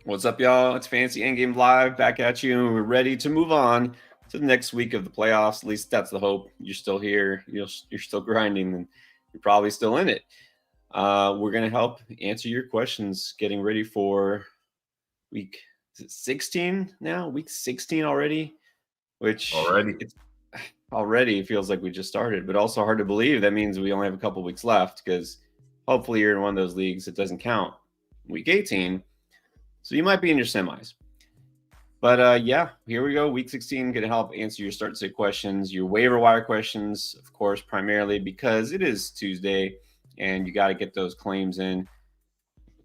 What's up, y'all? It's Fantasy Endgame Live back at you, and we're ready to move on to the next week of the playoffs. At least that's the hope. You're still here. You're still grinding, and you're probably still in it. We're gonna help answer your questions. Getting ready for week 16 now. Week 16 already, which Already. it's already feels like we just started, but also hard to believe. That means we only have a couple weeks left because hopefully you're in one of those leagues that doesn't count week 18. So you might be in your semis. But yeah, here we go. Week 16 going to help answer your start sit questions, your waiver wire questions, of course, primarily because it is Tuesday and you got to get those claims in.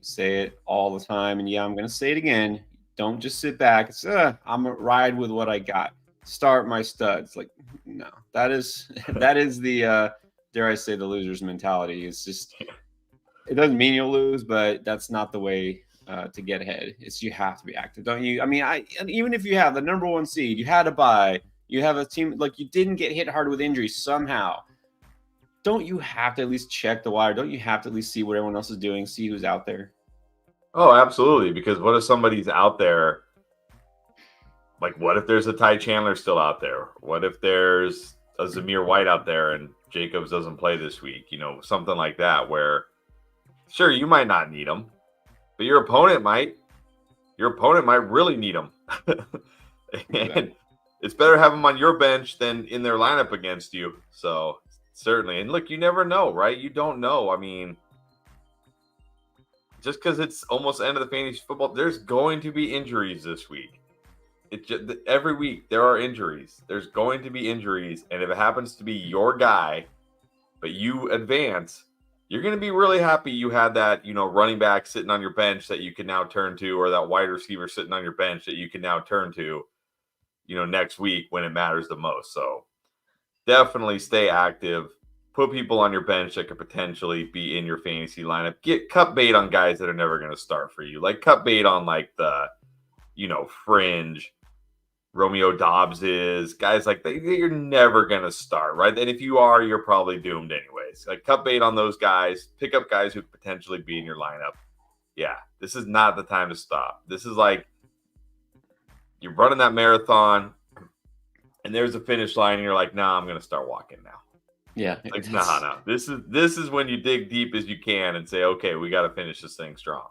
Say it all the time. And yeah, I'm going to say it again. Don't just sit back. It's, I'm going to ride with what I got. Start my studs. Like, no, that is the, dare I say, the loser's mentality. It's just, it doesn't mean you'll lose, but that's not the way to get ahead. It's you have to be active, don't you? I mean, even if you have the number one seed, you had to buy. You have a team like you didn't get hit hard with injuries somehow. Don't you have to at least check the wire? Don't you have to at least see what everyone else is doing, see who's out there? Oh, absolutely. Because what if somebody's out there? Like, what if there's a Ty Chandler still out there? What if there's a Zamir White out there and Jacobs doesn't play this week? Something like that where, sure, you might not need him, but your opponent might. Your opponent might really need him. And it's better to have them on your bench than in their lineup against you. So, certainly. And look, you never know, right? You don't know. I mean, just because it's almost the end of the fantasy football, there's going to be injuries this week. Every week there are injuries. There's going to be injuries, and if it happens to be your guy, but you advance, you're going to be really happy you had that, running back sitting on your bench that you can now turn to, or that wide receiver sitting on your bench that you can now turn to, next week when it matters the most. So definitely stay active. Put people on your bench that could potentially be in your fantasy lineup. Cut bait on guys that are never going to start for you. Like cut bait on like the, fringe Romeo Dobbs is, guys like that, you're never going to start, right? And if you are, you're probably doomed anyways. Like cut bait on those guys, pick up guys who could potentially be in your lineup. Yeah, this is not the time to stop. This is like you're running that marathon and there's a finish line and you're like, nah, I'm going to start walking now. Yeah. Like, nah. This is when you dig deep as you can and say, okay, we got to finish this thing strong.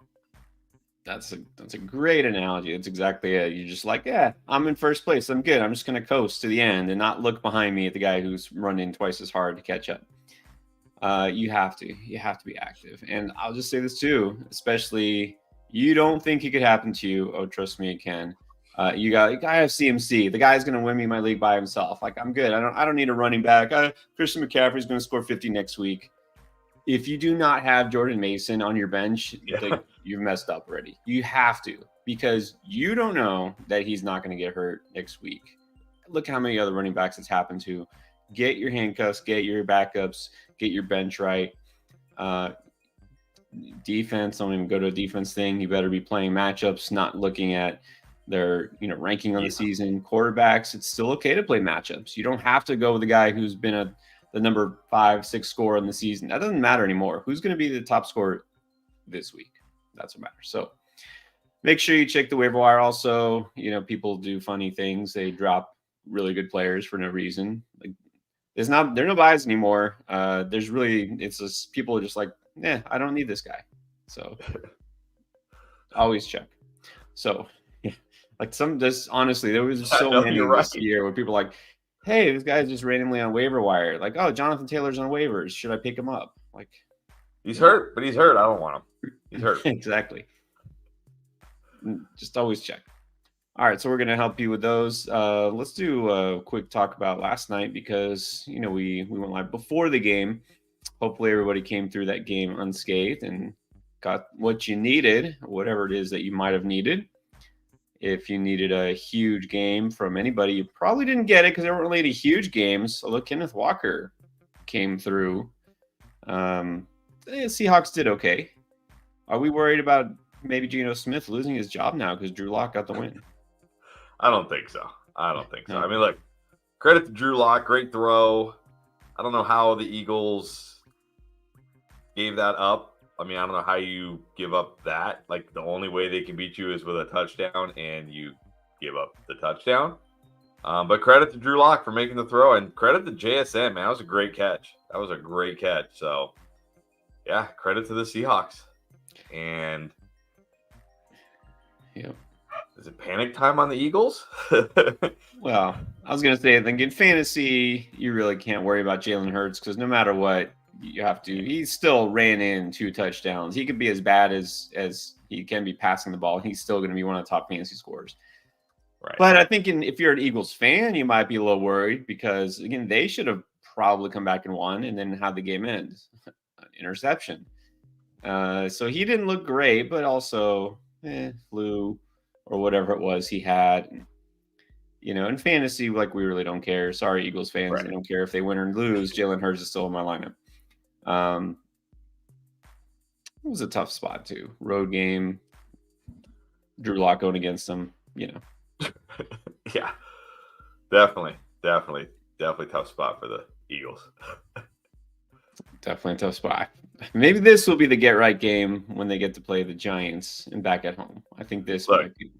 That's a great analogy. That's exactly it. You're just like, yeah, I'm in first place. I'm good. I'm just gonna coast to the end and not look behind me at the guy who's running twice as hard to catch up. You have to be active. And I'll just say this too, especially you don't think it could happen to you. Oh, trust me, it can. You got I have CMC. The guy's gonna win me my league by himself. Like I'm good. I don't need a running back. Christian McCaffrey's gonna score 50 next week. If you do not have Jordan Mason on your bench, you've messed up already. You have to, because you don't know that he's not going to get hurt next week. Look how many other running backs it's happened to. Get your handcuffs, get your backups, get your bench right. Defense, don't even go to a defense thing. You better be playing matchups, not looking at their ranking on the season. Quarterbacks, it's still okay to play matchups. You don't have to go with the guy who's been the number 5, 6 scorer in the season. That doesn't matter anymore. Who's going to be the top scorer this week? That's what matters. So make sure you check the waiver wire. Also, people do funny things. They drop really good players for no reason. Like there are no buys anymore. It's just people are just like, I don't need this guy. So always check. So like honestly, there was so many this year where people are like, hey, this guy's just randomly on waiver wire. Like, oh, Jonathan Taylor's on waivers. Should I pick him up? Like, he's hurt, but he's hurt. I don't want him. He's hurt. Exactly. Just always check. All right, so we're going to help you with those. Let's do a quick talk about last night because, we went live before the game. Hopefully everybody came through that game unscathed and got what you needed, whatever it is that you might have needed. If you needed a huge game from anybody, you probably didn't get it because there weren't really any huge games. Although Kenneth Walker came through. Seahawks did okay. Are we worried about maybe Geno Smith losing his job now because Drew Lock got the win? I don't think so. No. I mean, look, credit to Drew Lock, great throw. I don't know how the Eagles gave that up. I mean, I don't know how you give up that. Like, the only way they can beat you is with a touchdown, and you give up the touchdown. But credit to Drew Lock for making the throw, and credit to JSN, man. That was a great catch. So, yeah, credit to the Seahawks. And is it panic time on the Eagles? Well, I was going to say, I think in fantasy, you really can't worry about Jalen Hurts because no matter what, you have to. He still ran in 2 touchdowns. He could be as bad as he can be passing the ball. He's still going to be one of the top fantasy scorers. Right. But I think if you're an Eagles fan, you might be a little worried because, again, they should have probably come back and won and then had the game end. Interception. So he didn't look great, but also flu or whatever it was he had. In fantasy, like, we really don't care. Sorry, Eagles fans. Right. I don't care if they win or lose. Jalen Hurts is still in my lineup. It was a tough spot, too. Road game. Drew Lock going against them, Yeah, definitely tough spot for the Eagles. Definitely a tough spot. Maybe this will be the get-right game when they get to play the Giants and back at home. I think this might be.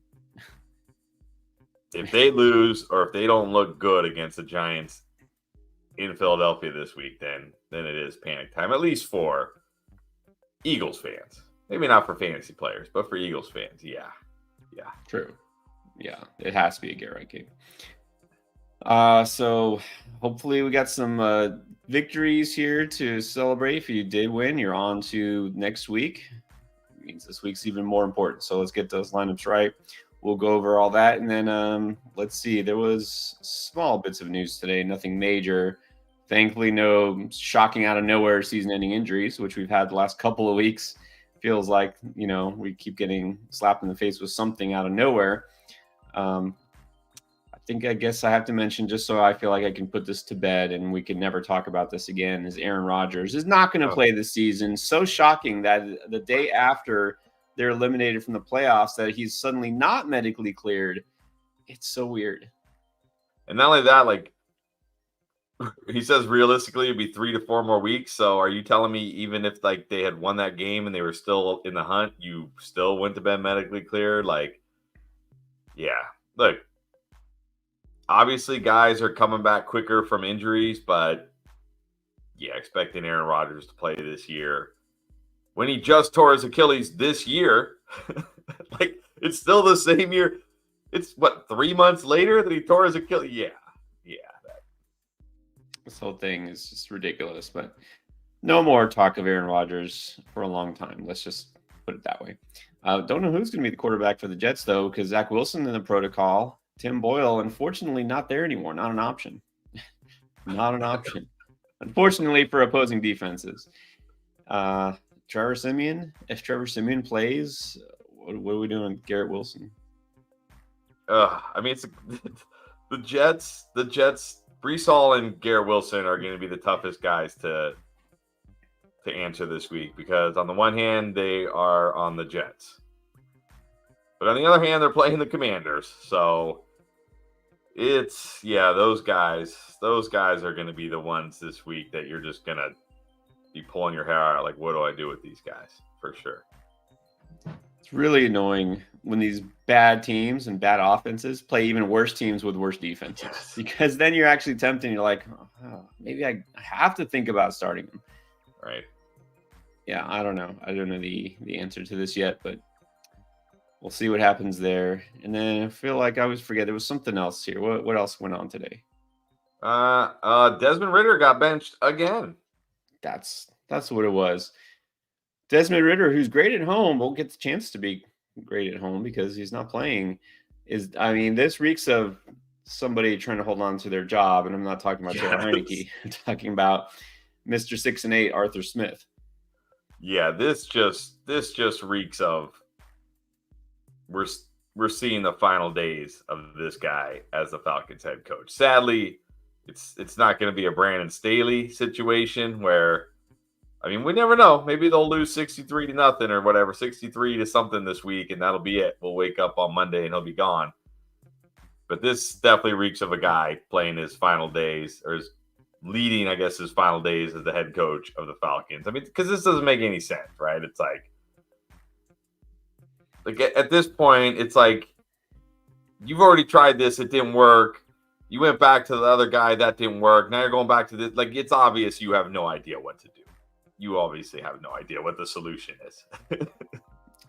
If they lose or if they don't look good against the Giants in Philadelphia this week, then it is panic time, at least for Eagles fans. Maybe not for fantasy players, but for Eagles fans, yeah. True. Yeah, it has to be a get-right game. So hopefully we got some victories here to celebrate. If you did win, you're on to next week. It means this week's even more important. So let's get those lineups right. We'll go over all that. And then let's see. There was small bits of news today, nothing major. Thankfully, no shocking out of nowhere season-ending injuries, which we've had the last couple of weeks. Feels like, we keep getting slapped in the face with something out of nowhere. I guess I have to mention, just so I feel like I can put this to bed and we can never talk about this again, is Aaron Rodgers is not going to play this season. So shocking that the day after they're eliminated from the playoffs that he's suddenly not medically cleared. It's so weird. And not only that, like, he says realistically it'd be 3 to 4 more weeks. So are you telling me even if like they had won that game and they were still in the hunt, you still wouldn't have been medically cleared? Like, yeah, look, obviously guys are coming back quicker from injuries, but yeah, expecting Aaron Rodgers to play this year when he just tore his Achilles this year, like, it's still the same year. It's 3 months later that he tore his Achilles. Yeah. This whole thing is just ridiculous, but no more talk of Aaron Rodgers for a long time. Let's just put it that way. Don't know who's going to be the quarterback for the Jets, though, because Zach Wilson in the protocol. Tim Boyle, unfortunately, not there anymore. Not an option. Not an option. Unfortunately for opposing defenses. Trevor Siemian, if Trevor Siemian plays, what are we doing with Garrett Wilson? I mean, it's the Jets, Brees Hall and Garrett Wilson are going to be the toughest guys to answer this week because on the one hand, they are on the Jets. But on the other hand, they're playing the Commanders. So it's, those guys are going to be the ones this week that you're just going to be pulling your hair out. Like, what do I do with these guys? For sure. It's really annoying when these bad teams and bad offenses play even worse teams with worse defenses, because then you're actually tempted. You're like, maybe I have to think about starting them. Right. Yeah, I don't know. I don't know the answer to this yet, but we'll see what happens there. And then I feel like I always forget there was something else here. What else went on today? Desmond Ridder got benched again. That's what it was. Desmond Ridder, who's great at home, won't get the chance to be great at home because he's not playing. This reeks of somebody trying to hold on to their job, and I'm not talking about Taylor Heineke. I'm talking about Mr. 6-8 Arthur Smith. Yeah, this just reeks of we're seeing the final days of this guy as the Falcons head coach. Sadly, it's not going to be a Brandon Staley situation where, I mean, we never know. Maybe they'll lose 63-0 or whatever, 63 to something this week, and that'll be it. We'll wake up on Monday and he'll be gone. But this definitely reeks of a guy playing his final days or his leading, I guess, his final days as the head coach of the Falcons. I mean, because this doesn't make any sense, right? It's like at this point, it's like you've already tried this, it didn't work. You went back to the other guy, that didn't work. Now you're going back to this. Like, it's obvious you have no idea what to do. You obviously have no idea what the solution is.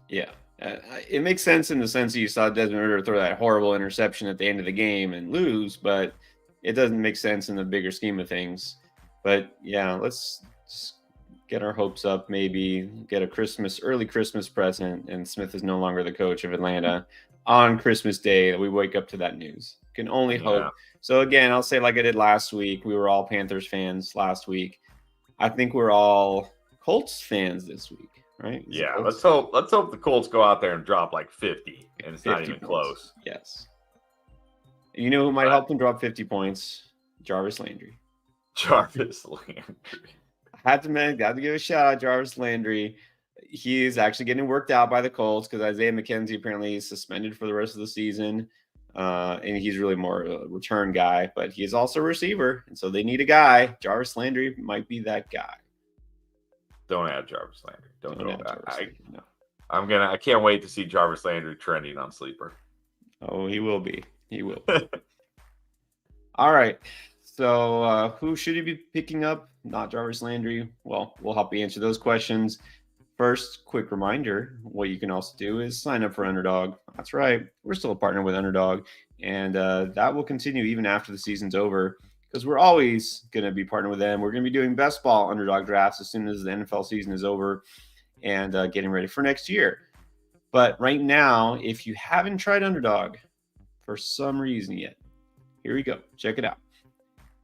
Yeah. It makes sense in the sense that you saw Desmond Ridder throw that horrible interception at the end of the game and lose, but it doesn't make sense in the bigger scheme of things. But yeah, let's just get our hopes up, maybe get a early Christmas present, and Smith is no longer the coach of Atlanta on Christmas Day, that we wake up to that news. Can only hope. So again, I'll say like I did last week, we were all Panthers fans last week. I think we're all Colts fans this week, right? Let's hope the Colts go out there and drop like 50, and it's not even close. Yes. You know who might help them drop 50 points? Jarvis Landry. I got to give a shout out Jarvis Landry. He's actually getting worked out by the Colts because Isaiah McKenzie apparently is suspended for the rest of the season. And he's really more a return guy, but he's also a receiver. And so they need a guy. Jarvis Landry might be that guy. Don't add Jarvis Landry. Don't do that. No. I can't wait to see Jarvis Landry trending on Sleeper. Oh, he will be. He will. All right. So who should he be picking up? Not Jarvis Landry. Well, we'll help you answer those questions. First, quick reminder, what you can also do is sign up for Underdog. That's right. We're still a partner with Underdog, and that will continue even after the season's over because we're always going to be partnered with them. We're going to be doing best ball Underdog drafts as soon as the NFL season is over and getting ready for next year. But right now, if you haven't tried Underdog for some reason yet, here we go. Check it out.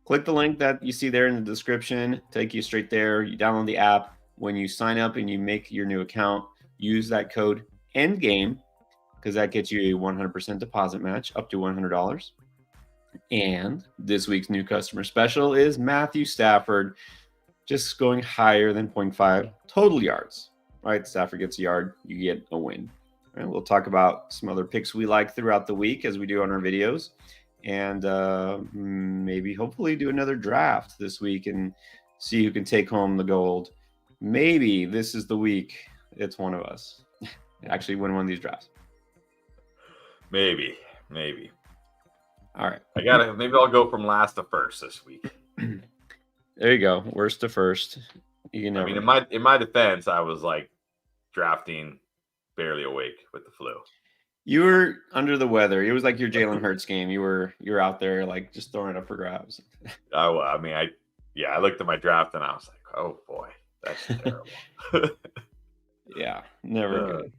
Click the link that you see there in the description. Take you straight there. You download the app. When you sign up and you make your new account, use that code ENDGAME because that gets you a 100% deposit match up to $100. And this week's new customer special is Matthew Stafford, just going higher than 0.5 total yards. Right? Stafford gets a yard, you get a win. All right, we'll talk about some other picks we like throughout the week as we do on our videos. And maybe hopefully do another draft this week and see who can take home the gold. Maybe this is the week it's one of us actually win one of these drafts. Maybe. All right. Maybe I'll go from last to first this week. There you go. Worst to first. You know. I mean, in my defense, I was like drafting barely awake with the flu. You were under the weather. It was like your Jalen Hurts game. You were out there like just throwing up for grabs. I looked at my draft and I was like, oh boy. That's terrible. Yeah, never good.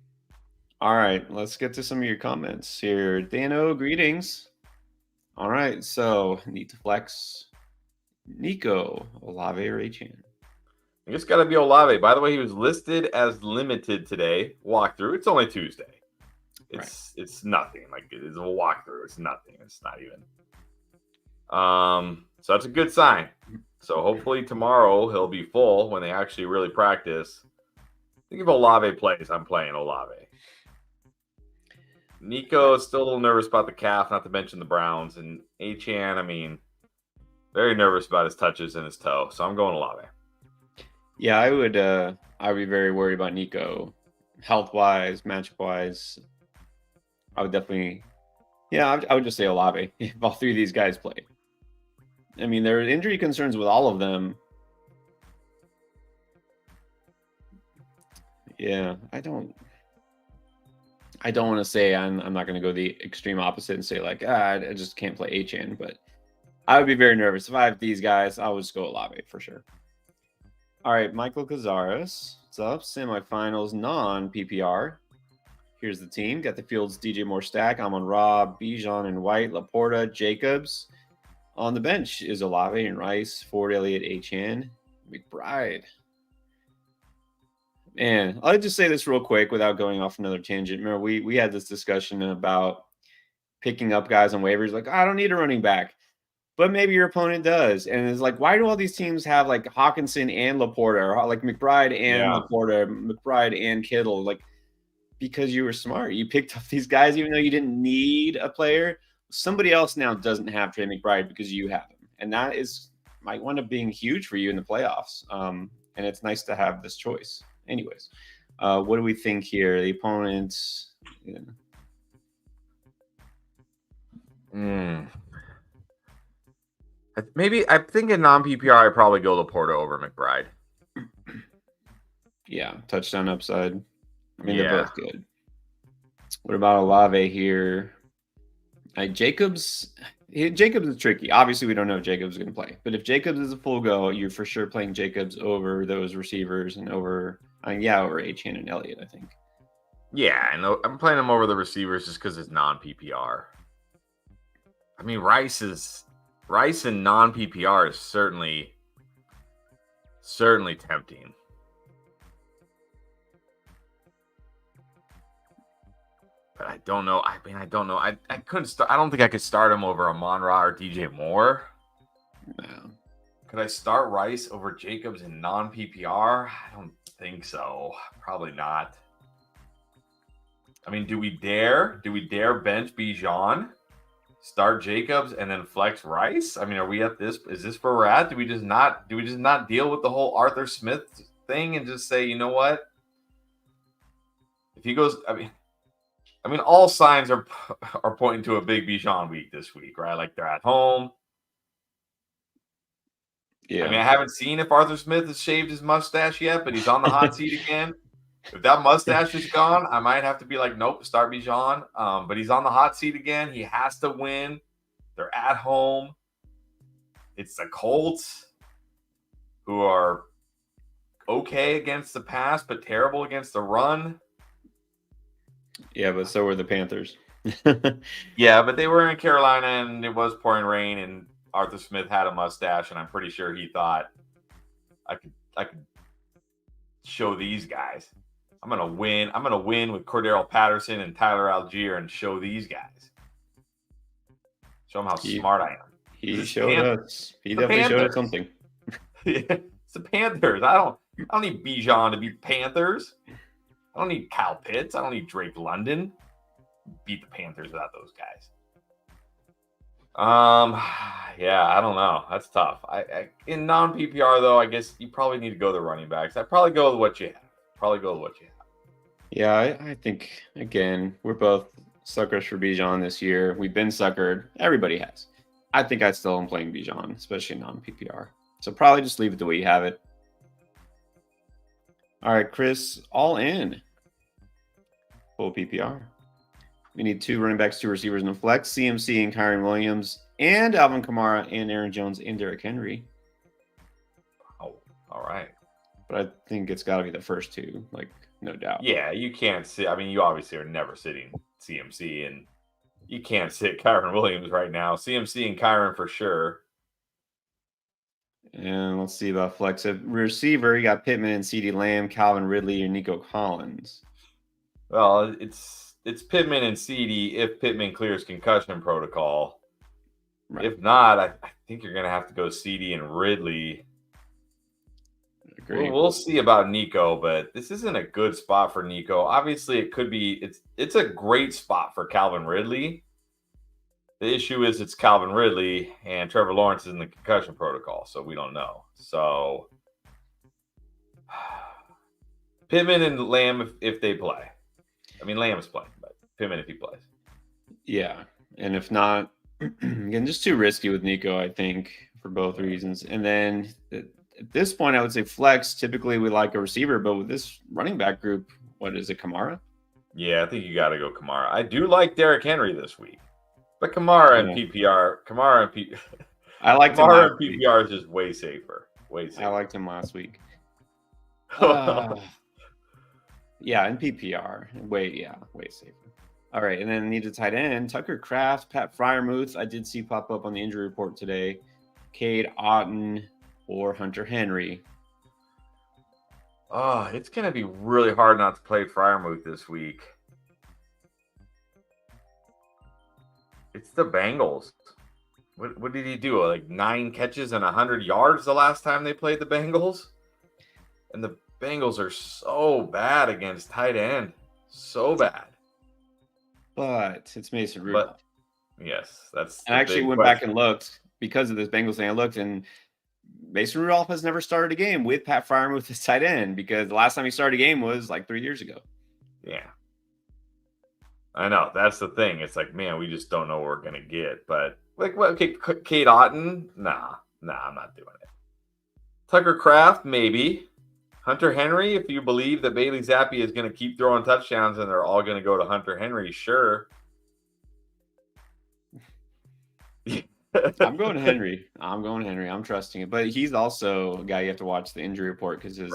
All right, let's get to some of your comments here. Dano, greetings. All right, so need to flex. Nico, Olave or Achane? I guess got to be Olave. By the way, he was listed as limited today. Walkthrough. It's only Tuesday. It's nothing. Like it is a walkthrough. It's nothing. It's not even. So that's a good sign. So hopefully tomorrow he'll be full when they actually really practice. I think if Olave plays, I'm playing Olave. Nico is still a little nervous about the calf, not to mention the Browns. And Achane, I mean, very nervous about his touches and his toe. So I'm going Olave. Yeah, I would be very worried about Nico. Health-wise, matchup-wise, I would definitely I would just say Olave if all three of these guys play. I mean, there are injury concerns with all of them. Yeah, I don't want to say I'm not going to go the extreme opposite and say like, I just can't play Achane, but I would be very nervous. If I have these guys, I would just go Olave for sure. All right, Michael Cazares. What's up? Semifinals, non-PPR. Here's the team. Got the Fields, DJ Moore stack. I'm on Rob, Bijan and White, Laporta, Jacobs. On the bench is Olave and Rice, Ford, Elliott, Achane, McBride. Man, I'll just say this real quick without going off another tangent. Remember, we had this discussion about picking up guys on waivers. Like, I don't need a running back, but maybe your opponent does. And it's like, why do all these teams have like Hawkinson and Laporta, or like McBride and Laporta, McBride and Kittle? Like, because you were smart. You picked up these guys even though you didn't need a player. Somebody else now doesn't have Trey McBride because you have him. And that is might wind up being huge for you in the playoffs. And it's nice to have this choice. Anyways, what do we think here? The opponents. Yeah. Maybe I think in non-PPR, I'd probably go Laporta over McBride. Yeah, touchdown upside. I mean, they're both good. What about Olave here? Jacobs is tricky. Obviously, we don't know if Jacobs is going to play. But if Jacobs is a full go, you're for sure playing Jacobs over those receivers and over Achane and Elliott, I think. Yeah, I know. I'm playing him over the receivers just because it's non-PPR. I mean, Rice in non-PPR is certainly tempting. But I don't know. I don't know. I couldn't start. I don't think I could start him over Amon-Ra or DJ Moore. No. Could I start Rice over Jacobs in non-PPR? I don't think so. Probably not. I mean, do we dare bench Bijan, start Jacobs, and then flex Rice? I mean, are we at this? Is this where we're at? Do we just not deal with the whole Arthur Smith thing and just say, you know what? If he goes, I mean, all signs are pointing to a big Bijan week this week, right? Like they're at home. Yeah. I mean, I haven't seen if Arthur Smith has shaved his mustache yet, but he's on the hot seat again. If that mustache is gone, I might have to be like, nope, start Bijan. But he's on the hot seat again. He has to win. They're at home. It's the Colts, who are okay against the pass, but terrible against the run. Yeah, but so were the Panthers. Yeah, but they were in Carolina, and it was pouring rain, and Arthur Smith had a mustache, and I'm pretty sure he thought, I could show these guys. I'm gonna win. I'm gonna win with Cordero Patterson and Tyler Algier and show these guys. Show them how smart I am. He showed us. He definitely showed us something. It's the Panthers. I don't need Bijan to beat the Panthers. I don't need Kyle Pitts. I don't need Drake London. Beat the Panthers without those guys. Yeah, I don't know. That's tough. I in non-PPR though, I guess you probably need to go the running backs. I'd probably go with what you have. Yeah, I think again we're both suckers for Bijan this year. We've been suckered. Everybody has. I think I still am playing Bijan, especially non-PPR. So probably just leave it the way you have it. All right, Chris, all in. Full PPR. We need 2 running backs, 2 receivers in the flex. CMC and Kyron Williams, and Alvin Kamara, and Aaron Jones, and Derrick Henry. Oh, all right. But I think it's got to be the first 2, like, no doubt. Yeah, you can't sit. I mean, you obviously are never sitting CMC, and you can't sit Kyron Williams right now. CMC and Kyron for sure. And let's see about flex. A receiver, you got Pittman and CeeDee Lamb, Calvin Ridley, and Nico Collins. Well, it's Pittman and CeeDee if Pittman clears concussion protocol. Right. If not, I think you're going to have to go CeeDee and Ridley. We'll see about Nico, but this isn't a good spot for Nico. Obviously, it could be. It's a great spot for Calvin Ridley. The issue is it's Calvin Ridley, and Trevor Lawrence is in the concussion protocol, so we don't know. So Pittman and Lamb if they play. I mean, Lamb is playing, but Pittman if he plays. Yeah, and if not, again, just too risky with Nico, I think, for both reasons. And then at this point, I would say flex. Typically, we like a receiver, but with this running back group, what is it, Kamara? Yeah, I think you got to go Kamara. I do like Derrick Henry this week, but Kamara and PPR, I liked Kamara and PPR is just way safer. Way safer. I liked him last week. Yeah, in PPR, way safer. All right, and then need a tight end. Tucker Kraft, Pat Freiermuth. I did see pop up on the injury report today. Cade Otton or Hunter Henry. Oh, it's going to be really hard not to play Freiermuth this week. It's the Bengals. What did he do? Like 9 catches and 100 yards the last time they played the Bengals? And the Bengals are so bad against tight end. So bad. But it's Mason Rudolph. Yes, that's. I actually went back and looked because of this Bengals thing. I looked, and Mason Rudolph has never started a game with Pat Freiermuth as tight end because the last time he started a game was like 3 years ago. Yeah. I know. That's the thing. It's like, man, we just don't know what we're going to get. But, like, what? Okay, Kate Otten? Nah, I'm not doing it. Tucker Kraft? Maybe. Hunter Henry? If you believe that Bailey Zappi is going to keep throwing touchdowns and they're all going to go to Hunter Henry, sure. I'm going Henry. I'm trusting it. But he's also a guy you have to watch the injury report because his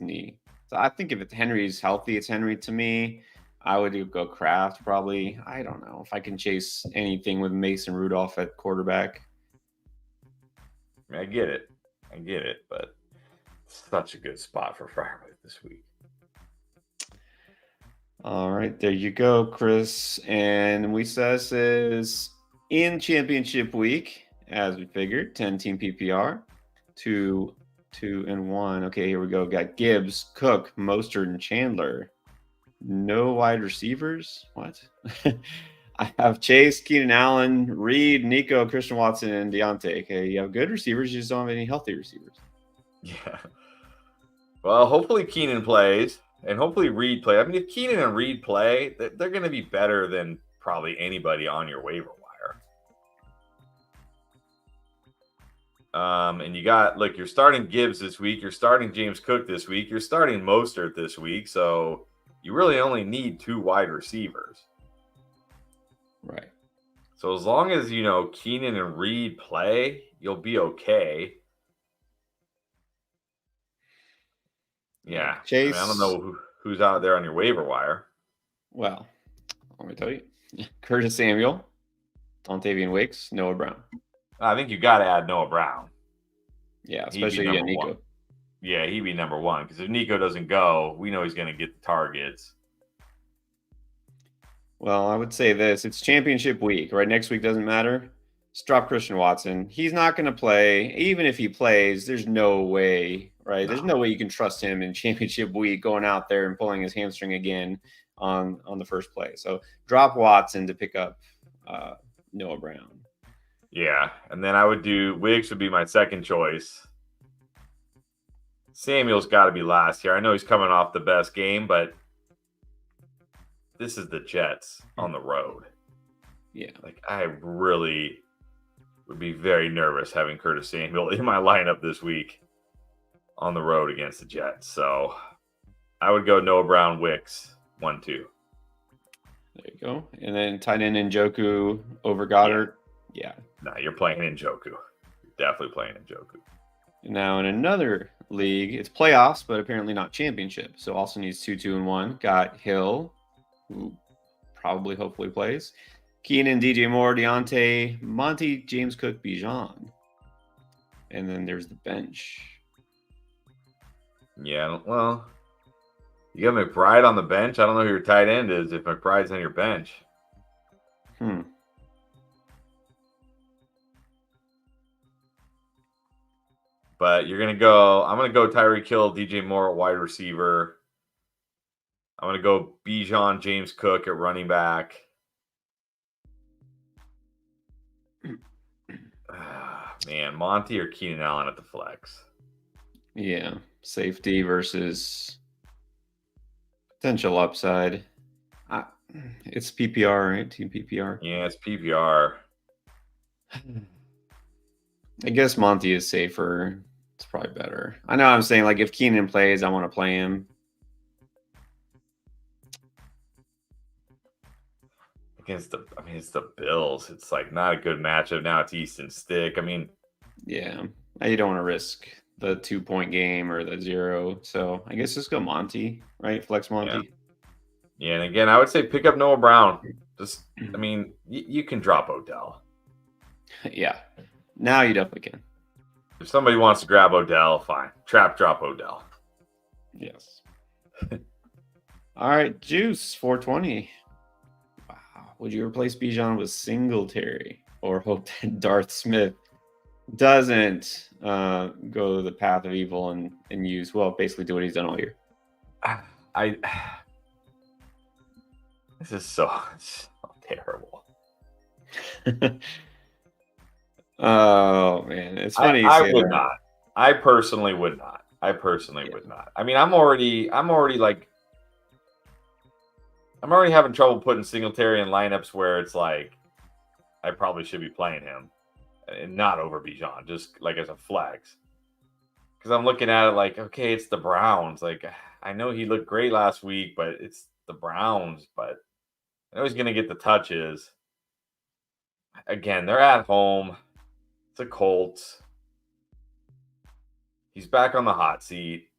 knee. So I think if it's Henry's healthy, it's Henry to me. I would go Kraft probably. I don't know if I can chase anything with Mason Rudolph at quarterback. I get it. But such a good spot for Freiermuth this week. All right, there you go, Chris. And we says is in championship week, as we figured, 10-team PPR, 2-2-1. Okay, here we go. Got Gibbs, Cook, Mostert, and Chandler. No wide receivers. What? I have Chase, Keenan Allen, Reed, Nico, Christian Watson, and Deontay. Okay, you have good receivers. You just don't have any healthy receivers. Yeah. Well, hopefully Keenan plays, and hopefully Reed play. I mean, if Keenan and Reed play, they're going to be better than probably anybody on your waiver wire. And you got, look, you're starting Gibbs this week. You're starting James Cook this week. You're starting Mostert this week. So you really only need 2 wide receivers. Right. So as long as, Keenan and Reed play, you'll be okay. Yeah. Chase. I don't know who's out there on your waiver wire. Well, let me tell you. Curtis Samuel, Dontavian Wicks, Noah Brown. I think you got to add Noah Brown. Yeah, especially if Nico. 1. Yeah, he'd be number 1 because if Nico doesn't go, we know he's going to get the targets. Well, I would say this. It's championship week, right? Next week doesn't matter. Just drop Christian Watson. He's not going to play. Even if he plays, there's no way, right? No. There's no way you can trust him in championship week going out there and pulling his hamstring again on the first play. So drop Watson to pick up Noah Brown. Yeah, and then I would do Wiggs would be my second choice. Samuel's got to be last here. I know he's coming off the best game, but this is the Jets on the road. Yeah. Like, I really would be very nervous having Curtis Samuel in my lineup this week on the road against the Jets. So I would go Noah Brown, Wicks, 1-2. There you go. And then tight end Njoku over Goddard. Yeah. No, you're playing Njoku. You're definitely playing Njoku. Now in another league, it's playoffs, but apparently not championship. So also needs 2-2-1. Got Hill, who probably hopefully plays. Keenan, DJ Moore, Deontay, Monty, James Cook, Bijan. And then there's the bench. Yeah, well, you got McBride on the bench. I don't know who your tight end is if McBride's on your bench. But you're going to go, I'm going to go Tyreek Hill, DJ Moore at wide receiver. I'm going to go Bijan, James Cook at running back. Man, Monty or Keenan Allen at the flex. Yeah, safety versus potential upside. It's PPR, right? Team PPR. Yeah, it's PPR. I guess Monty is safer. It's probably better. I know I'm saying, like, if Keenan plays, I want to play him. It's the Bills. It's like not a good matchup. Now it's Easton Stick. I mean, yeah, you don't want to risk the 2-point game or the 0. So I guess just go Monty, right? Flex Monty. Yeah, and again, I would say pick up Noah Brown. Just, I mean, you can drop Odell. Yeah, now you definitely can. If somebody wants to grab Odell, fine. Drop Odell. Yes. All right, Juice 420. Wow, would you replace Bijan with Singletary or hope that Darth Smith doesn't go the path of evil and use, well, basically do what he's done all year? This is so terrible. Oh man, it's funny you I say would that. not. I personally would not. Yeah. Would not. I mean, I'm already like I'm already having trouble putting Singletary in lineups where it's like I probably should be playing him and not over Bijan, just like as a flex. Because I'm looking at it like, okay, it's the Browns. Like, I know he looked great last week, but it's the Browns. But I know he's going to get the touches. Again, they're at home. It's the Colts. He's back on the hot seat.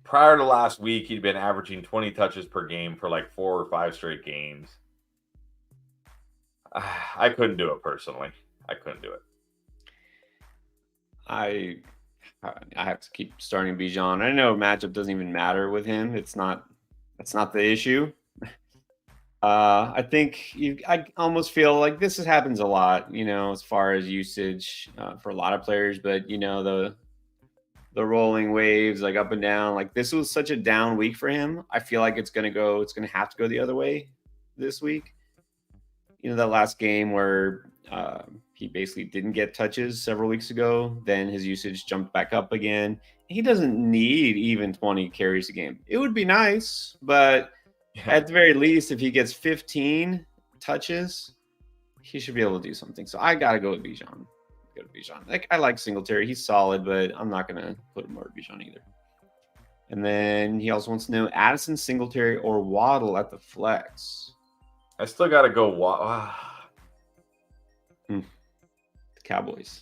Prior to last week, he'd been averaging 20 touches per game for like 4 or 5 straight games. I couldn't do it personally. I couldn't do it. I have to keep starting Bijan. I know matchup doesn't even matter with him. That's not the issue. I think I almost feel like this happens a lot, as far as usage for a lot of players. But the rolling waves, like up and down, like this was such a down week for him. I feel like it's gonna have to go the other way this week. That last game where he basically didn't get touches several weeks ago. Then his usage jumped back up again. He doesn't need even 20 carries a game. It would be nice, but at the very least, if he gets 15 touches, he should be able to do something. So I got to go with Bijan. Like, I like Singletary. He's solid, but I'm not going to put him over Bijan either. And then he also wants to know Addison, Singletary, or Waddle at the flex. I still got to go Waddle. The Cowboys.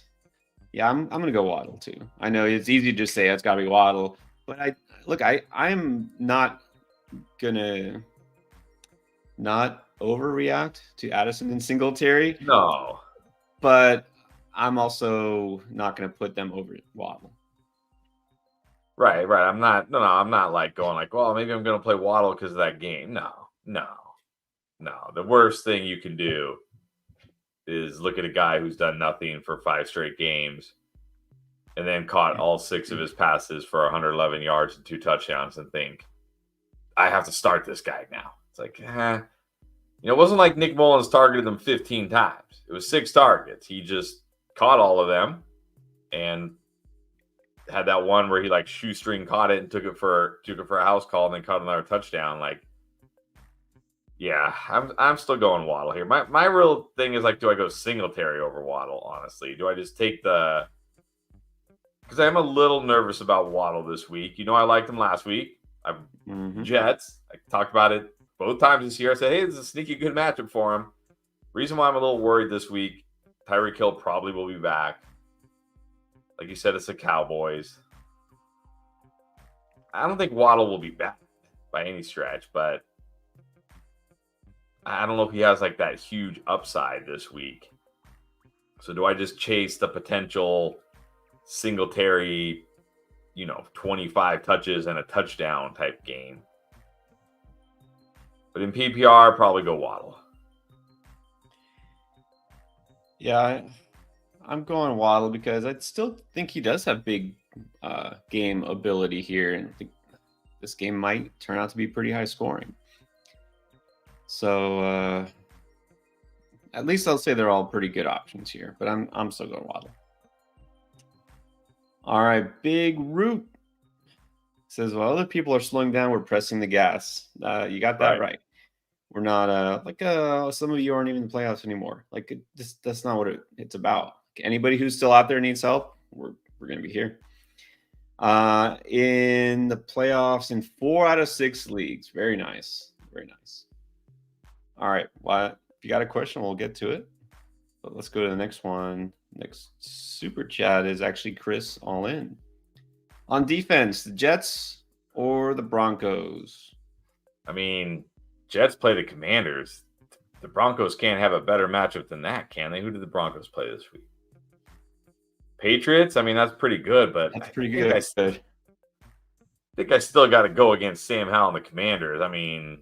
Yeah, I'm going to go Waddle too. I know it's easy to just say it's got to be Waddle, but I'm not going to not overreact to Addison and Singletary. No. But I'm also not going to put them over Waddle. Right. I'm not like going like, well, maybe I'm going to play Waddle because of that game. No. The worst thing you can do is look at a guy who's done nothing for 5 straight games and then caught all 6 of his passes for 111 yards and 2 touchdowns and think, I have to start this guy now. It's like, it wasn't like Nick Mullins targeted them 15 times. It was 6 targets. He just caught all of them and had that one where he like shoestring caught it and took it for a house call and then caught another touchdown. Like, yeah, I'm still going Waddle here. My real thing is like, do I go Singletary over Waddle? Honestly, do I just take because I'm a little nervous about Waddle this week. I liked him last week. Jets. I talked about it both times this year. I said, hey, this is a sneaky good matchup for him. Reason why I'm a little worried this week, Tyreek Hill probably will be back. Like you said, it's the Cowboys. I don't think Waddle will be back by any stretch, but I don't know if he has like that huge upside this week. So do I just chase the potential Singletary, 25 touches and a touchdown type game? But in PPR, probably go Waddle. Yeah, I'm going Waddle because I still think he does have big game ability here, and I think this game might turn out to be pretty high scoring. So at least I'll say they're all pretty good options here, but I'm still going Waddle. All right, Big Root says, while other people are slowing down, we're pressing the gas. You got that right. We're not some of you aren't even in the playoffs anymore. Like, that's not what it's about. Anybody who's still out there needs help, we're going to be here. In the playoffs in 4 out of 6 leagues. Very nice. Very nice. All right. Well, if you got a question, we'll get to it. But let's go to the next one. Next super chat is actually Chris All In. On defense, the Jets or the Broncos? I mean, Jets play the Commanders. The Broncos can't have a better matchup than that, can they? Who did the Broncos play this week? Patriots? I mean, that's pretty good, but that's pretty good. I think I still got to go against Sam Howell and the Commanders. I mean,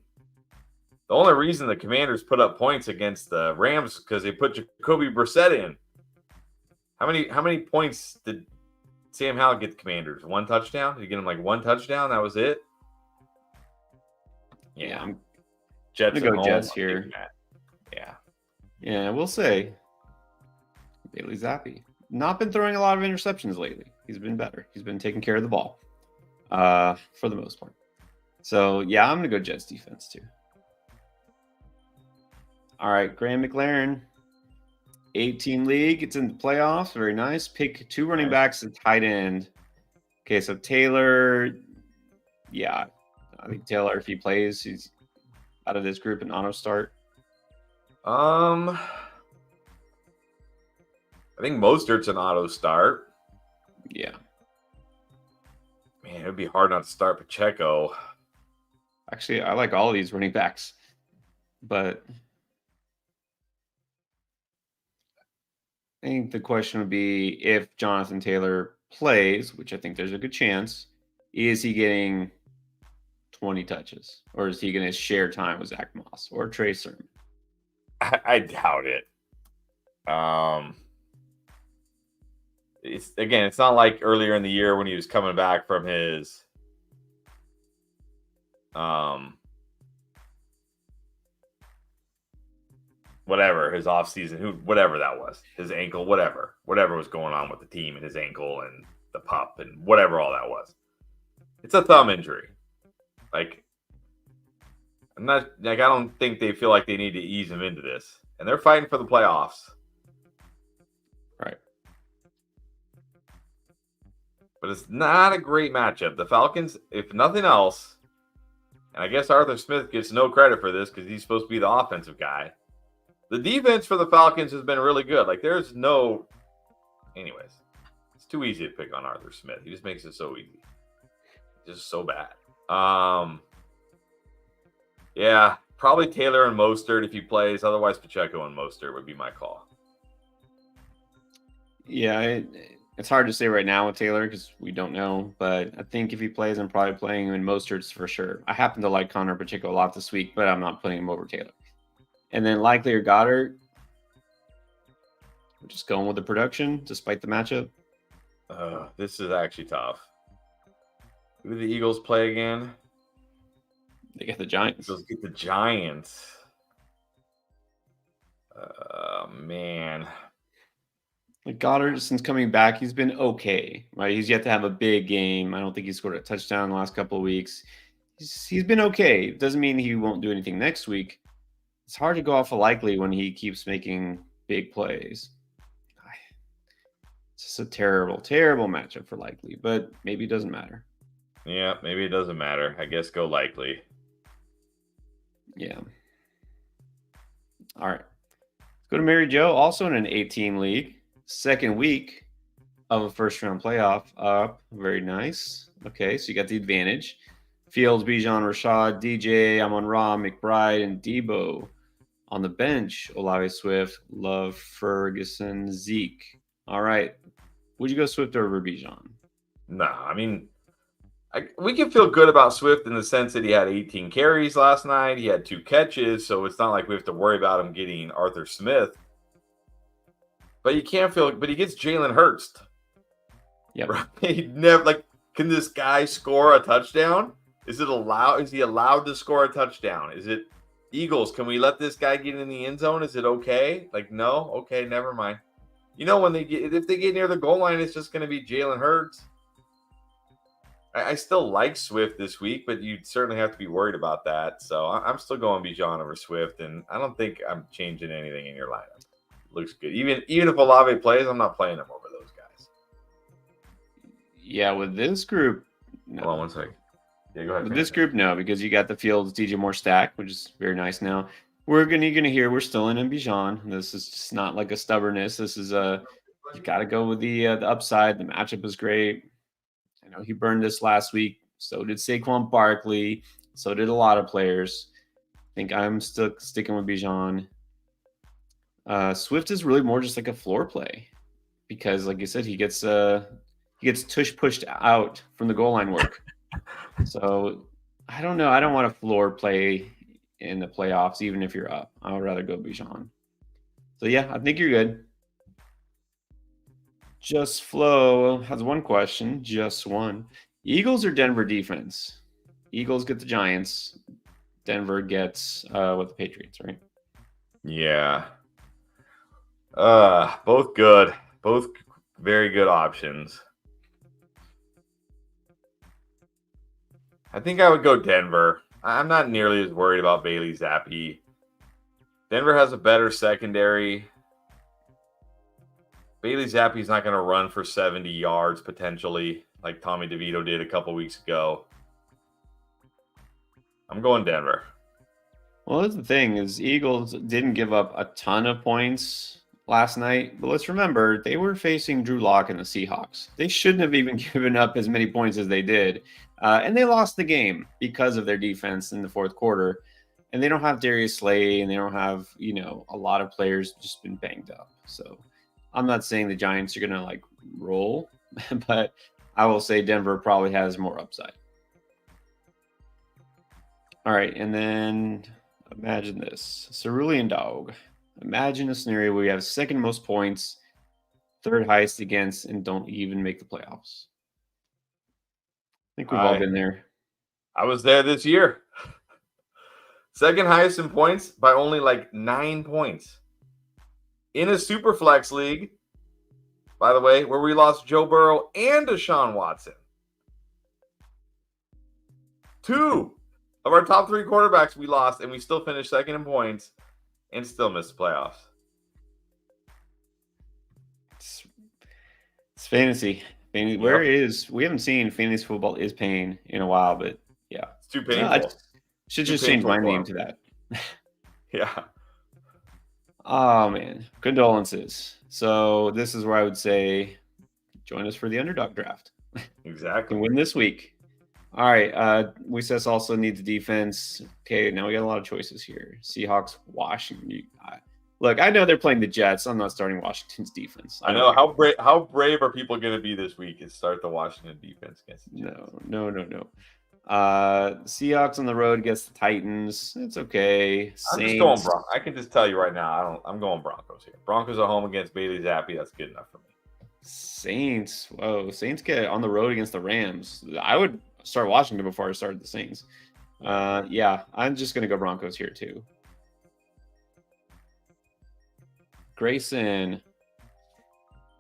the only reason the Commanders put up points against the Rams is because they put Jacoby Brissett in. How many points did Sam Howell get the Commanders? 1 touchdown? Did he get him like 1 touchdown? That was it? Yeah. I'm Jets going to go Jets here. Yeah. Yeah, we'll say Bailey Zappi. Not been throwing a lot of interceptions lately. He's been better. He's been taking care of the ball for the most part. So, yeah, I'm going to go Jets defense too. All right, Graham McLaren, 18 league. It's in the playoffs. Very nice. Pick 2 running backs and tight end. Okay, so Taylor, yeah, I think Taylor, if he plays, he's out of this group and auto start. I think Mostert's an auto start. Yeah. Man, it would be hard not to start Pacheco. Actually, I like all of these running backs, but I think the question would be if Jonathan Taylor plays, which I think there's a good chance, is he getting 20 touches, or is he going to share time with Zach Moss or Trey Sermon? I doubt it. It's not like earlier in the year when he was coming back from his whatever, his off season, whatever that was, his ankle, whatever was going on with the team and his ankle and the pup and whatever all that was. It's a thumb injury. Like, I don't think they feel like they need to ease him into this, and they're fighting for the playoffs. Right. But it's not a great matchup. The Falcons, if nothing else, and I guess Arthur Smith gets no credit for this because he's supposed to be the offensive guy. The defense for the Falcons has been really good. Like, there's no... Anyways, it's too easy to pick on Arthur Smith. He just makes it so easy. Just so bad. Yeah, probably Taylor and Mostert if he plays. Otherwise, Pacheco and Mostert would be my call. Yeah, it's hard to say right now with Taylor because we don't know. But I think if he plays, I'm probably playing him in Mostert's for sure. I happen to like Connor Pacheco a lot this week, but I'm not putting him over Taylor. And then Likely or Goddard, we're just going with the production despite the matchup. This is actually tough. Who do the Eagles play again? They get the Giants. Eagles get the Giants. Man. Like Goddard, since coming back, he's been okay, right? He's yet to have a big game. I don't think he scored a touchdown in the last couple of weeks. He's been okay. Doesn't mean he won't do anything next week. It's hard to go off of Likely when he keeps making big plays. It's just a terrible, terrible matchup for Likely, but maybe it doesn't matter. Yeah, maybe it doesn't matter. I guess go Likely. Yeah. All right. Let's go to Mary Jo, also in an 18 league. Second week of a first round playoff up. Very nice. Okay, so you got the advantage. Fields, Bijan, Rashad, DJ, Amon-Ra, McBride, and Debo. On the bench, Olave Swift, Love, Ferguson, Zeke. All right. Would you go Swift over Bijan? Nah, I mean, we can feel good about Swift in the sense that he had 18 carries last night. He had 2 catches, so it's not like we have to worry about him getting Arthur Smith. But you can't feel. But he gets Jalen Hurts. Yeah. Right? He never Can this guy score a touchdown? Is he allowed to score a touchdown? Is it Eagles? Can we let this guy get in the end zone? Is it okay? No. Okay, never mind. You know, if they get near the goal line, it's just going to be Jalen Hurts. I still like Swift this week, but you'd certainly have to be worried about that. So I'm still going Bijan over Swift, and I don't think I'm changing anything in your lineup. Looks good. Even if Olave plays, I'm not playing him over those guys. Yeah, with this group, no. Hold on one second. Yeah, go ahead. With this group, no, because you got the Fields, DJ Moore stack, which is very nice now. You're gonna hear we're still in Bijan. This is just not like a stubbornness. This is you got to go with the upside. The matchup is great. I know he burned this last week. So did Saquon Barkley. So did a lot of players. I think I'm still sticking with Bijan. Swift is really more just like a floor play because, like you said, he gets tush pushed out from the goal line work. So I don't know. I don't want a floor play in the playoffs, even if you're up. I would rather go Bijan. So yeah, I think you're good. Just Flo has one question, just one. Eagles or Denver defense? Eagles get the Giants. Denver gets the Patriots, right? Yeah. Both good. Both very good options. I think I would go Denver. I'm not nearly as worried about Bailey Zappi. Denver has a better secondary. Bailey Zappi's not going to run for 70 yards potentially, like Tommy DeVito did a couple weeks ago. I'm going Denver. Well, that's the thing is Eagles didn't give up a ton of points last night, but let's remember they were facing Drew Lock and the Seahawks. They shouldn't have even given up as many points as they did, and they lost the game because of their defense in the fourth quarter. And they don't have Darius Slay, and they don't have a lot of players just been banged up. So I'm not saying the Giants are gonna like roll, but I will say Denver probably has more upside. All right, and then imagine this. Cerulean Dog. Imagine a scenario where you have second most points, third highest against, and don't even make the playoffs. I think we've all been there. I was there this year. Second highest in points by only like 9 points. In a super flex league, by the way, where we lost Joe Burrow and Deshaun Watson. 2 of our top 3 quarterbacks we lost, and we still finished second in points and still missed the playoffs. It's fantasy. Where is we haven't seen fantasy football is pain in a while, but yeah, it's too painful. I should just change my name to that. Yeah. Oh man, condolences. So this is where I would say, join us for the Underdog draft. Exactly. And win this week. All right. We says also needs defense. Okay, now we got a lot of choices here. Seahawks, Washington. Look, I know they're playing the Jets. I'm not starting Washington's defense. I know how brave are people going to be this week and start the Washington defense against the Jets? No. Seahawks on the road against the Titans. It's okay. I'm just going Broncos. I can just tell you right now, I'm going Broncos here. Broncos at home against Bailey Zappi. That's good enough for me. Saints. Whoa, Saints get on the road against the Rams. I would start Washington before I started the Saints. Yeah, I'm just gonna go Broncos here too. Grayson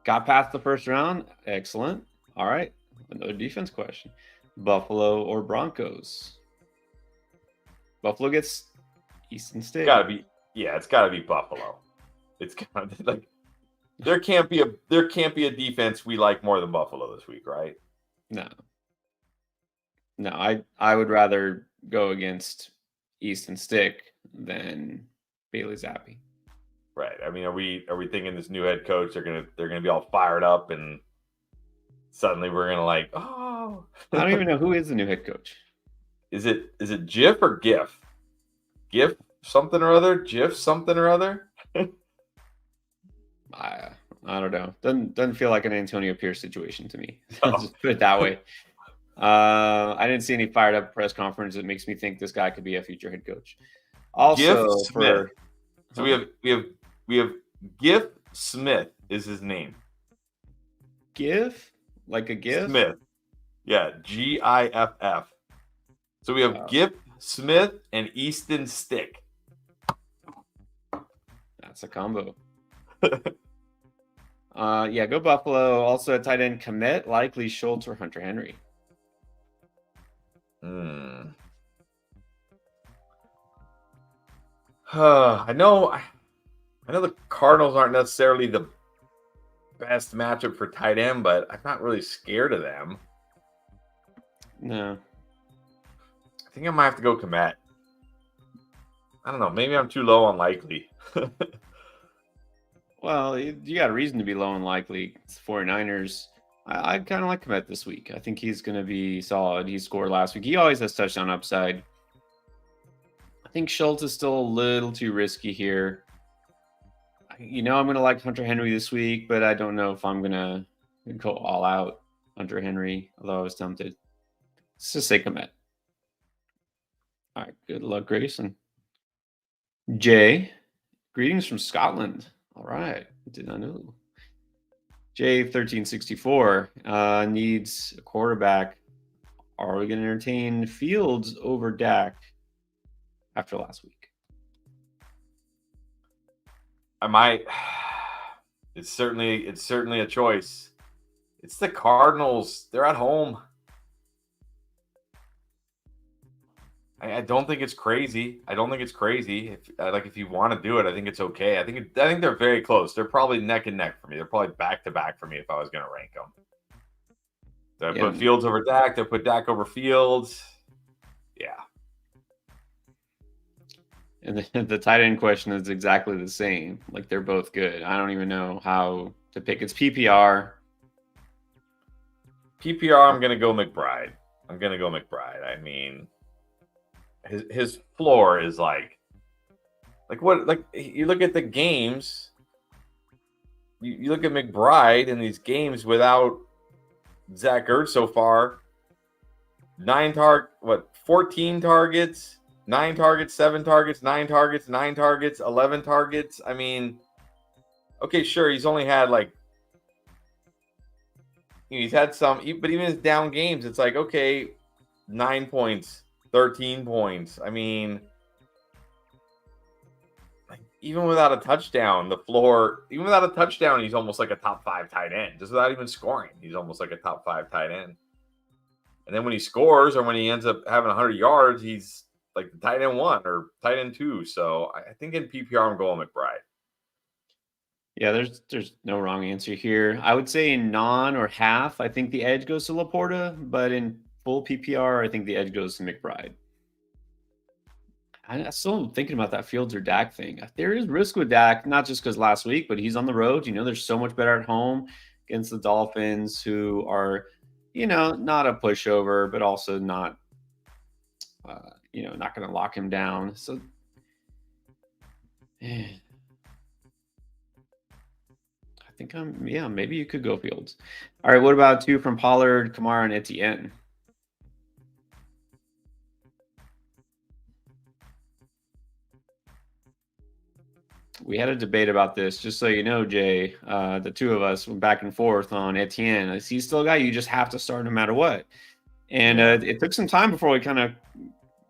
got past the first round. Excellent. All right, another defense question. Buffalo or Broncos? Buffalo gets Easton Stick. It's gotta be Buffalo. It's gotta like there can't be a defense we like more than Buffalo this week, right? No, I would rather go against Easton Stick than Bailey Zappi. Right. I mean, are we thinking this new head coach they're gonna be all fired up and suddenly we're gonna like, oh, I don't even know who is the new head coach. Is it Jif or GIF? GIF something or other? GIF something or other? I don't know. Doesn't feel like an Antonio Pierce situation to me. Let's just put it that way. I didn't see any fired up press conference that makes me think this guy could be a future head coach. Also, so we have GIF Smith is his name. GIF? Like a GIF? Smith. Yeah, GIFF. So we have GIF Smith and Easton Stick. That's a combo. Yeah, go Buffalo. Also at tight end, Kmet, likely Schultz or Hunter Henry. I know the Cardinals aren't necessarily the best matchup for tight end, but I'm not really scared of them. No. I think I might have to go Kmet. I don't know. Maybe I'm too low on likely. Well, you got a reason to be low and likely. It's the 49ers. I kind of like Kmet this week. I think he's going to be solid. He scored last week. He always has touchdown upside. I think Schultz is still a little too risky here. I'm going to like Hunter Henry this week, but I don't know if I'm going to go all out Hunter Henry, although I was tempted. Let's just say Kmet. All right, good luck, Grayson. Jay, greetings from Scotland. All right, I did not know. J1364 needs a quarterback. Are we going to entertain Fields over Dak after last week? I might. It's certainly a choice. It's the Cardinals. They're at home. I don't think it's crazy. I don't think it's crazy. If you want to do it, I think it's okay. I think they're very close. They're probably neck and neck for me. They're probably back to back for me if I was going to rank them. So I put Fields over Dak. They put Dak over Fields. Yeah. And the tight end question is exactly the same. Like, they're both good. I don't even know how to pick. It's PPR. I'm going to go McBride. I mean, his floor is like what? Like, you look at the games. You look at McBride in these games without Zach Ertz so far. 14 targets, 9 targets, 7 targets, 9 targets, 9 targets, 11 targets. I mean, okay, sure, he's only had he's had some, but even his down games, it's like, okay, 9 points, 13 points. I mean, even without a touchdown, he's almost like a top 5 tight end. Just without even scoring, he's almost like a top 5 tight end. And then when he scores or when he ends up having 100 yards, he's like the tight end 1 or tight end 2. So I think in PPR, I'm going McBride. Yeah, there's no wrong answer here. I would say in non or half, I think the edge goes to Laporta, but in full PPR, I think the edge goes to McBride. I'm still thinking about that Fields or Dak thing. There is risk with Dak, not just because last week, but he's on the road. They're so much better at home against the Dolphins, who are, not a pushover, but also not, not going to lock him down. So, I think maybe you could go Fields. All right, what about 2 from Pollard, Kamara, and Etienne? We had a debate about this, just so you know, Jay. The 2 of us went back and forth on Etienne. He's still a guy you just have to start no matter what. And it took some time before we kind of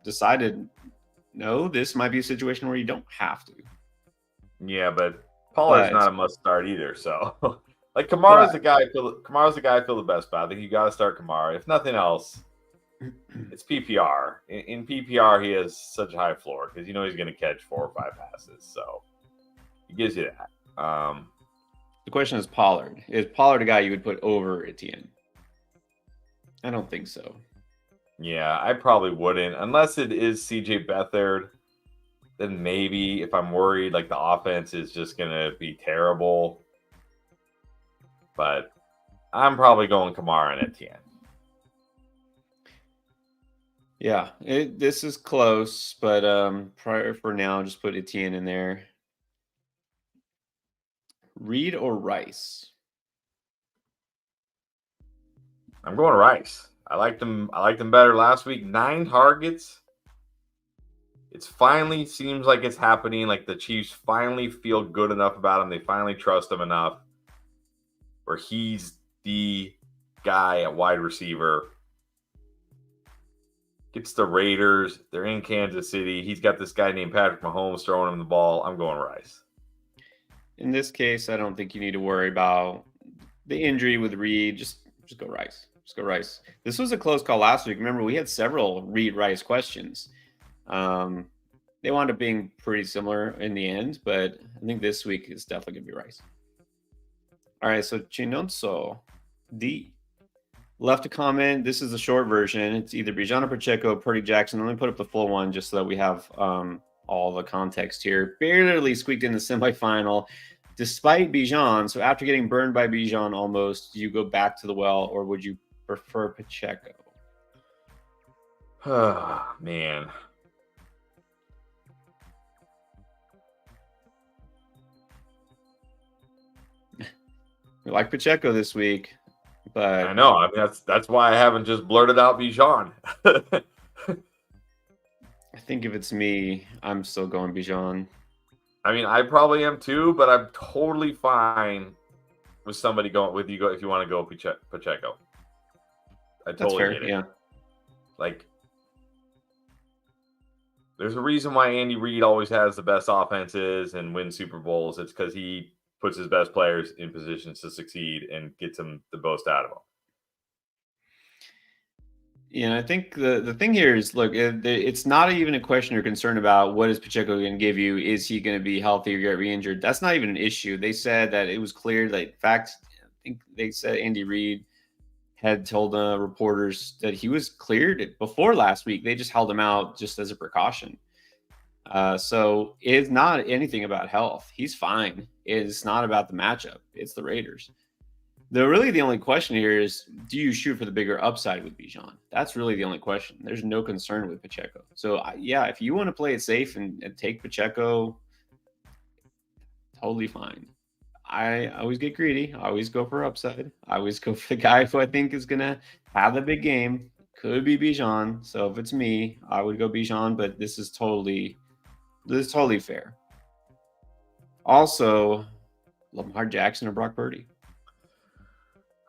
decided, no, this might be a situation where you don't have to. Yeah, but Pollard's not a must start either. So, Kamara's the guy. Kamara's the guy I feel the best about. I think you got to start Kamara. If nothing else, it's PPR. In PPR, he has such a high floor because he's going to catch 4 or 5 passes. So he gives you that. The question is Pollard. Is Pollard a guy you would put over Etienne? I don't think so. Yeah, I probably wouldn't. Unless it is CJ Beathard, then maybe if I'm worried like the offense is just going to be terrible. But I'm probably going Kamara and Etienne. Yeah, this is close, but for now, just put Etienne in there. Reed or Rice? I'm going Rice. I liked him better last week. 9 targets. It finally seems like it's happening. Like the Chiefs finally feel good enough about him. They finally trust him enough where he's the guy at wide receiver. Gets the Raiders. They're in Kansas City. He's got this guy named Patrick Mahomes throwing him the ball. I'm going Rice. In this case, I don't think you need to worry about the injury with Reed. Just go Rice. Just go Rice. This was a close call last week. Remember, we had several Reed Rice questions. They wound up being pretty similar in the end, but I think this week is definitely going to be Rice. All right, so Chinonso D left a comment. This is the short version. It's either Bijan or Pacheco, Purdy Jackson. Let me put up the full one just so that we have all the context here. Barely squeaked in the semifinal despite Bijan. So after getting burned by Bijan almost, do you go back to the well or would you prefer Pacheco? Oh, man. We like Pacheco this week, but I know. I mean, that's why I haven't just blurted out Bijan. I think if it's me, I'm still going Bijan. I mean, I probably am too, but I'm totally fine with somebody going with you. If you want to go Pacheco, I totally get it. Yeah. Like, there's a reason why Andy Reid always has the best offenses and wins Super Bowls. It's because he puts his best players in positions to succeed and gets them the most out of them. Yeah, I think the thing here is, look, it's not even a question or concern about what is Pacheco going to give you. Is he going to be healthy or get re-injured? That's not even an issue. They said that it was clear that, in fact, I think they said Andy Reid had told reporters that he was cleared before last week. They just held him out just as a precaution. So it's not anything about health. He's fine. It's not about the matchup. It's the Raiders. The only question here is, do you shoot for the bigger upside with Bijan? That's really the only question. There's no concern with Pacheco. So, yeah, if you want to play it safe and take Pacheco, totally fine. I always get greedy. I always go for upside. I always go for the guy who I think is going to have the big game. Could be Bijan. So if it's me, I would go Bijan, but this is totally fair. Also, Lamar Jackson or Brock Purdy.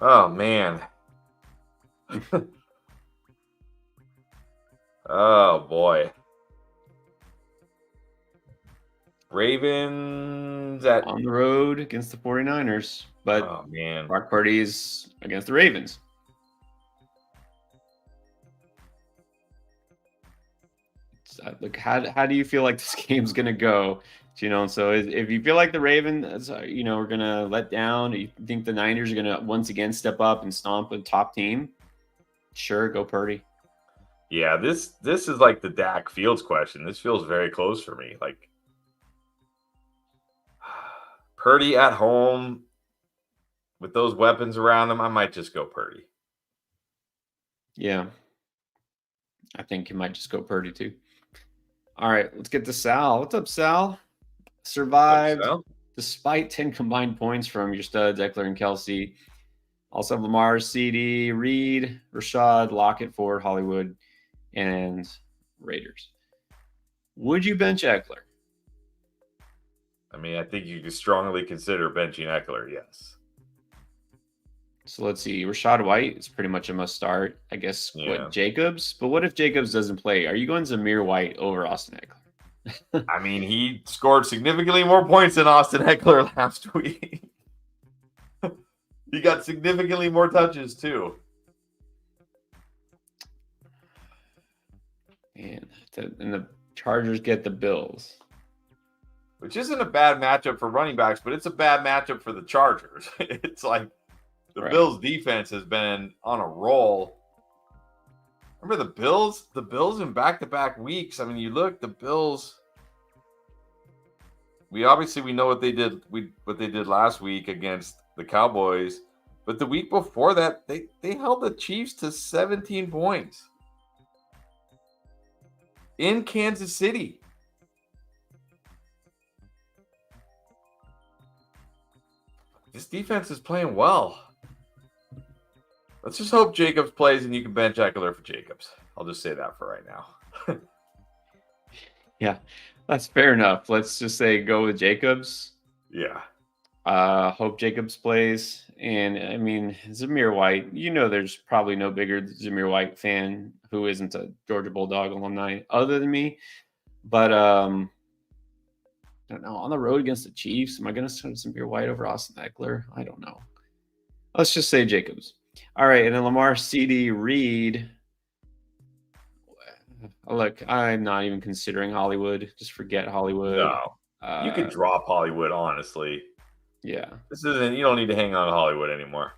Oh, man. Oh, boy. Ravens on the road against the 49ers, but oh, man. Brock Purdy's against the Ravens. Look, how do you feel like this game's going to go? So if you feel like the Ravens, are going to let down, you think the Niners are going to once again step up and stomp a top team, sure, go Purdy. Yeah, this is like the Dak Fields question. This feels very close for me. Like, Purdy at home with those weapons around him, I might just go Purdy. Yeah, I think you might just go Purdy too. All right, let's get to Sal. What's up, Sal? Survived despite 10 combined points from your studs, Eckler and Kelsey. Also have Lamar, CD, Reed, Rashad, Lockett, Ford, Hollywood, and Raiders. Would you bench Eckler? I mean, I think you could strongly consider benching Eckler, yes. So let's see. Rashad White is pretty much a must start. I guess, Jacobs? But what if Jacobs doesn't play? Are you going Zamir White over Austin Eckler? I mean, he scored significantly more points than Austin Eckler last week. He got significantly more touches, too. And the Chargers get the Bills. Which isn't a bad matchup for running backs, but it's a bad matchup for the Chargers. It's like the Bills' defense has been on a roll. Remember the Bills? The Bills in back-to-back weeks. I mean, you look, the Bills. We know what they did. What they did last week against the Cowboys, but the week before that, they held the Chiefs to 17 points in Kansas City. This defense is playing well. Let's just hope Jacobs plays and you can bench Eckler for Jacobs. I'll just say that for right now. Yeah, that's fair enough. Let's just say go with Jacobs. Yeah. Hope Jacobs plays. And, I mean, Zamir White, there's probably no bigger Zamir White fan who isn't a Georgia Bulldog alumni other than me. But, I don't know. On the road against the Chiefs, am I going to start Zamir White over Austin Eckler? I don't know. Let's just say Jacobs. All right, and then Lamar, CD, Reed. Look, I'm not even considering Hollywood. Just forget Hollywood. No, you could drop Hollywood, honestly. Yeah. You don't need to hang on to Hollywood anymore.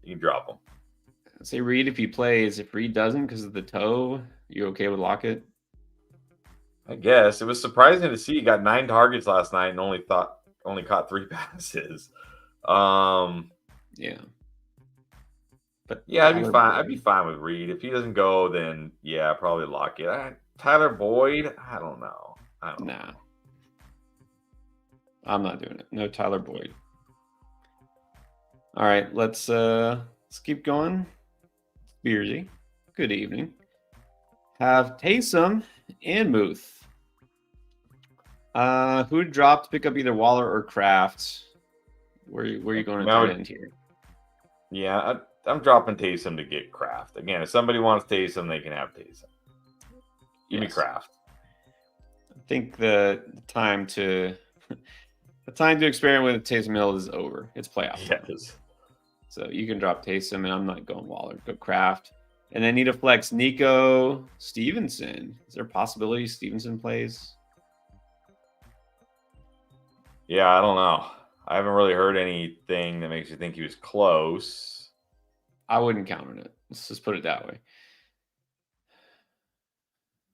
You can drop him. Say Reed if he plays. If Reed doesn't because of the toe, you okay with Lockett? I guess. It was surprising to see he got 9 targets last night and only caught 3 passes. Yeah. But yeah, I'd be fine. I'd be fine with Reed. If he doesn't go, then yeah, probably Lockett. Tyler Boyd, I don't know. Nah. I'm not doing it. No Tyler Boyd. All right, let's keep going. Beersy, good evening. Have Taysom and Muth. Who dropped to pick up either Waller or Kraft? Where are you going to end here? Yeah, I'm dropping Taysom to get Kraft. Again, if somebody wants Taysom, they can have Taysom. Give me Kraft. I think the time to The time to experiment with Taysom Hill is over. It's playoff time. Yes. So you can drop Taysom, and I'm not going Waller. Go Kraft. And then need to flex Nico Stevenson. Is there a possibility Stevenson plays? Yeah, I don't know. I haven't really heard anything that makes you think he was close. I wouldn't count on it. Let's just put it that way.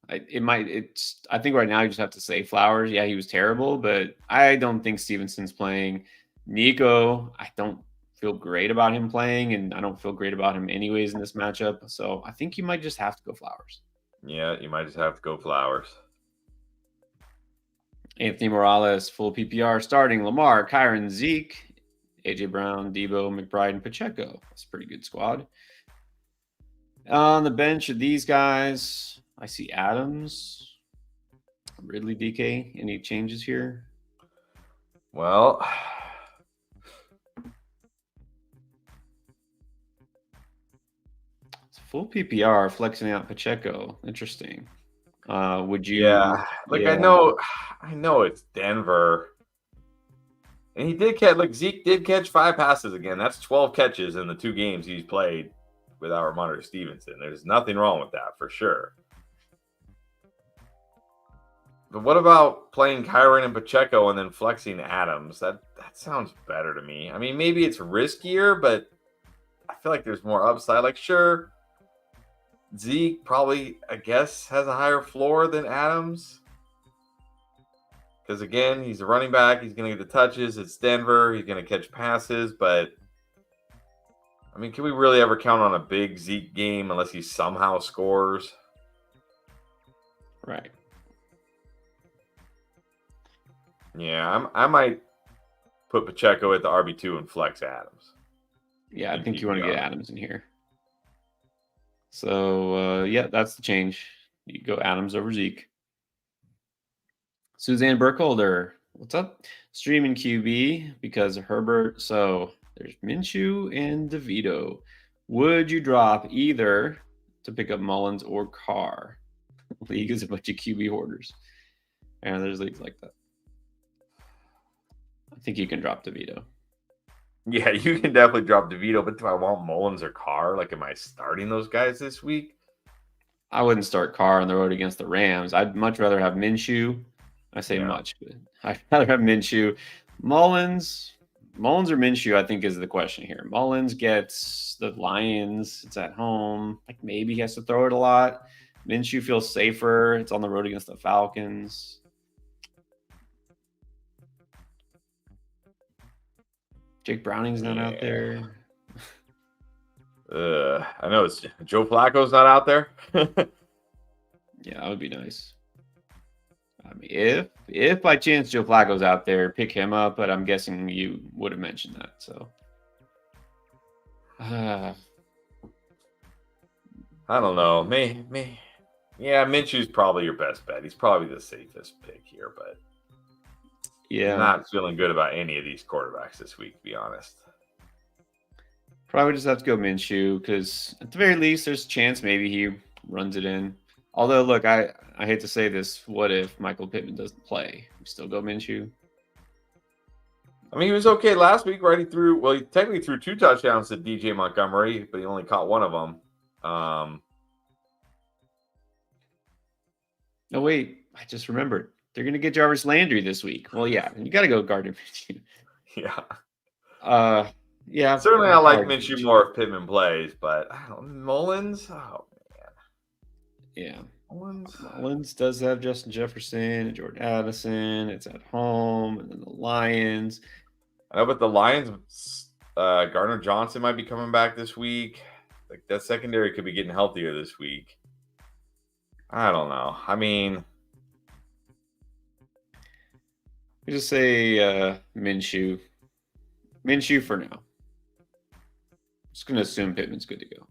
I think right now you just have to say Flowers. Yeah, he was terrible, but I don't think Stevenson's playing. Nico, I don't feel great about him playing, and I don't feel great about him anyways in this matchup. So I think you might just have to go Flowers. Yeah, you might just have to go Flowers. Anthony Morales, full PPR, starting Lamar, Kyron, Zeke, AJ Brown, Debo, McBride, and Pacheco. That's a pretty good squad. On the bench of these guys, I see Adams, Ridley, DK. Any changes here? Well, it's full PPR, flexing out Pacheco. Interesting. Would you? Yeah, I know it's Denver, and he did catch. Zeke did catch 5 passes again. That's 12 catches in the 2 games he's played without Ramondre Stevenson. There's nothing wrong with that for sure. But what about playing Kyron and Pacheco and then flexing Adams? That sounds better to me. I mean, maybe it's riskier, but I feel like there's more upside. Like, sure, Zeke probably, I guess, has a higher floor than Adams. Because, again, he's a running back. He's going to get the touches. It's Denver. He's going to catch passes. But, I mean, can we really ever count on a big Zeke game unless he somehow scores? Right. Yeah, I might put Pacheco at the RB2 and flex Adams. Yeah, I think you want to get Adams in here. So, yeah, that's the change. You go Adams over Zeke. Suzanne Burkholder, what's up? Streaming QB because of Herbert. So there's Minshew and DeVito. Would you drop either to pick up Mullins or Carr? League is a bunch of QB hoarders. And there's leagues like that. I think you can drop DeVito. Yeah, you can definitely drop DeVito, but do I want Mullins or Carr? Like, am I starting those guys this week? I wouldn't start Carr on the road against the Rams. I'd much rather have Minshew. I say much, but I'd rather have Minshew. Mullins or Minshew, I think, is the question here. Mullins gets the Lions. It's at home. Like, maybe he has to throw it a lot. Minshew feels safer. It's on the road against the Falcons. Jake Browning's not out there. I know it's Joe Flacco's not out there. Yeah, that would be nice. I mean, if by chance Joe Flacco's out there, pick him up. But I'm guessing you would have mentioned that. So, I don't know. Yeah, Minshew's probably your best bet. He's probably the safest pick here, but yeah, I'm not feeling good about any of these quarterbacks this week, to be honest. Probably just have to go Minshew because at the very least, there's a chance maybe he runs it in. Although, look, I hate to say this. What if Michael Pittman doesn't play? We still go Minshew? I mean, he was okay last week, right? He technically threw 2 touchdowns to DJ Montgomery, but he only caught one of them. Oh, wait. I just remembered. They're going to get Jarvis Landry this week. Well, yeah. You got to go Gardner Minshew. Yeah. Yeah. Certainly I like Minshew more if Pittman plays, but Mullins? Oh, man. Yeah. Mullins does have Justin Jefferson and Jordan Addison. It's at home. And then the Lions. I know, but the Lions, Gardner Johnson might be coming back this week. Like, that secondary could be getting healthier this week. I don't know. I mean, we just say Minshew. Minshew for now. Just going to assume Pittman's good to go.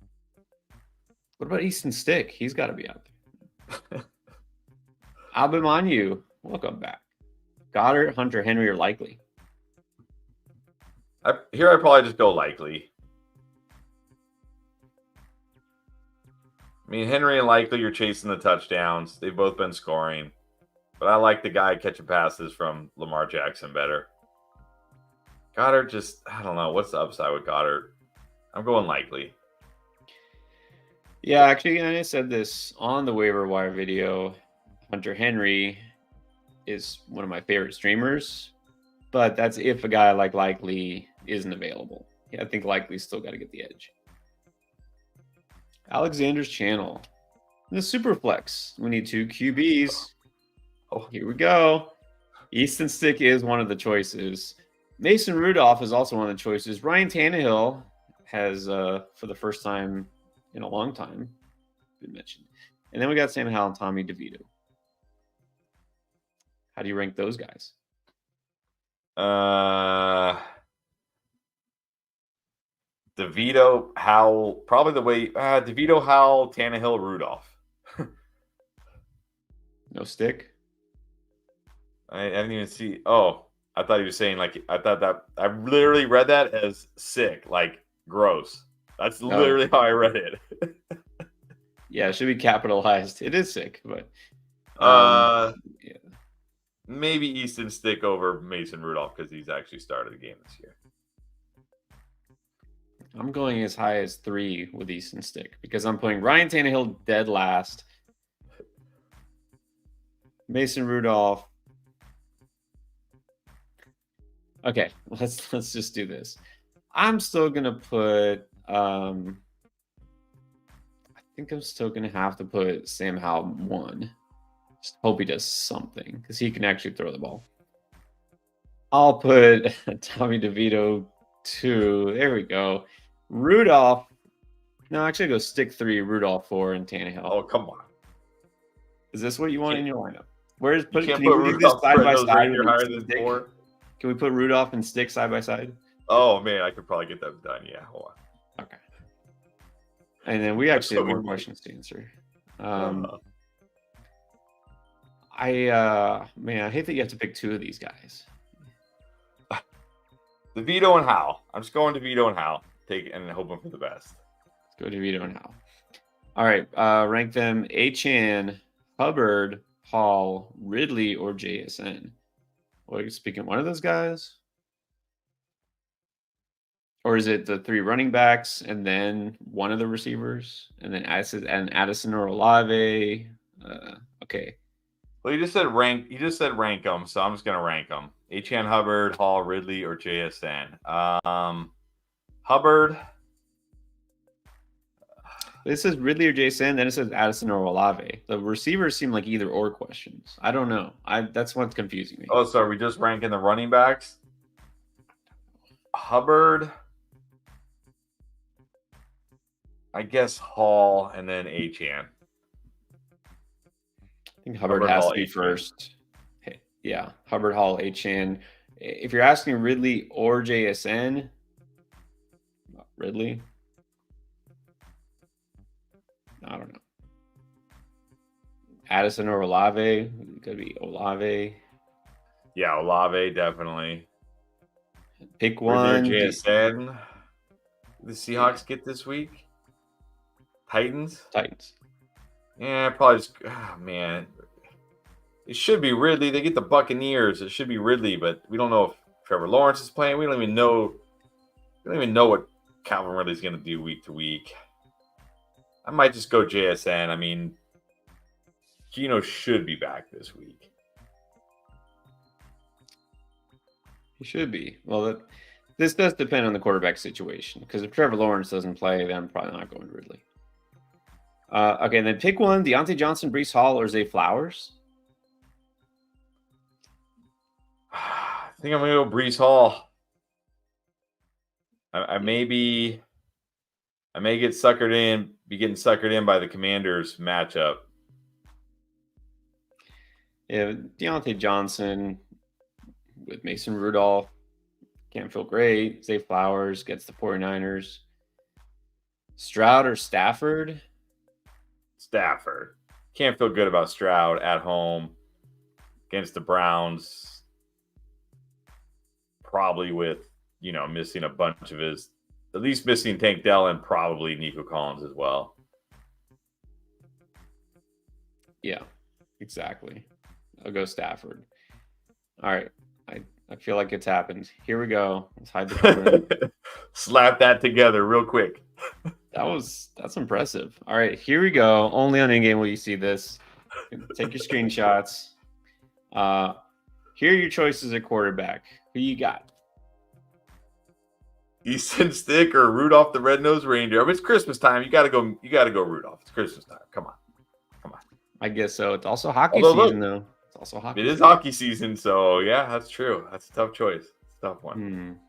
What about Easton Stick? He's got to be out there. Abimanu, welcome back. Goddard, Hunter, Henry are likely. I'd probably just go likely. I mean, Henry and Likely, you're chasing the touchdowns. They've both been scoring. But I like the guy catching passes from Lamar Jackson better. Goddard just, I don't know. What's the upside with Goddard? I'm going likely. Yeah, actually, I said this on the waiver wire video. Hunter Henry is one of my favorite streamers, but that's if a guy like Likely isn't available. Yeah, I think Likely's still got to get the edge. Alexander's channel. The super flex. We need 2 QBs. Oh, here we go. Easton Stick is one of the choices. Mason Rudolph is also one of the choices. Ryan Tannehill has, for the first time in a long time, been mentioned. And then we got Sam Howell and Tommy DeVito. How do you rank those guys? DeVito, Howell, probably the way DeVito, Howell, Tannehill, Rudolph. No Stick? I didn't even see. Oh, I thought he was saying like I thought that I literally read that as sick, like gross. That's literally how I read it. Yeah, it should be capitalized. It is sick, but yeah. Maybe Easton Stick over Mason Rudolph because he's actually started the game this year. I'm going as high as 3 with Easton Stick because I'm putting Ryan Tannehill dead last. Mason Rudolph. Okay, let's just do this. I'm still gonna put. I think I'm still gonna have to put Sam Howell 1. Just hope he does something because he can actually throw the ball. I'll put Tommy DeVito 2. There we go. Rudolph. No, actually, go Stick 3, Rudolph 4, and Tannehill. Oh, come on. Is this what you want in your lineup? Where's can you put Rudolph side by side? Higher than Stick? 4. Can we put Rudolph and Stick side by side? Oh man, I could probably get that done. Yeah, hold on. Okay. And then we actually have more questions to answer. Man, I hate that you have to pick 2 of these guys. DeVito and Howell. I'm just going DeVito and Howell. Take and hoping for the best. Let's go DeVito and Howell. All right, rank them: Achane, Hubbard, Hall, Ridley, or JSN. Well, are you speaking one of those guys? Or is it the 3 running backs and then one of the receivers and then Addison or Olave? Okay. Well, you just said rank. You just said rank them, so I'm just gonna rank them: Achane, Hubbard, Hall, Ridley, or JSN. Hubbard. This says Ridley or JSN, then it says Addison or Olave. The receivers seem like either or questions. I don't know. That's what's confusing me. Oh, so are we just ranking the running backs? Hubbard. I guess Hall and then Achane. I think Hubbard has to be first. Hey, yeah, Hubbard, Hall, Achane. If you're asking Ridley or JSN, Ridley. I don't know. Addison or Olave. It could be Olave. Yeah, Olave definitely. Pick one. JSN. The Seahawks get this week. Titans. Yeah, probably just. Oh, man, it should be Ridley. They get the Buccaneers. It should be Ridley, but we don't know if Trevor Lawrence is playing. We don't even know. We don't even know what Calvin Ridley's going to do week to week. I might just go JSN. I mean, Geno should be back this week. He should be. Well, this does depend on the quarterback situation because if Trevor Lawrence doesn't play, then I'm probably not going to Ridley. Okay, then pick one: Deontay Johnson, Breece Hall, or Zay Flowers. I think I'm going to go Breece Hall. I may get suckered in, be getting suckered in by the Commanders matchup. Yeah, Deontay Johnson with Mason Rudolph can't feel great. Zay Flowers gets the 49ers. Stroud or Stafford? Stafford. Can't feel good about Stroud at home against the Browns. Probably with, missing a bunch of his, at least missing Tank Dell and probably Nico Collins as well. Yeah, exactly. I'll go Stafford. All right. I feel like it's happened. Here we go. Let's hide the comment. Slap that together real quick. That's impressive. All right, here we go. Only on in-game will you see this. Take your screenshots. Here are your choices at quarterback. Who you got? Easton Stick or Rudolph the Red-Nosed Reindeer. I mean, it's Christmas time. You gotta go Rudolph. It's Christmas time. Come on. I guess so. It's also hockey Although, season, though. It's also hockey. It is hockey season, so yeah, that's true. That's a tough choice. It's a tough one.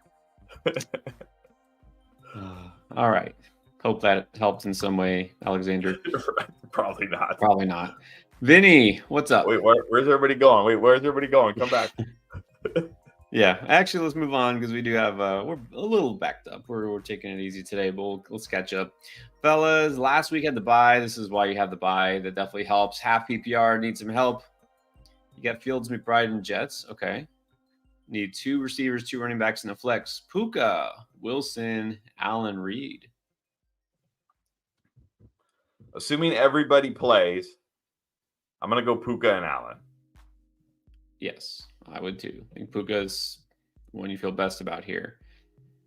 All right. Hope that helped in some way, Alexander. Probably not. Probably not. Vinny, what's up? Wait, where's everybody going? Where's everybody going? Come back. Yeah, actually, let's move on because we do have we're a little backed up. We're taking it easy today, but let's catch up, fellas. Last week had the bye. This is why you have the bye. That definitely helps. Half PPR needs some help. You got Fields, McBride, and Jets. Okay. Need 2 receivers, 2 running backs, and a flex. Puka, Wilson, Allen, Reed. Assuming everybody plays, I'm gonna go Puka and Allen. Yes, I would too. I think Puka's one you feel best about here.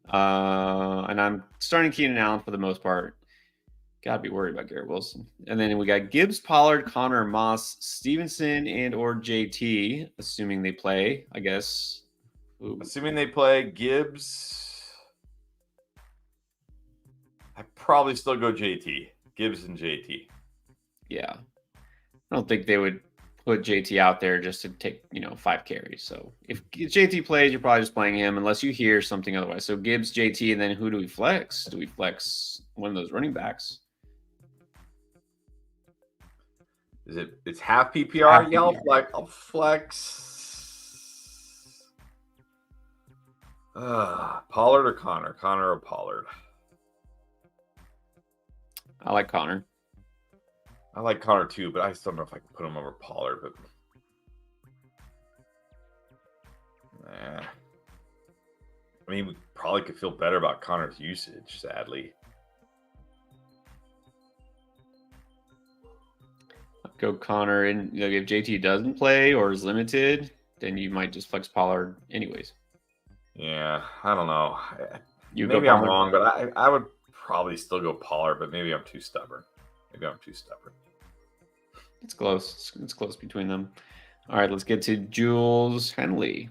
And I'm starting Keenan Allen for the most part. Gotta be worried about Garrett Wilson. And then we got Gibbs, Pollard, Connor, Moss, Stevenson, and or JT, assuming they play, I guess. Ooh. Assuming they play Gibbs, I'd probably still go JT. Gibbs and JT. Yeah. I don't think they would put JT out there just to take, 5 carries. So if JT plays, you're probably just playing him unless you hear something otherwise. So Gibbs, JT, and then who do we flex? Do we flex one of those running backs? It's half PPR? Yeah, I'll flex. Pollard or Connor? Connor or Pollard? I like Connor. I like Connor too, but I still don't know if I can put him over Pollard. But I mean, we probably could feel better about Connor's usage, sadly. Go Connor, and if JT doesn't play or is limited, then you might just flex Pollard anyways. Yeah, I don't know. Maybe I'm wrong, but I would probably still go Pollard, but maybe I'm too stubborn. It's close. It's close between them. All right, let's get to Jules Henley.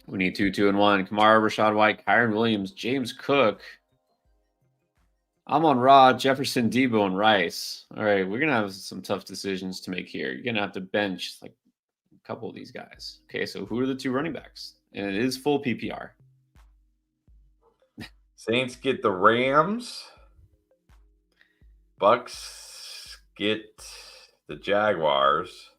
We need 2, 2, and 1. Kamara, Rashad White, Kyron Williams, James Cook. Amon-Ra, Jefferson, Debo, and Rice. All right, we're going to have some tough decisions to make here. You're going to have to bench like a couple of these guys. Okay, so who are the 2 running backs? And it is full PPR. Saints get the Rams. Bucks get the Jaguars.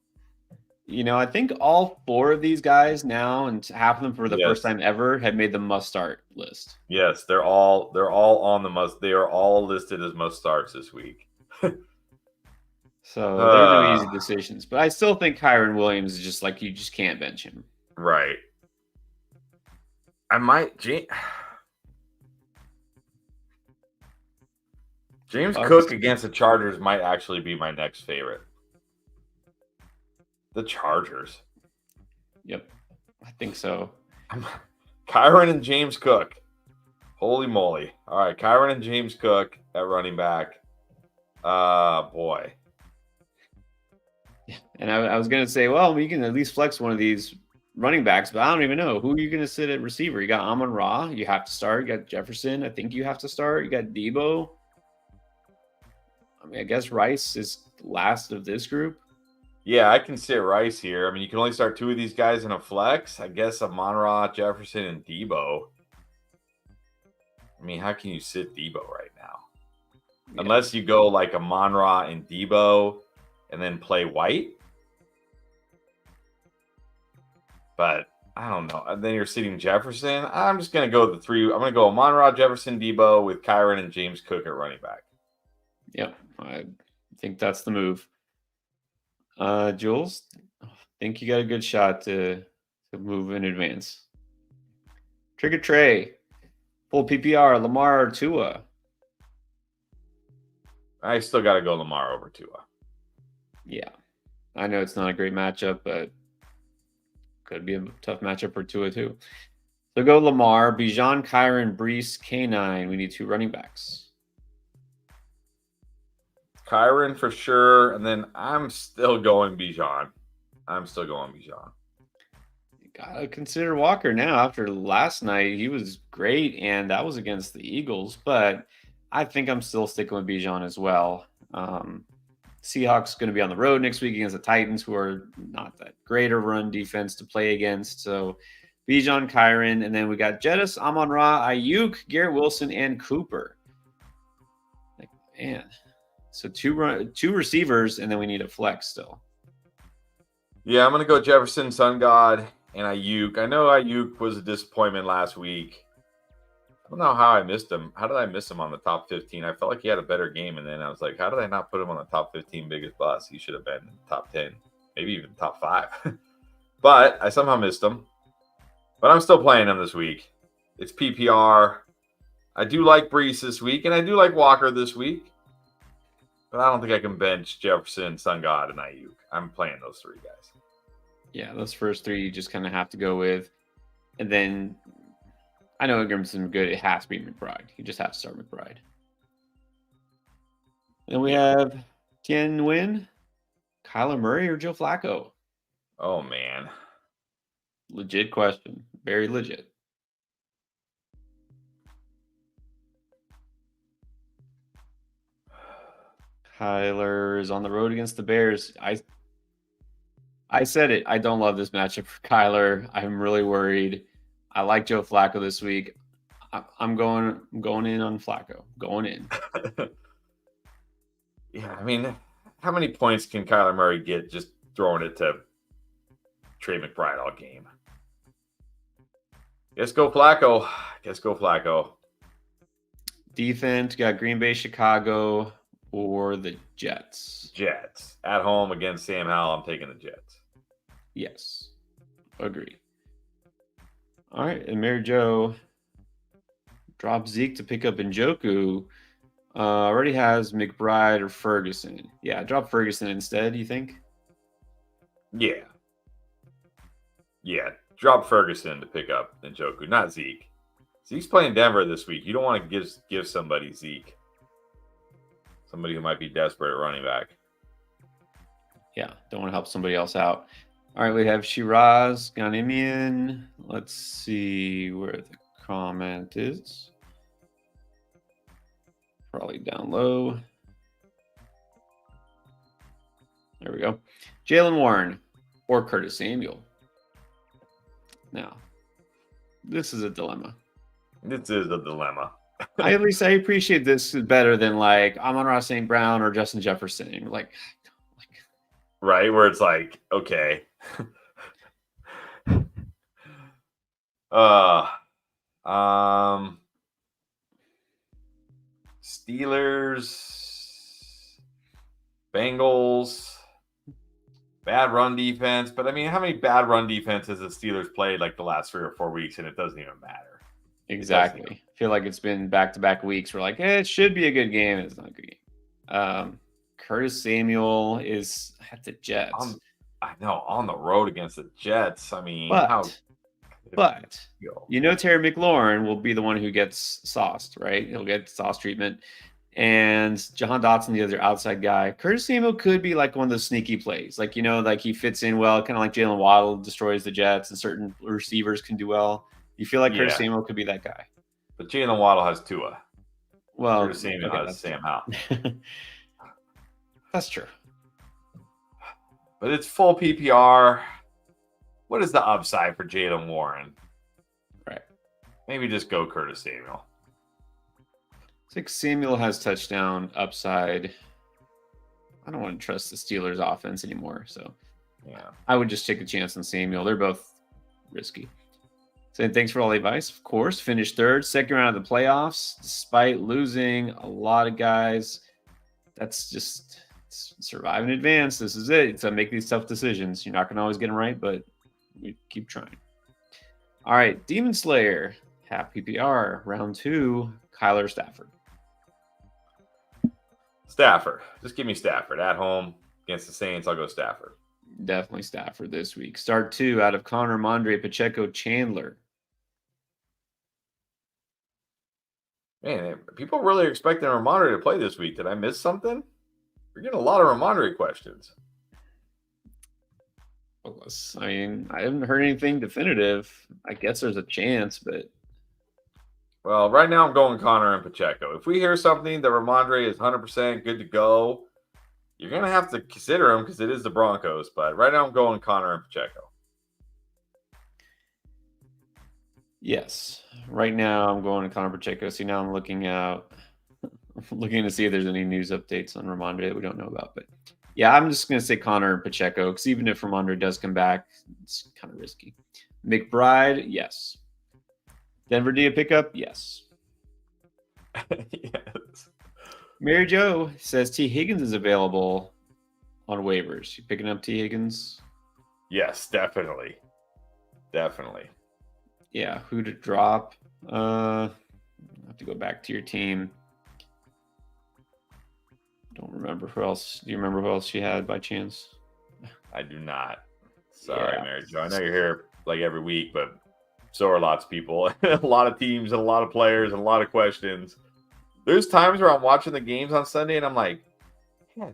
I think all 4 of these guys now, and half of them for the first time ever, have made the must-start list. Yes, they're all on the must. They are all listed as must starts this week. So they're no easy decisions, but I still think Kyron Williams is just like you just can't bench him. Right. I might James Cook against the Chargers might actually be my next favorite. The Chargers. Yep, I think so. Kyron and James Cook. Holy moly. All right, Kyron and James Cook at running back. Boy. And I was going to say, well, you can at least flex one of these running backs, but I don't even know. Who are you going to sit at receiver? You got Amon-Ra. You have to start. You got Jefferson. I think you have to start. You got Debo. I mean, I guess Rice is last of this group. Yeah, I can sit Rice here. I mean, you can only start 2 of these guys in a flex. I guess Amon-Ra, Jefferson, and Debo. I mean, how can you sit Debo right now? Yeah. Unless you go like Amon-Ra and Debo and then play White. But I don't know. And then you're sitting Jefferson. I'm just going to go the 3. I'm going to go Amon-Ra, Jefferson, Debo with Kyron and James Cook at running back. Yep, I think that's the move. Jules, I think you got a good shot to move in advance. Trigger Trey, full PPR, Lamar or Tua? I still got to go Lamar over Tua. Yeah, I know it's not a great matchup, but Could be a tough matchup for Tua too. So go Lamar, Bijan, Kyron, Brees, K9. We need 2 running backs. Kyron for sure, and then I'm still going Bijan. Gotta consider Walker now. After last night, he was great, and that was against the Eagles. But I think I'm still sticking with Bijan as well. Seahawks going to be on the road next week against the Titans, who are not that great a run defense to play against. So Bijan, Kyron, and then we got Jettis, Amon-Ra, Ayuk, Garrett Wilson, and Cooper. Like, man, so two receivers, and then we need a flex still. Yeah, I'm going to go Jefferson, Sun God, and Ayuk. I know Ayuk was a disappointment last week. I don't know how I missed him. How did I miss him on the top 15? I felt like he had a better game, and then I was like, how did I not put him on the top 15 biggest bust? He should have been in the top 10, maybe even top 5. But I somehow missed him. But I'm still playing him this week. It's PPR. I do like Brees this week, and I do like Walker this week. But I don't think I can bench Jefferson, Sun God, and Ayuk. I'm playing those 3 guys. Yeah, those first 3 you just kind of have to go with. And then I know Ingram's good. It has to be McBride. You just have to start McBride. Then we have Tien Nguyen, Kyler Murray, or Joe Flacco. Oh, man. Legit question. Very legit. Kyler is on the road against the Bears. I said it. I don't love this matchup for Kyler. I'm really worried. I like Joe Flacco this week. I'm going in on Flacco. Going in. Yeah, I mean, how many points can Kyler Murray get just throwing it to Trey McBride all game? Guess go Flacco. Defense, got Green Bay, Chicago, or the Jets. Jets. At home against Sam Howell, I'm taking the Jets. Yes. Agree. All right, and Mary Jo dropped Zeke to pick up Njoku. Already has McBride or Ferguson. Yeah, drop Ferguson instead, you think? Yeah. Drop Ferguson to pick up Njoku, not Zeke. Zeke's playing Denver this week. You don't want to give somebody Zeke. Somebody who might be desperate at running back. Yeah, don't want to help somebody else out. All right, we have Shiraz, Ghanimian. Let's see where the comment is. Probably down low. There we go. Jalen Warren or Curtis Samuel. Now, this is a dilemma. At least I appreciate this better than like Amon-Ra St. Brown or Justin Jefferson. Like, right, where it's like, okay. Steelers, Bengals, bad run defense. But I mean, how many bad run defenses the Steelers played like the last 3 or 4 weeks, and it doesn't even matter. Exactly. I feel like it's been back-to-back weeks. We're like, it should be a good game. It's not a good game. Curtis Samuel is at the Jets. I know, on the road against the Jets. I mean, but you know Terry McLaurin will be the one who gets sauced, right? He'll get sauce treatment. And Jahan Dotson, the other outside guy. Curtis Samuel could be like one of those sneaky plays. Like, like he fits in well, kind of like Jalen Waddle destroys the Jets and certain receivers can do well. You feel like Curtis Samuel could be that guy. But Jalen Waddle has Tua. Well, Curtis Samuel has Sam Howell. That's true. But it's full PPR. What is the upside for Jalen Warren? Right. Maybe just go Curtis Samuel. It's like Samuel has touchdown upside. I don't want to trust the Steelers offense anymore. So yeah, I would just take a chance on Samuel. They're both risky. Saying thanks for all the advice. Of course, finished third, second round of the playoffs, despite losing a lot of guys. That's just survive in advance. This is it. It's make these tough decisions. You're not going to always get them right, but we keep trying. All right, Demon Slayer, half PPR, round 2, Kyler Stafford. Stafford. Just give me Stafford. At home against the Saints, I'll go Stafford. Definitely Stafford this week. Start 2 out of Connor, Mondre, Pacheco, Chandler. Man, people really expecting Ramondre to play this week. Did I miss something? We're getting a lot of Ramondre questions. I mean, I haven't heard anything definitive. I guess there's a chance, but Well, right now I'm going Connor and Pacheco. If we hear something that Ramondre is 100% good to go, you're going to have to consider him because it is the Broncos. But right now I'm going Connor and Pacheco. yes. Right now I'm going to Connor Pacheco. See, now I'm looking to see if there's any news updates on Ramondre that we don't know about. But yeah, I'm just going to say Connor and Pacheco because even if Ramondre does come back, it's kind of risky. McBride, yes. Denver Dia pickup, yes. Yes. Mary Jo says T. Higgins is available on waivers. You picking up T. Higgins? Yes, definitely. Definitely. Yeah, who to drop? I have to go back to your team. Don't remember who else. Do you remember who else she had by chance? I do not. Sorry, Yeah. Mary Jo. I know you're here like every week, but so are lots of people. A lot of teams and a lot of players and a lot of questions. There's times where I'm watching the games on Sunday and I'm like, yeah,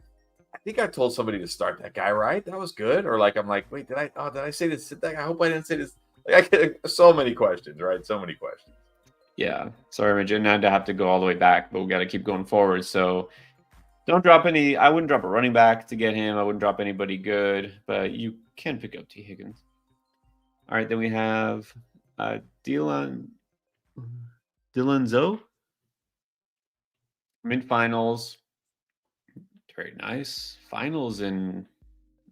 I think I told somebody to start that guy, right? That was good. Or like, I'm like, wait, did I say this? I hope I didn't say this. Like, I get so many questions, right? So many questions. Yeah. Sorry, Majid. Now I have to go all the way back, but we got to keep going forward. So don't drop any. I wouldn't drop a running back to get him. I wouldn't drop anybody good, but you can pick up T. Higgins. All right. Then we have Dylan Zoe. I'm in finals. Very nice. Finals in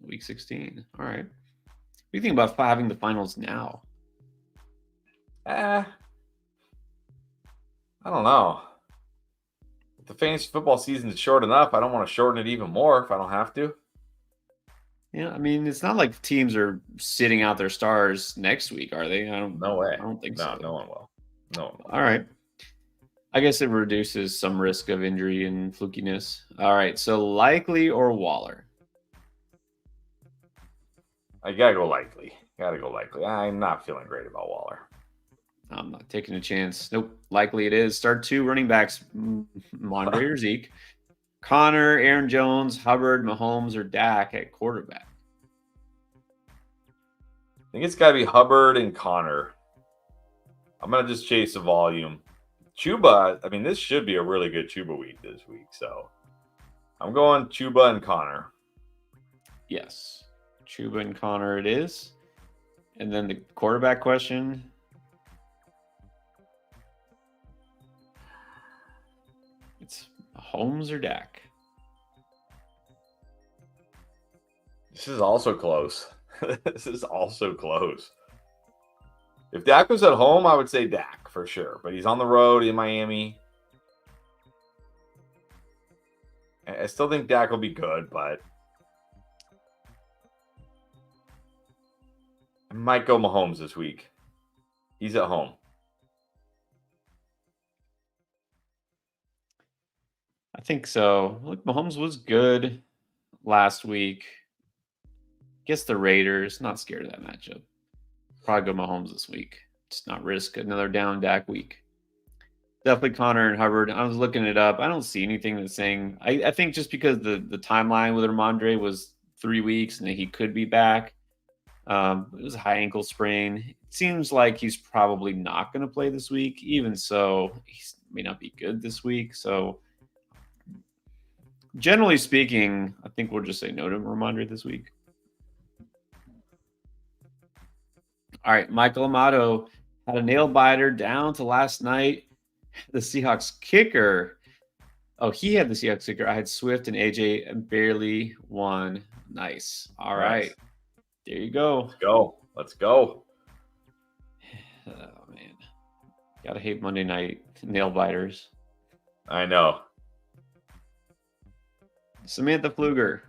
week 16. All right. What do you think about having the finals now? I don't know. If the fantasy football season is short enough, I don't want to shorten it even more if I don't have to. Yeah, I mean, it's not like teams are sitting out their stars next week, are they? No way. I don't think No, so. no one will. No one will. All right. I guess it reduces some risk of injury and flukiness. All right. So Likely or Waller? I gotta go Likely. I'm not feeling great about Waller. I'm not taking a chance. Nope. Likely it is. Start 2 running backs, Mondre or Zeke. Connor, Aaron Jones, Hubbard, Mahomes, or Dak at quarterback. I think it's gotta be Hubbard and Connor. I'm gonna just chase the volume. Chuba, I mean, this should be a really good Chuba week this week. So I'm going Chuba and Connor. Yes. Chuba and Connor it is. And then the quarterback question. It's Mahomes or Dak. This is also close. This is also close. If Dak was at home, I would say Dak for sure. But he's on the road in Miami. I still think Dak will be good, but I might go Mahomes this week. He's at home. I think so. Look, Mahomes was good last week. Guess the Raiders. Not scared of that matchup. Probably go Mahomes this week. Just not risk another down Dak week. Definitely Connor and Hubbard. I was looking it up. I don't see anything that's saying. I think just because the timeline with Ramondre was 3 weeks and he could be back. It was a high ankle sprain. It seems like he's probably not going to play this week. Even so, he may not be good this week. So, generally speaking, I think we'll just say no to Ramondre this week. All right, Michael Amato had a nail biter down to last night. The Seahawks kicker. Oh, he had the Seahawks kicker. I had Swift and AJ and barely won. Nice. All right. There you go. Let's go. Oh, man. Gotta hate Monday night nail biters. I know. Samantha Pfluger.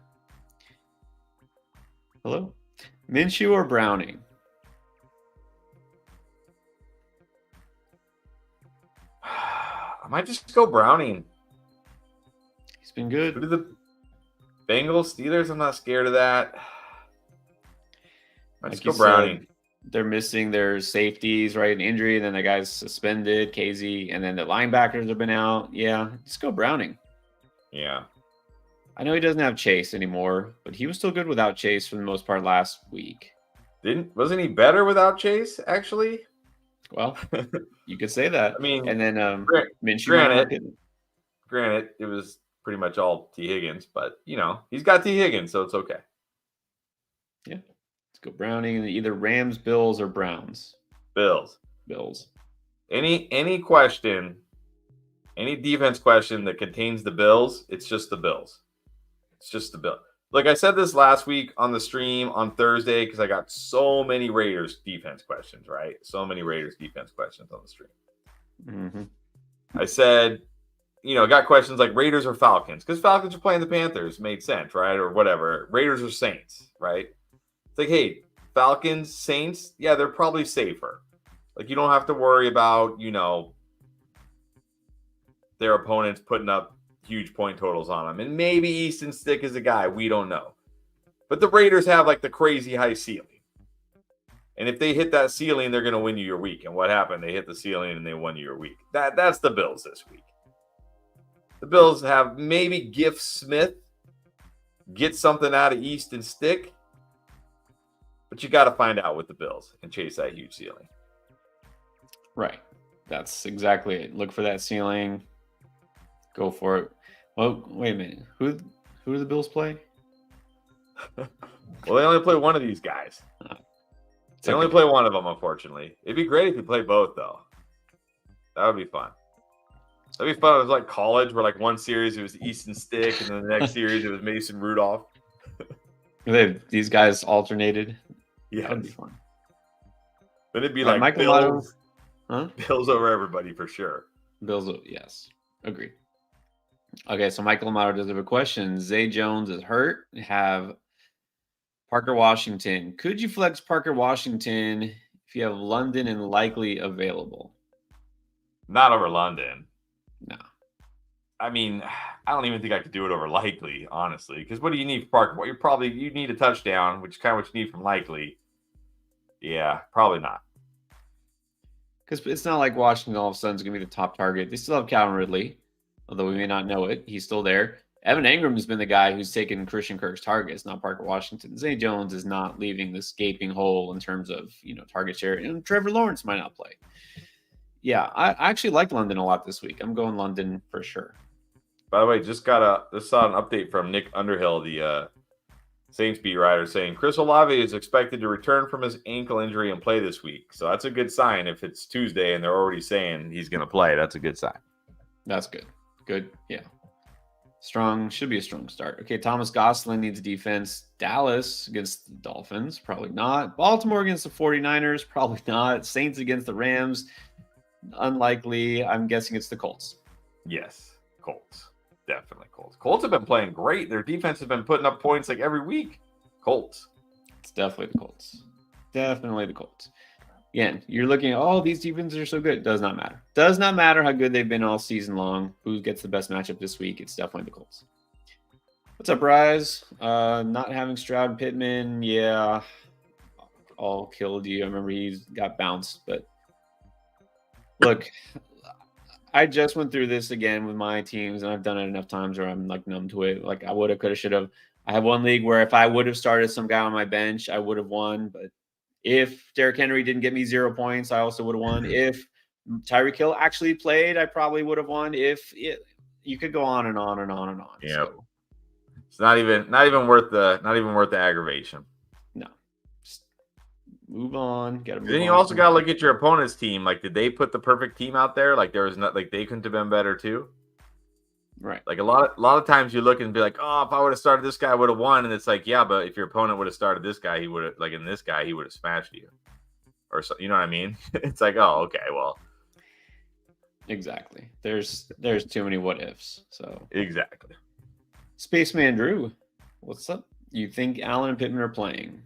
Hello? Minshew or Browning? I might just go Browning. He's been good. Who do the Bengals, Steelers? I'm not scared of that. Let's Like go you Browning. said, they're missing their safeties, right? An injury, and then the guy's suspended, KZ, and then the linebackers have been out. Yeah, just go Browning. Yeah. I know he doesn't have Chase anymore, but he was still good without Chase for the most part last week. Wasn't he better without Chase, actually? Well, you could say that. I mean, and then Minshew might granted, have hit him. Granted, it was pretty much all T. Higgins, but he's got T. Higgins, so it's okay. Yeah. Let's go Browning. Either Rams, Bills, or Browns. Bills. Any question, any defense question that contains the Bills, it's just the Bills. It's just the Bills. Like I said this last week on the stream on Thursday, because I got so many Raiders defense questions, right? So many Raiders defense questions on the stream. Mm-hmm. I said, got questions like Raiders or Falcons, because Falcons are playing the Panthers, made sense, right? Or whatever. Raiders or Saints, right? It's like, hey, Falcons, Saints, yeah, they're probably safer. Like, you don't have to worry about, their opponents putting up huge point totals on them. And maybe Easton Stick is a guy. We don't know. But the Raiders have, like, the crazy high ceiling. And if they hit that ceiling, they're going to win you your week. And what happened? They hit the ceiling and they won you your week. That's the Bills this week. The Bills have maybe Gift Smith get something out of Easton Stick. But you got to find out with the Bills and chase that huge ceiling. Right. That's exactly it. Look for that ceiling. Go for it. Well, wait a minute. Who do the Bills play? Well, they only play one of these guys. They only play one of them, unfortunately. It'd be great if you play both, though. That would be fun. That'd be fun. It was like college, where like one series it was Easton Stick, and then the next series it was Mason Rudolph. These guys alternated. Yeah, that would be fun. But it'd be like Michael Bills, Motto, Bills over everybody for sure. Bills, yes, agreed. Okay, so Michael Amato does have a question. Zay Jones is hurt. Have Parker Washington. Could you flex Parker Washington if you have London and Likely available? Not over London. No. I mean, I don't even think I could do it over Likely, honestly. Because what do you need for Parker? Well, you need a touchdown, which is kind of what you need from Likely. Yeah, probably not. Because it's not like Washington all of a sudden is going to be the top target. They still have Calvin Ridley, although we may not know it. He's still there. Evan Engram has been the guy who's taken Christian Kirk's targets, not Parker Washington. Zay Jones is not leaving this gaping hole in terms of target share. And Trevor Lawrence might not play. Yeah, I actually like London a lot this week. I'm going London for sure. By the way, just saw an update from Nick Underhill, the Saints beat writer, saying Chris Olave is expected to return from his ankle injury and play this week. So that's a good sign. If it's Tuesday and they're already saying he's going to play, that's a good sign. That's good. Good. Yeah. Strong. Should be a strong start. Okay, Thomas Gosselin needs defense. Dallas against the Dolphins. Probably not. Baltimore against the 49ers. Probably not. Saints against the Rams. Unlikely. I'm guessing it's the Colts. Yes. Colts. Definitely Colts. Colts have been playing great. Their defense has been putting up points like every week. Colts. It's definitely the Colts. Definitely the Colts. Again, you're looking at, these defenses are so good. It does not matter. Does not matter how good they've been all season long. Who gets the best matchup this week? It's definitely the Colts. What's up, Rise? Not having Stroud and Pittman. Yeah. All killed you. I remember he got bounced. But look, I just went through this again with my teams, and I've done it enough times where I'm like numb to it. Like I would have, could have, should have. I have one league where if I would have started some guy on my bench, I would have won. But if Derrick Henry didn't get me 0 points, I also would have won. If Tyreek Hill actually played, I probably would have won. You could go on and on and on and on. Yeah, so. It's not even worth the aggravation. No, just move on. Then you also got to look at your opponent's team. Like, did they put the perfect team out there? Like, there was not like they couldn't have been better too. Right. Like a lot of times you look and be like, oh, if I would have started this guy, I would have won. And it's like, yeah, but if your opponent would have started this guy, he would have he would have smashed you. Or so, you know what I mean? It's like, oh, okay, well. Exactly. There's too many what ifs. So exactly. Spaceman Drew, what's up? You think Allen and Pittman are playing?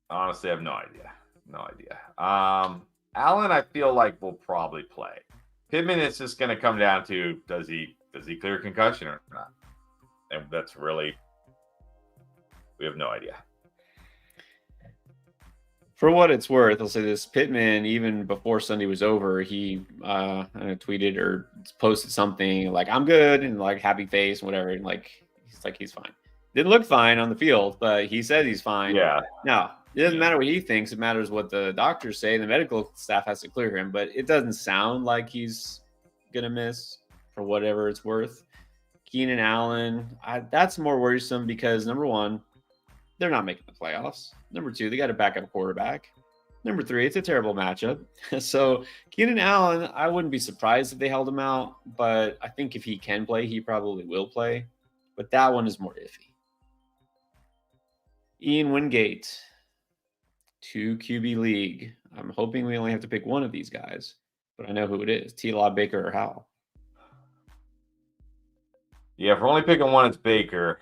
Honestly, I have no idea. Allen, I feel like will probably play. Pittman is just going to come down to does he clear concussion or not? And that's really, we have no idea. For what it's worth, I'll say this: Pittman, even before Sunday was over, he I don't know, tweeted or posted something like "I'm good" and like happy face and whatever, and like he's fine. Didn't look fine on the field, but he said he's fine. Yeah. Now it doesn't matter what he thinks; it matters what the doctors say. The medical staff has to clear him, but it doesn't sound like he's gonna miss for whatever it's worth. Keenan Allen, that's more worrisome because number one, they're not making the playoffs. Number two, they got a backup quarterback. Number three, it's a terrible matchup. So Keenan Allen, I wouldn't be surprised if they held him out, but I think if he can play, he probably will play. But that one is more iffy. Ian Wingate, 2 QB league. I'm hoping we only have to pick one of these guys, but I know who it is: T-Law, Baker, or Howell. Yeah, if we're only picking one, it's Baker.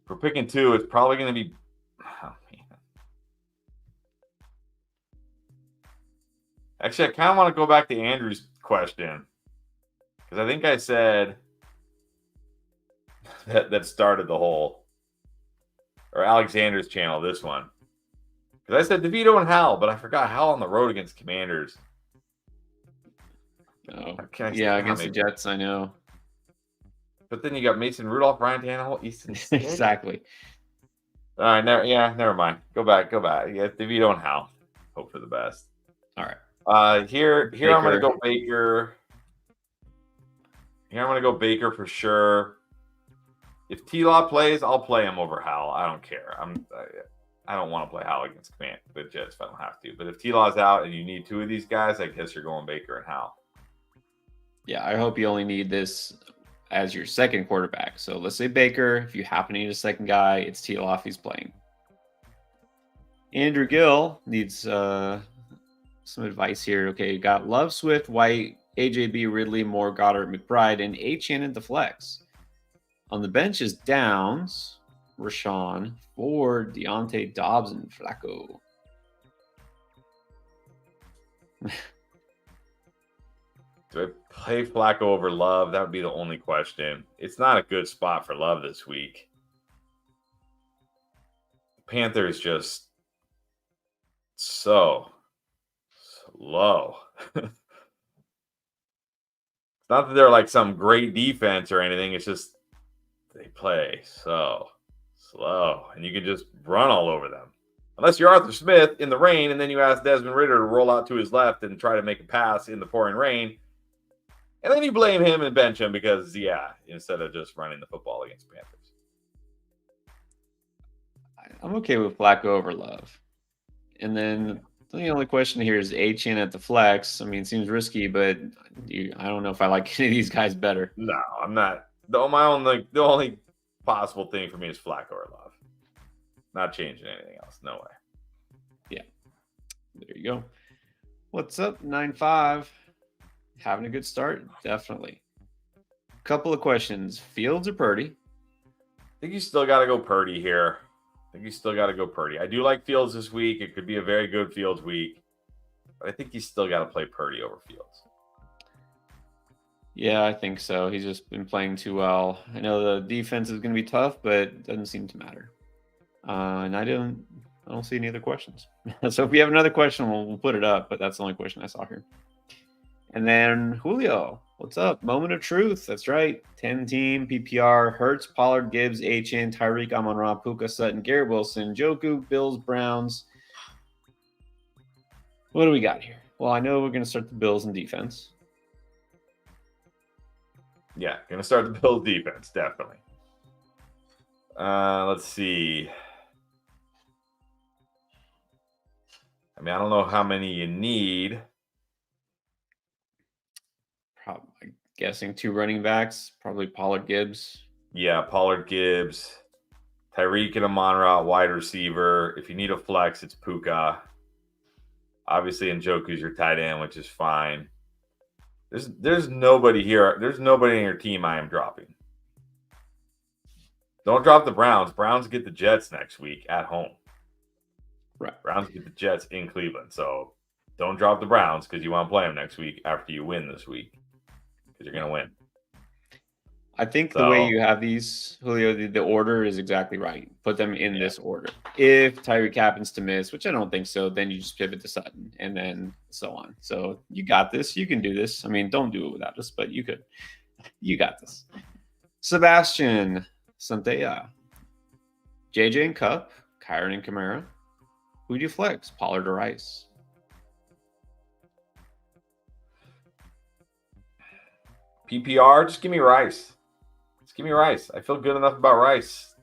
If we're picking two, it's probably going to be. Oh, man. Actually, I kind of want to go back to Andrew's question because I think I said that started the whole, or Alexander's channel, this one. Because I said DeVito and Hal, but I forgot Hal on the road against Commanders. Oh, yeah, against the Jets, I know. But then you got Mason Rudolph, Ryan Tannehill, Easton Stick. Exactly. All right, never mind. Go back. Yeah, DeVito and Hal. Hope for the best. All right. Here I'm going to go Baker. Here I'm going to go Baker for sure. If T-Law plays, I'll play him over Hal. I don't care. I don't want to play Hal against the Jets if I don't have to. But if T-Law's out and you need two of these guys, I guess you're going Baker and Hal. Yeah, I hope you only need this as your second quarterback. So let's say Baker. If you happen to need a second guy, it's T-Law if he's playing. Andrew Gill needs some advice here. Okay, you got Love, Swift, White, AJB, Ridley, Moore, Goddard, McBride, and Achane at the flex. On the bench is Downs, Rashawn, Ford, Deontay, Dobbs, and Flacco. Do I play Flacco over Love? That would be the only question. It's not a good spot for Love this week. Panthers just so slow. It's not that they're like some great defense or anything. It's just they play so slow, and you can just run all over them. Unless you're Arthur Smith in the rain, and then you ask Desmond Ridder to roll out to his left and try to make a pass in the pouring rain. And then you blame him and bench him because, instead of just running the football against Panthers. I'm okay with Flacco over Love. And then the only question here is Achane at the flex. I mean, it seems risky, but I don't know if I like any of these guys better. No, I'm not. The only possible thing for me is Flacco or Love. Not changing anything else. No way. Yeah. There you go. What's up, 9-5? Having a good start? Definitely. Couple of questions. Fields or Purdy? I think you still got to go Purdy here. I do like Fields this week. It could be a very good Fields week. But I think you still got to play Purdy over Fields. Yeah, I think so. He's just been playing too well. I know the defense is going to be tough, but it doesn't seem to matter. And I don't see any other questions. So if we have another question, we'll put it up. But that's the only question I saw here. And then Julio, what's up? Moment of truth. That's right. 10-team PPR. Hurts, Pollard, Gibbs, Achane, Tyreek, Amon-Ra, Puka, Sutton, Garrett Wilson, Njoku, Bills, Browns. What do we got here? Well, I know we're going to start the Bills in defense. Yeah, going to start the Bills defense, definitely. Let's see. I mean, I don't know how many you need. Probably guessing 2 running backs, probably Pollard, Gibbs. Yeah, Pollard, Gibbs, Tyreek and Amon-Ra, wide receiver. If you need a flex, it's Puka. Obviously, Njoku's your tight end, which is fine. There's nobody here. There's nobody in your team I am dropping. Don't drop the Browns. Browns get the Jets next week at home. Right. Browns get the Jets in Cleveland. So don't drop the Browns because you want to play them next week after you win this week because you're going to win. I think the way So you have these, Julio, the order is exactly right. Put them in this order. If Tyreek happens to miss, which I don't think so, then you just pivot to Sutton and then so on. So you got this. You can do this. I mean, don't do it without us, but you could. You got this. Sebastian Santea, JJ and Cup, Kyron and Kamara. Who do you flex? Pollard or Rice? PPR, just give me Rice. Just give me Rice. I feel good enough about Rice.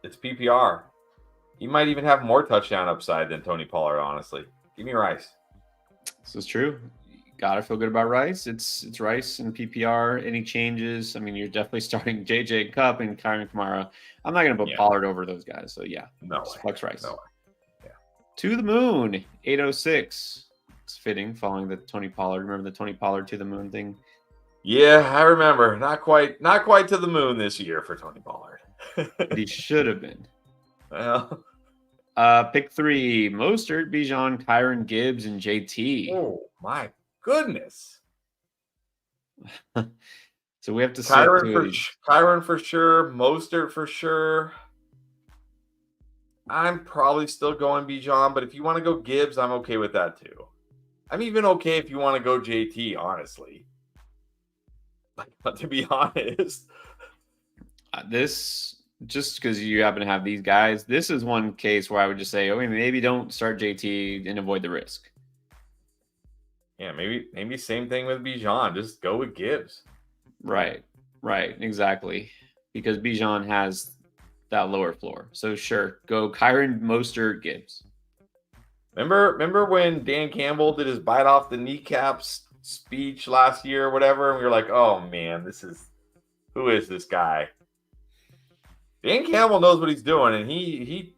It's PPR. He might even have more touchdown upside than Tony Pollard, honestly. Give me Rice. This is true. You gotta feel good about Rice. It's Rice and PPR. Any changes? I mean, you're definitely starting JJ Cup and Kyron Kamara. I'm not gonna put Pollard over those guys. So yeah, no flex Rice. No way. Yeah. To the moon, 806. It's fitting following the Tony Pollard. Remember the Tony Pollard to the moon thing? Yeah, I remember. Not quite to the moon this year for Tony Pollard. But he should have been. Well, pick 3: Mostert, Bijan, Kyron, Gibbs, and JT. Oh my goodness! So we have to Kyron for sure, Mostert for sure. I'm probably still going Bijan, but if you want to go Gibbs, I'm okay with that too. I'm even okay if you want to go JT, honestly. But to be honest, this, just because you happen to have these guys, this is one case where I would just say, okay, maybe don't start JT and avoid the risk. Yeah, maybe same thing with Bijan. Just go with Gibbs. Right, exactly. Because Bijan has that lower floor. So sure, go Kyron, Mostert, Gibbs. Remember when Dan Campbell did his bite off the kneecaps speech last year or whatever, and we were like, oh man, who is this guy? Dan Campbell knows what he's doing, and he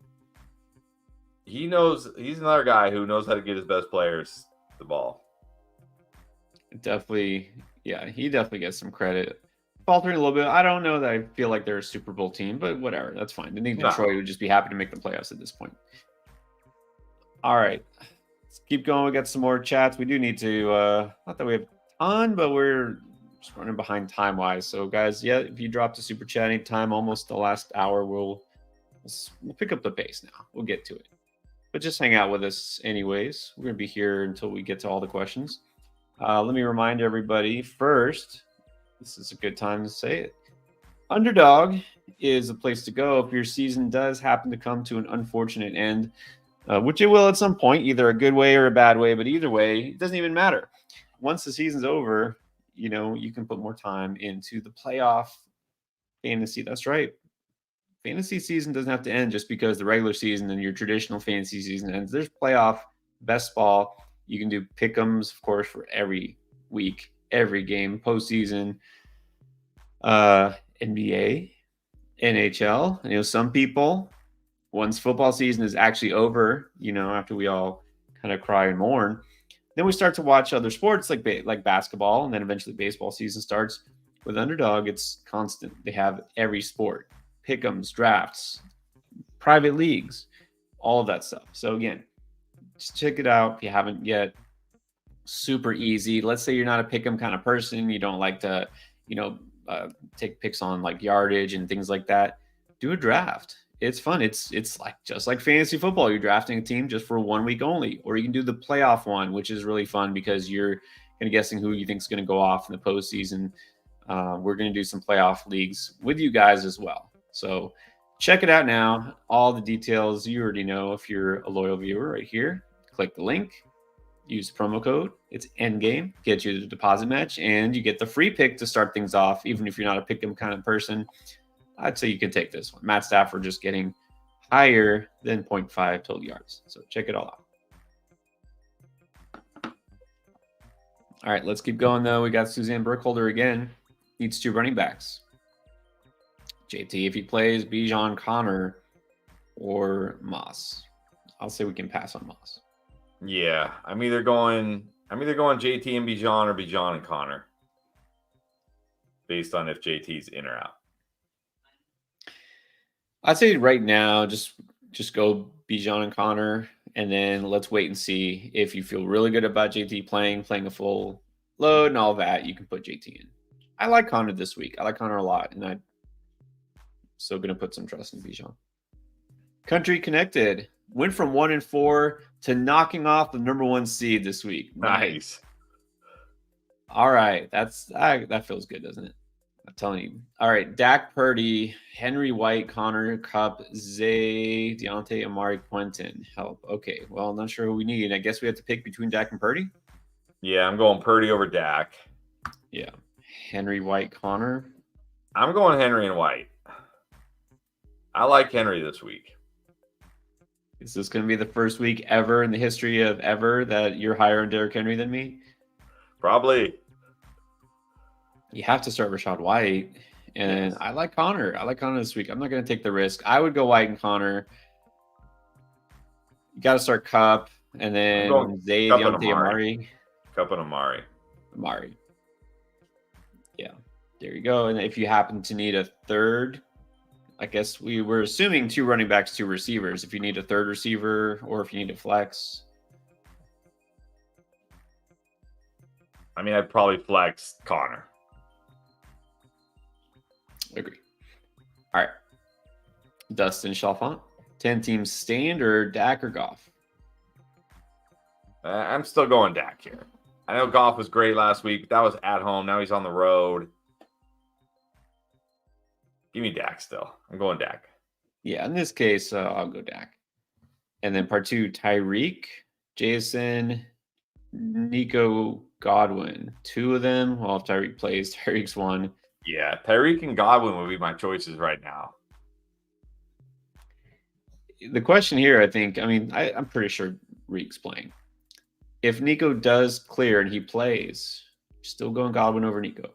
knows he's another guy who knows how to get his best players the ball. Definitely, yeah, he definitely gets some credit. Faltering a little bit. I don't know that I feel like they're a Super Bowl team, but whatever, that's fine. I think Detroit would just be happy to make the playoffs at this point. All right. Let's keep going. We got some more chats. We do need to, not that we have a ton, but we're just running behind time-wise. So, guys, yeah, if you dropped a super chat anytime, almost the last hour, we'll pick up the pace now. We'll get to it. But just hang out with us anyways. We're going to be here until we get to all the questions. Let me remind everybody first, this is a good time to say it. Underdog is a place to go if your season does happen to come to an unfortunate end. Which it will at some point, either a good way or a bad way, but either way, it doesn't even matter. Once the season's over, you can put more time into the playoff fantasy. That's right. Fantasy season doesn't have to end just because the regular season and your traditional fantasy season ends. There's playoff, best ball. You can do pick'ems, of course, for every week, every game, postseason, NBA, NHL. Some people, once football season is actually over, after we all kind of cry and mourn, then we start to watch other sports like basketball, and then eventually baseball season starts. With Underdog, it's constant. They have every sport, pick'ems, drafts, private leagues, all of that stuff. So again, just check it out if you haven't yet. Super easy. Let's say you're not a pick'em kind of person. You don't like to, take picks on like yardage and things like that. Do a draft. It's fun. It's like just like fantasy football. You're drafting a team just for 1 week only, or you can do the playoff one, which is really fun because you're kind of guessing who you think is going to go off in the postseason. We're going to do some playoff leagues with you guys as well. So check it out now. All the details you already know if you're a loyal viewer right here. Click the link, use the promo code. It's Endgame. Get you the deposit match, and you get the free pick to start things off, even if you're not a pick 'em kind of person. I'd say you can take this one. Matt Stafford just getting higher than 0.5 total yards. So check it all out. All right, let's keep going, though. We got Suzanne Burkholder again. Needs 2 running backs. JT, if he plays, Bijan, Connor, or Moss. I'll say we can pass on Moss. Yeah, I'm either going JT and Bijan or Bijan and Connor, based on if JT's in or out. I'd say right now, just go Bijan and Connor, and then let's wait and see if you feel really good about JT playing a full load and all that. You can put JT in. I like Connor this week. I like Connor a lot, and I'm still going to put some trust in Bijan. Country Connected went from 1-4 to knocking off the number 1 seed this week. Nice. All right, that feels good, doesn't it? I'm telling you. All right, Dak Purdy, Henry White, Connor Cup, Zay, Deontay, Amari, Quentin. Help. Okay, well, I'm not sure who we need. I guess we have to pick between Dak and Purdy. Yeah, I'm going Purdy over Dak. Yeah, Henry White, Connor. I'm going Henry and White. I like Henry this week. Is this going to be the first week ever in the history of ever that you're higher on Derrick Henry than me? Probably. You have to start Rashad White. And yes. I like Connor. I like Connor this week. I'm not going to take the risk. I would go White and Connor. You got to start Cup. And then Zay, Deontay, Amari. Cup and Amari. Amari. Yeah. There you go. And if you happen to need a third, I guess we were assuming 2 running backs, 2 receivers. If you need a third receiver or if you need a flex. I mean, I'd probably flex Connor. Agree. All right. Dustin Chalfant. 10 teams stand or Dak or Goff? I'm still going Dak here. I know Goff was great last week, but that was at home. Now he's on the road. Give me Dak still. I'm going Dak. Yeah, in this case, I'll go Dak. And then part 2, Tyreek, Jason, Nico, Godwin. 2 of them. Well, if Tyreek plays, Tyreek's 1. Yeah, Tyreek and Godwin would be my choices right now. The question here, I'm pretty sure Reek's playing. If Nico does clear and he plays, still going Godwin over Nico.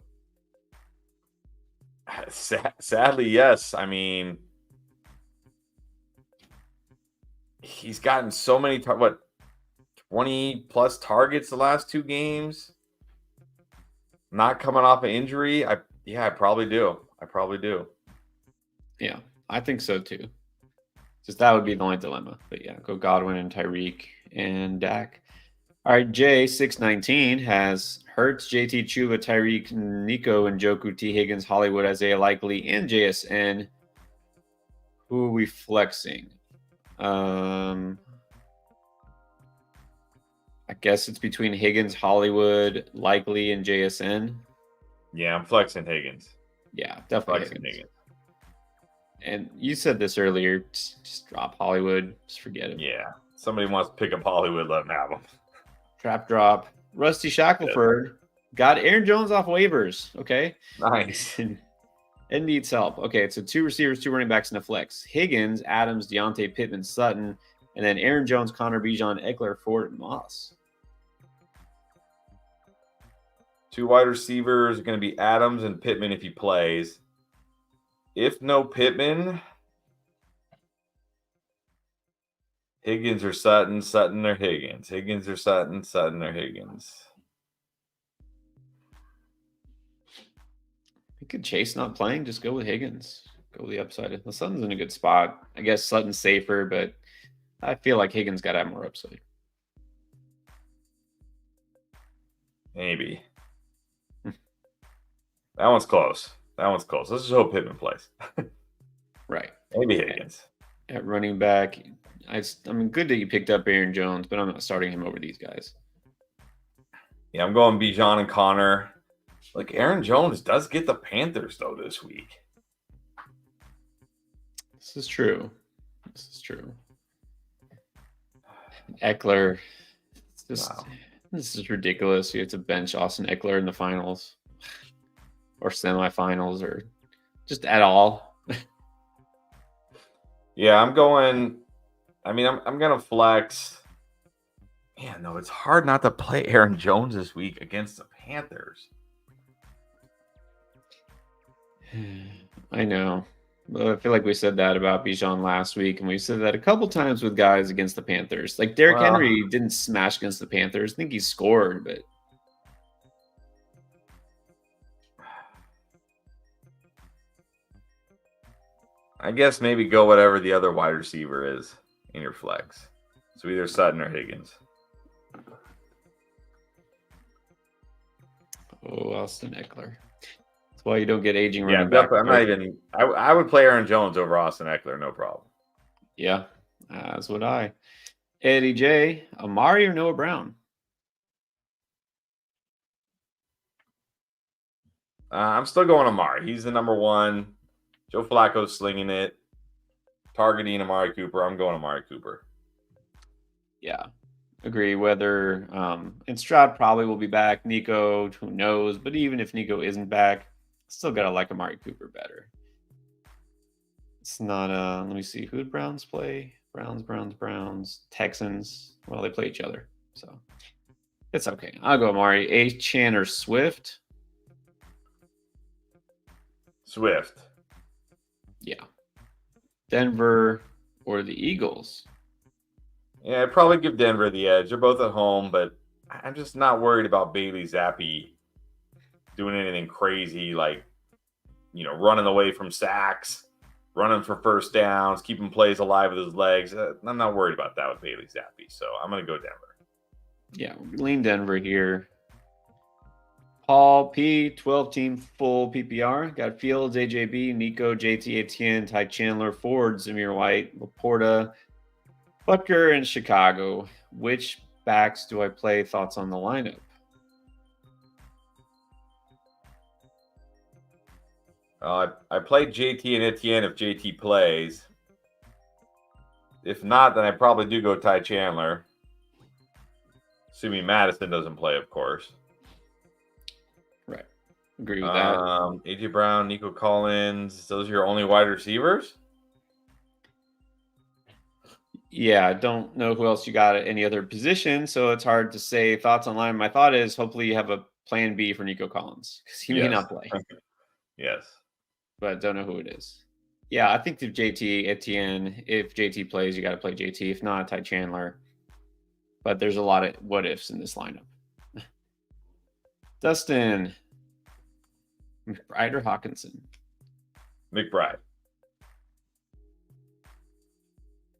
Sadly, yes. I mean, he's gotten so many 20 plus targets the last 2 games. Not coming off an injury. I probably do. Yeah, I think so too. Just that would be the only dilemma. But yeah, go Godwin and Tyreek and Dak. All right, Jay 619 has Hurts, JT, Chuba, Tyreek, Nico, and Njoku, T. Higgins, Hollywood, Isaiah Likely, and JSN. Who are we flexing? I guess it's between Higgins, Hollywood, Likely, and JSN. Yeah, I'm flexing Higgins. Yeah, definitely Higgins. And you said this earlier. Just drop Hollywood. Just forget it. Yeah. Somebody wants to pick up Hollywood, let them have him. Trap drop. Rusty Shackelford got Aaron Jones off waivers. Okay. Nice. And needs help. Okay, so 2 receivers, 2 running backs, and a flex. Higgins, Adams, Deontay, Pittman, Sutton, and then Aaron Jones, Connor, Bijan, Eckler, Ford, Moss. 2 wide receivers are going to be Adams and Pittman if he plays. If no Pittman, Higgins or Sutton, Sutton or Higgins. Higgins or Sutton, Sutton or Higgins. You could Chase not playing, just go with Higgins. Go with the upside. The Sutton's in a good spot. I guess Sutton's safer, but I feel like Higgins got to have more upside. Maybe. That one's close. Let's just hope Pittman plays. Right. Maybe Higgins. At running back, good that you picked up Aaron Jones, but I'm not starting him over these guys. Yeah, I'm going Bijan and Connor. Like, Aaron Jones does get the Panthers, though, this week. This is true. Eckler. This is ridiculous. You have to bench Austin Eckler in the finals or semifinals or just at all. Yeah, I'm going to flex. Man, no, it's hard not to play Aaron Jones this week against the Panthers. I know. I feel like we said that about Bijan last week, and we said that a couple times with guys against the Panthers. Like Derrick Henry didn't smash against the Panthers. I think he scored, but I guess maybe go whatever the other wide receiver is in your flex. So either Sutton or Higgins. Oh, Austin Eckler. That's why you don't get aging Yeah, running back. definitely. I'm not even. I would play Aaron Jones over Austin Eckler, no problem. Yeah, as would I. Eddie J, Amari or Noah Brown? I'm still going Amari. He's the number one. Joe Flacco's slinging it, targeting Amari Cooper. I'm going Amari Cooper. Yeah, agree. Whether and Stroud probably will be back. Nico, who knows? But even if Nico isn't back, still gotta like Amari Cooper better. It's not let me see, who did Browns play? Browns, Texans. Well, they play each other, so it's okay. I'll go Amari. Achane or Swift? Swift. Yeah. Denver or the Eagles? Yeah, I'd probably give Denver the edge. They're both at home, but I'm just not worried about Bailey Zappi doing anything crazy like, running away from sacks, running for first downs, keeping plays alive with his legs. I'm not worried about that with Bailey Zappi, so I'm going to go Denver. Yeah, lean Denver here. Paul P, 12-team full PPR. Got Fields, AJB, Nico, JT, Etienne, Ty Chandler, Ford, Zamir White, Laporta, Butker, and Chicago. Which backs do I play? Thoughts on the lineup? I played JT and Etienne if JT plays. If not, then I probably do go Ty Chandler. Assuming Madison doesn't play, of course. Right. Agree with that. AJ Brown, Nico Collins. Those are your only wide receivers? Yeah, I don't know who else you got at any other position, so it's hard to say thoughts on line. My thought is hopefully you have a plan B for Nico Collins because he may not play. Yes. But don't know who it is. Yeah, I think if Etienne, if JT plays, you got to play JT. If not, Ty Chandler. But there's a lot of what ifs in this lineup. Dustin, McBride or Hawkinson? McBride.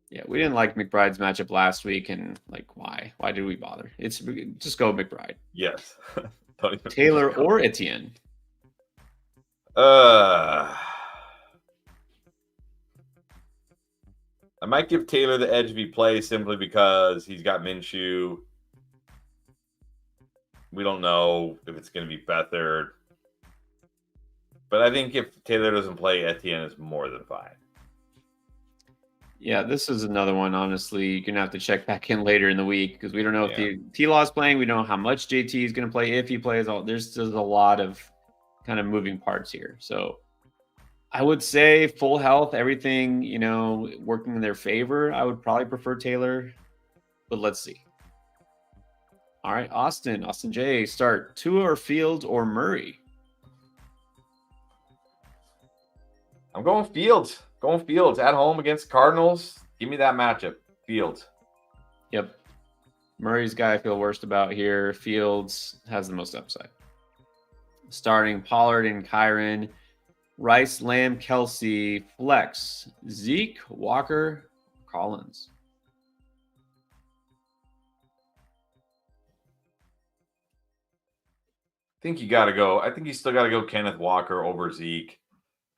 Yeah, we didn't like McBride's matchup last week, and why? Why did we bother? It's just go McBride. Yes. Taylor or Etienne? I might give Taylor the edge if he plays simply because he's got Minshew. We don't know if it's going to be Beathard. But I think if Taylor doesn't play, Etienne is more than fine. Yeah, this is another one, honestly. You're going to have to check back in later in the week because we don't know if T-Law is playing. We don't know how much JT is going to play, if he plays. There's a lot of kind of moving parts here. So I would say full health, everything, working in their favor. I would probably prefer Taylor, but let's see. All right, Austin J, start Tua or Fields or Murray? I'm going Fields. At home against Cardinals. Give me that matchup. Fields. Yep. Murray's guy I feel worst about here. Fields has the most upside. Starting Pollard and Kyron. Rice, Lamb, Kelsey, flex. Zeke, Walker, Collins. I think you still got to go Kenneth Walker over Zeke.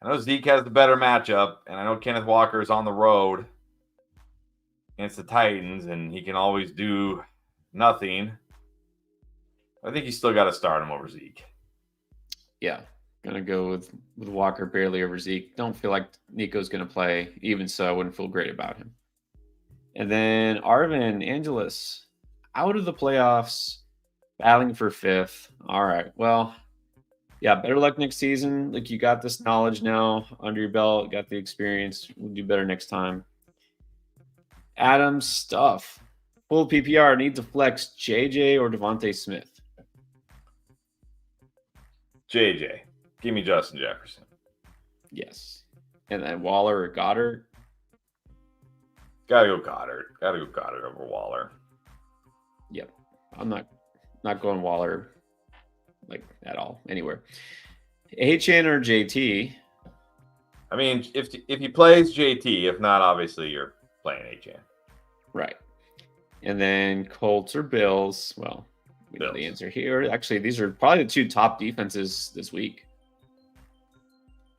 I know Zeke has the better matchup, and I know Kenneth Walker is on the road against the Titans, and he can always do nothing. I think you still got to start him over Zeke. Yeah, gonna go with Walker barely over Zeke. Don't feel like Nico's gonna play. Even so, I wouldn't feel great about him. And then Arvin Angeles out of the playoffs, battling for 5th. All right, well. Yeah, better luck next season. You got this knowledge now under your belt, got the experience. We'll do better next time. Adam Stuff. Full PPR, need to flex JJ or Devontae Smith? JJ. Give me Justin Jefferson. Yes. And then Waller or Goddard? Gotta go Goddard over Waller. Yep. I'm not going Waller at all, anywhere. HN or JT? I mean, if he plays JT, if not, obviously you're playing HN. Right. And then Colts or Bills? Well, we know the answer here. Actually, these are probably the two top defenses this week.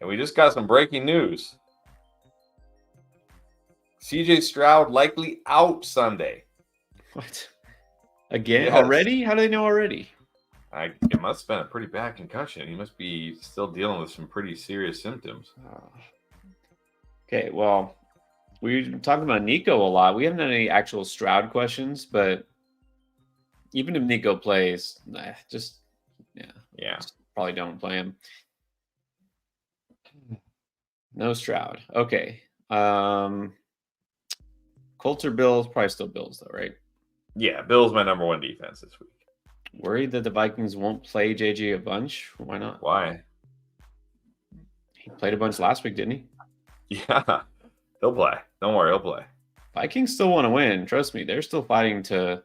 And we just got some breaking news. CJ Stroud likely out Sunday. What? Again? Yes. Already? How do they know already? It must have been a pretty bad concussion. He must be still dealing with some pretty serious symptoms. Okay, well, we've been talking about Nico a lot. We haven't had any actual Stroud questions, but even if Nico plays, just probably don't play him. No Stroud. Okay. Colts or Bills? Probably still Bills, though, right? Yeah, Bills my number one defense this week. Worried that the Vikings won't play JJ a bunch? Why not? Why? He played a bunch last week, didn't he? Yeah, he'll play. Don't worry, he'll play. Vikings still want to win. Trust me, they're still fighting to.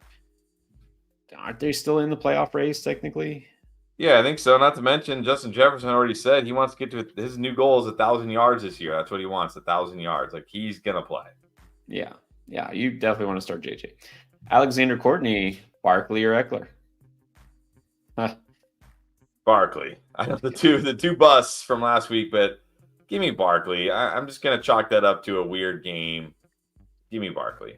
Aren't they still in the playoff race technically? Yeah, I think so. Not to mention, Justin Jefferson already said he wants to get to his new goal is 1,000 yards this year. That's what he wants, 1,000 yards. Like he's gonna play. Yeah, you definitely want to start JJ. Alexander Courtney, Barkley or Eckler? Barkley. I know the two busts from last week, but give me Barkley. I'm just gonna chalk that up to a weird game. Give me Barkley.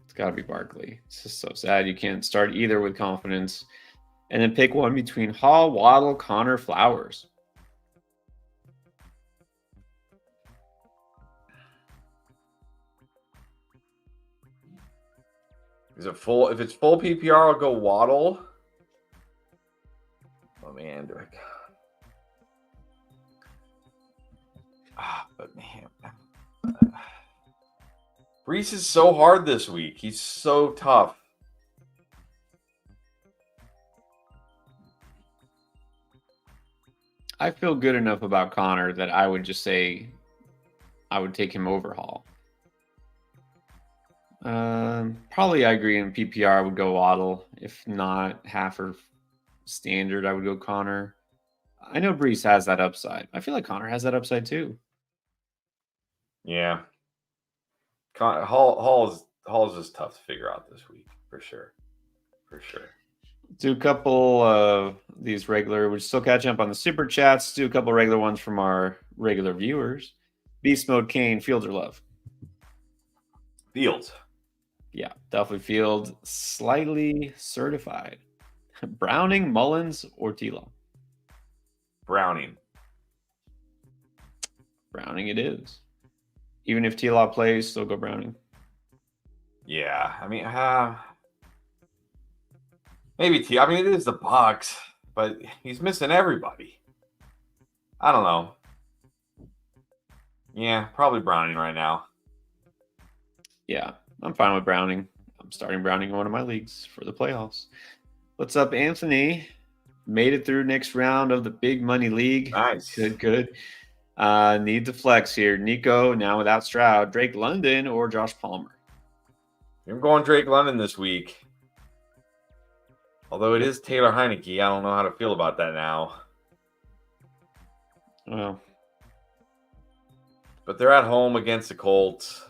It's got to be Barkley. It's just so sad you can't start either with confidence. And then pick one between Hall, Waddle, Connor, Flowers. Is it full? If it's full PPR, I'll go Waddle. Oh man, do I? But man, Brees is so hard this week. He's so tough. I feel good enough about Connor that I would just say I would take him over Hall. Probably I agree in PPR I would go Waddle. If not half or standard, I would go Connor. I know Brees has that upside. I feel like Connor has that upside too. Yeah. Hall is just tough to figure out this week for sure. Do a couple of these regular. We're still catching up on the super chats. Do a couple regular ones from our regular viewers. Beast Mode Kane, Fields or Love? Fields. Yeah, definitely Fields. Slightly certified. Browning, Mullins, or T-Law? Browning it is. Even if T-Law plays, still go Browning. Yeah, I mean, maybe I mean, it is the Bucs, but he's missing everybody. I don't know. Yeah, probably Browning right now. Yeah, I'm fine with Browning. I'm starting Browning in one of my leagues for the playoffs. What's up, Anthony? Made it through next round of the big money league. Nice. Good. Need to flex here. Nico, now without Stroud. Drake London or Josh Palmer? I'm going Drake London this week. Although it is Taylor Heineke, I don't know how to feel about that now. Well, but they're at home against the Colts.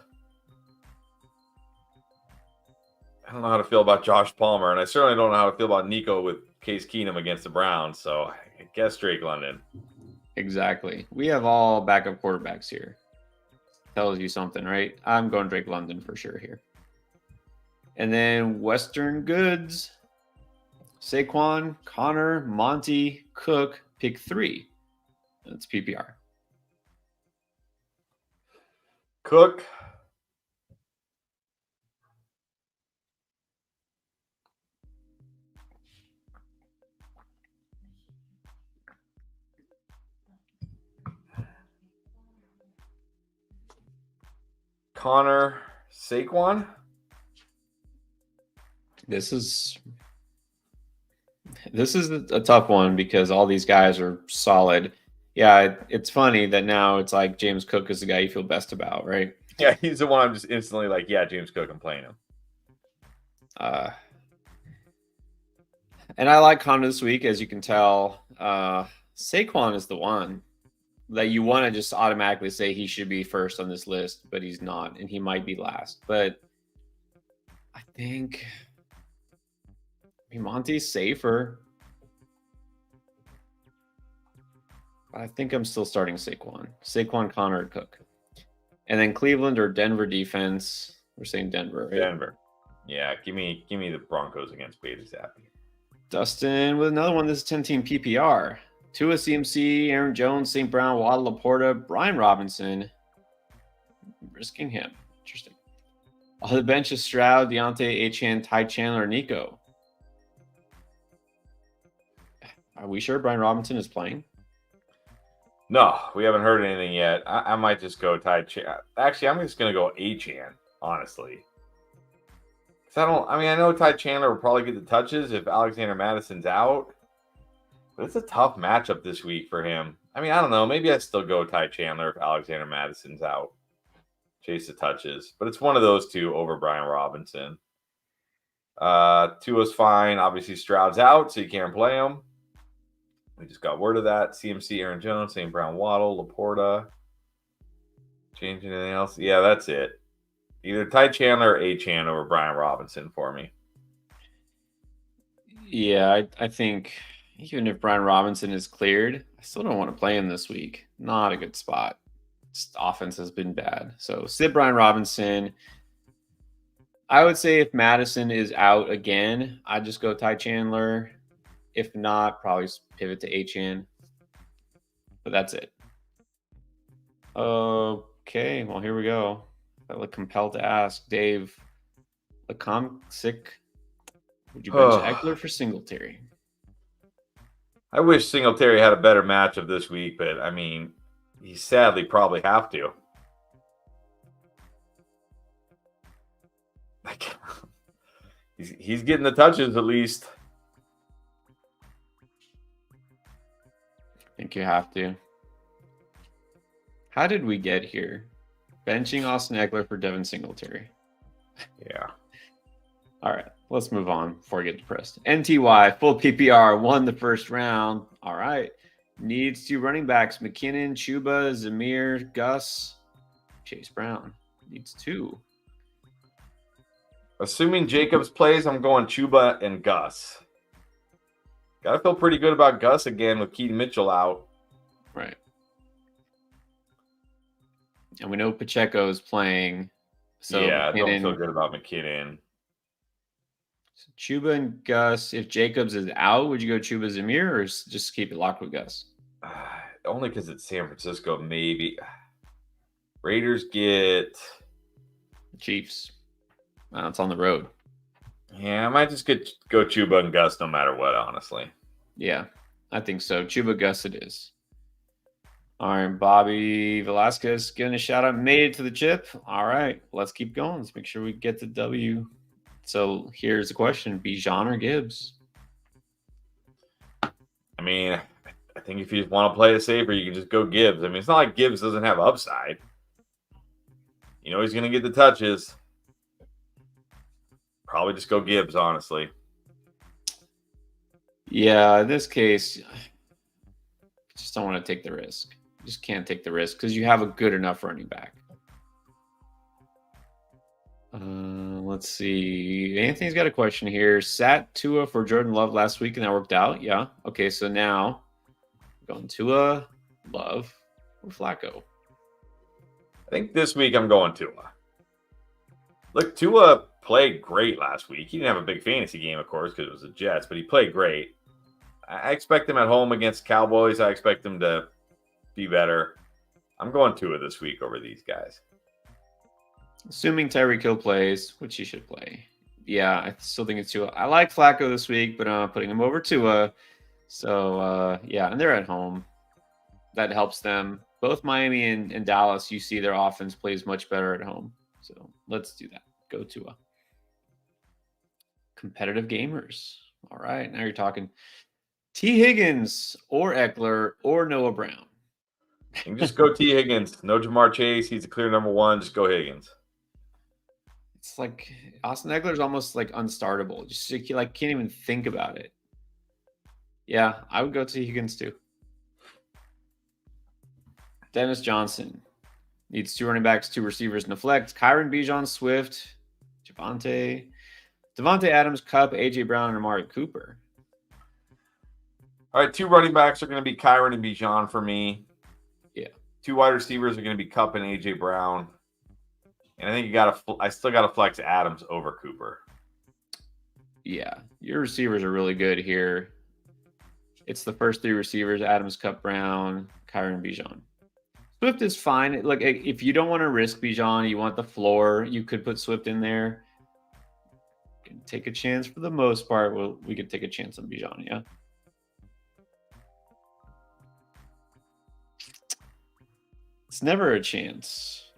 I don't know how to feel about Josh Palmer, and I certainly don't know how to feel about Nico with Case Keenum against the Browns. So I guess Drake London. Exactly. We have all backup quarterbacks here. Tells you something, right? I'm going Drake London for sure here. And then Western Goods. Saquon, Connor, Monty, Cook, pick 3. That's PPR. Cook. Connor, Saquon. This is a tough one because all these guys are solid. Yeah, it's funny that now it's like James Cook is the guy you feel best about, right? Yeah, he's the one I'm just instantly like, yeah, James Cook, I'm playing him. And I like Connor this week, as you can tell. Saquon is the one that you want to just automatically say he should be first on this list, but he's not, and he might be last. But I think Monty's safer. I think I'm still starting Saquon. Saquon, Connor, Cook. And then Cleveland or Denver defense. We're saying Denver, right? Denver. Yeah, give me the Broncos against Beta Zappy. Dustin with another one. This is 10-team PPR. Tua, CMC, Aaron Jones, St. Brown, Waddle, Laporta, Brian Robinson. Risking him. Interesting. On the bench is Stroud, Deontay, Achane, Ty Chandler, Nico. Are we sure Brian Robinson is playing? No, we haven't heard anything yet. I might just go Ty Chandler. Actually, I'm just going to go Achane, honestly. I know Ty Chandler will probably get the touches if Alexander Madison's out. But it's a tough matchup this week for him. I don't know. Maybe I still go Ty Chandler if Alexander Madison's out. Chase the touches. But it's one of those two over Brian Robinson. Tua's fine. Obviously, Stroud's out, so you can't play him. We just got word of that. CMC, Aaron Jones, St. Brown, Waddle, Laporta. Change anything else? Yeah, that's it. Either Ty Chandler or Achane over Brian Robinson for me. Yeah, I think even if Brian Robinson is cleared, I still don't want to play him this week. Not a good spot. Offense has been bad. So sit Brian Robinson. I would say if Madison is out again, I'd just go Ty Chandler. If not, probably pivot to Achane. But that's it. Okay, well, here we go. I look compelled to ask Dave, sick. Would you bench Eckler for Singletary? I wish Singletary had a better matchup this week, but he sadly probably have to. He's getting the touches at least. I think you have to. How did we get here? Benching Austin Eckler for Devin Singletary. Yeah. All right, let's move on before I get depressed. NTY, full PPR, won the first round. All right. Needs 2 running backs, McKinnon, Chuba, Zamir, Gus, Chase Brown. Needs 2. Assuming Jacobs plays, I'm going Chuba and Gus. Got to feel pretty good about Gus again with Keaton Mitchell out. Right. And we know Pacheco is playing. So yeah, I don't feel good about McKinnon. So Chuba and Gus. If Jacobs is out, would you go Chuba Zamir or just keep it locked with Gus? Only because it's San Francisco, maybe. Raiders get Chiefs. It's on the road. Yeah, I might just go Chuba and Gus no matter what, honestly. Yeah, I think so. Chuba Gus it is. All right, Bobby Velasquez getting a shout out. Made it to the chip. All right, let's keep going. Let's make sure we get the W. So here's the question: Bijan or Gibbs? I think if you want to play it safer, you can just go Gibbs. It's not like Gibbs doesn't have upside. You know he's going to get the touches. Probably just go Gibbs, honestly. Yeah, in this case, I just don't want to take the risk. You just can't take the risk because you have a good enough running back. Let's see. Anthony's got a question here. Sat Tua for Jordan Love last week and that worked out. Yeah. Okay, so now going Tua, Love, or Flacco. I think this week I'm going Tua. Look, Tua played great last week. He didn't have a big fantasy game, of course, because it was the Jets, but he played great. I expect him at home against Cowboys. I expect him to be better. I'm going Tua this week over these guys. Assuming Tyreek Hill plays, which he should play. Yeah, I still think it's Tua. I like Flacco this week, but I'm putting him over Tua. So, yeah, and they're at home. That helps them. Both Miami and Dallas, you see their offense plays much better at home. So let's do that. Go Tua. Competitive gamers. All right, now you're talking T. Higgins or Eckler or Noah Brown. And just go T. Higgins. No Jamar Chase. He's a clear number 1. Just go Higgins. It's like Austin Eckler's almost like unstartable. Just like can't even think about it. Yeah, I would go T. Higgins too. Dennis Johnson needs 2 running backs, 2 receivers, and a flex. Kyron Bijan, Swift, Devontae Adams, Cup, AJ Brown, and Amari Cooper. All right, 2 running backs are going to be Kyron and Bijan for me. Yeah. 2 wide receivers are going to be Kupp and AJ Brown. And I think I still got to flex Adams over Cooper. Yeah, your receivers are really good here. It's the first 3 receivers: Adams, Kupp, Brown, Kyron, Bijan. Swift is fine. Like, if you don't want to risk Bijan, you want the floor, you could put Swift in there. You can take a chance for the most part. We could take a chance on Bijan, yeah. It's never a chance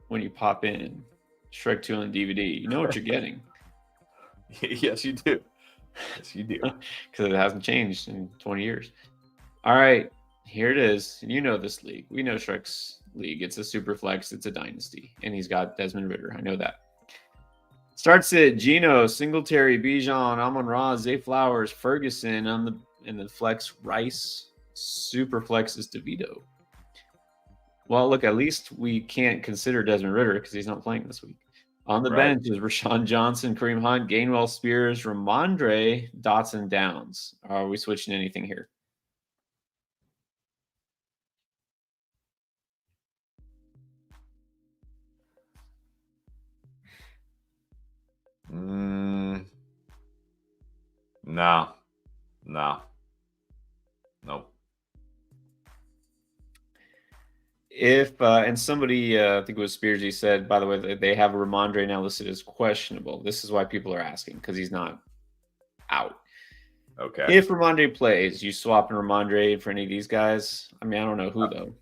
when you pop in Shrek 2 on DVD. You know what you're getting. Yes, you do. Yes, you do. Because it hasn't changed in 20 years. All right, here it is. You know this league. We know Shrek's league. It's a super flex. It's a dynasty. And he's got Desmond Ridder. I know that. Starts it: Gino, Singletary, Bijan, Amon-Ra, Zay Flowers, Ferguson in the flex, Rice. Super flex is DeVito. Well, look, at least we can't consider Desmond Ridder because he's not playing this week. On the bench is Rashawn Johnson, Kareem Hunt, Gainwell, Spears, Ramondre, Dotson, Downs. Are we switching anything here? No. Nope. If and somebody, I think it was Spearsy, said, by the way, they have Ramondre now listed as questionable. This is why people are asking, because he's not out. Okay. If Ramondre plays, you swapping Ramondre for any of these guys? I mean, I don't know who though.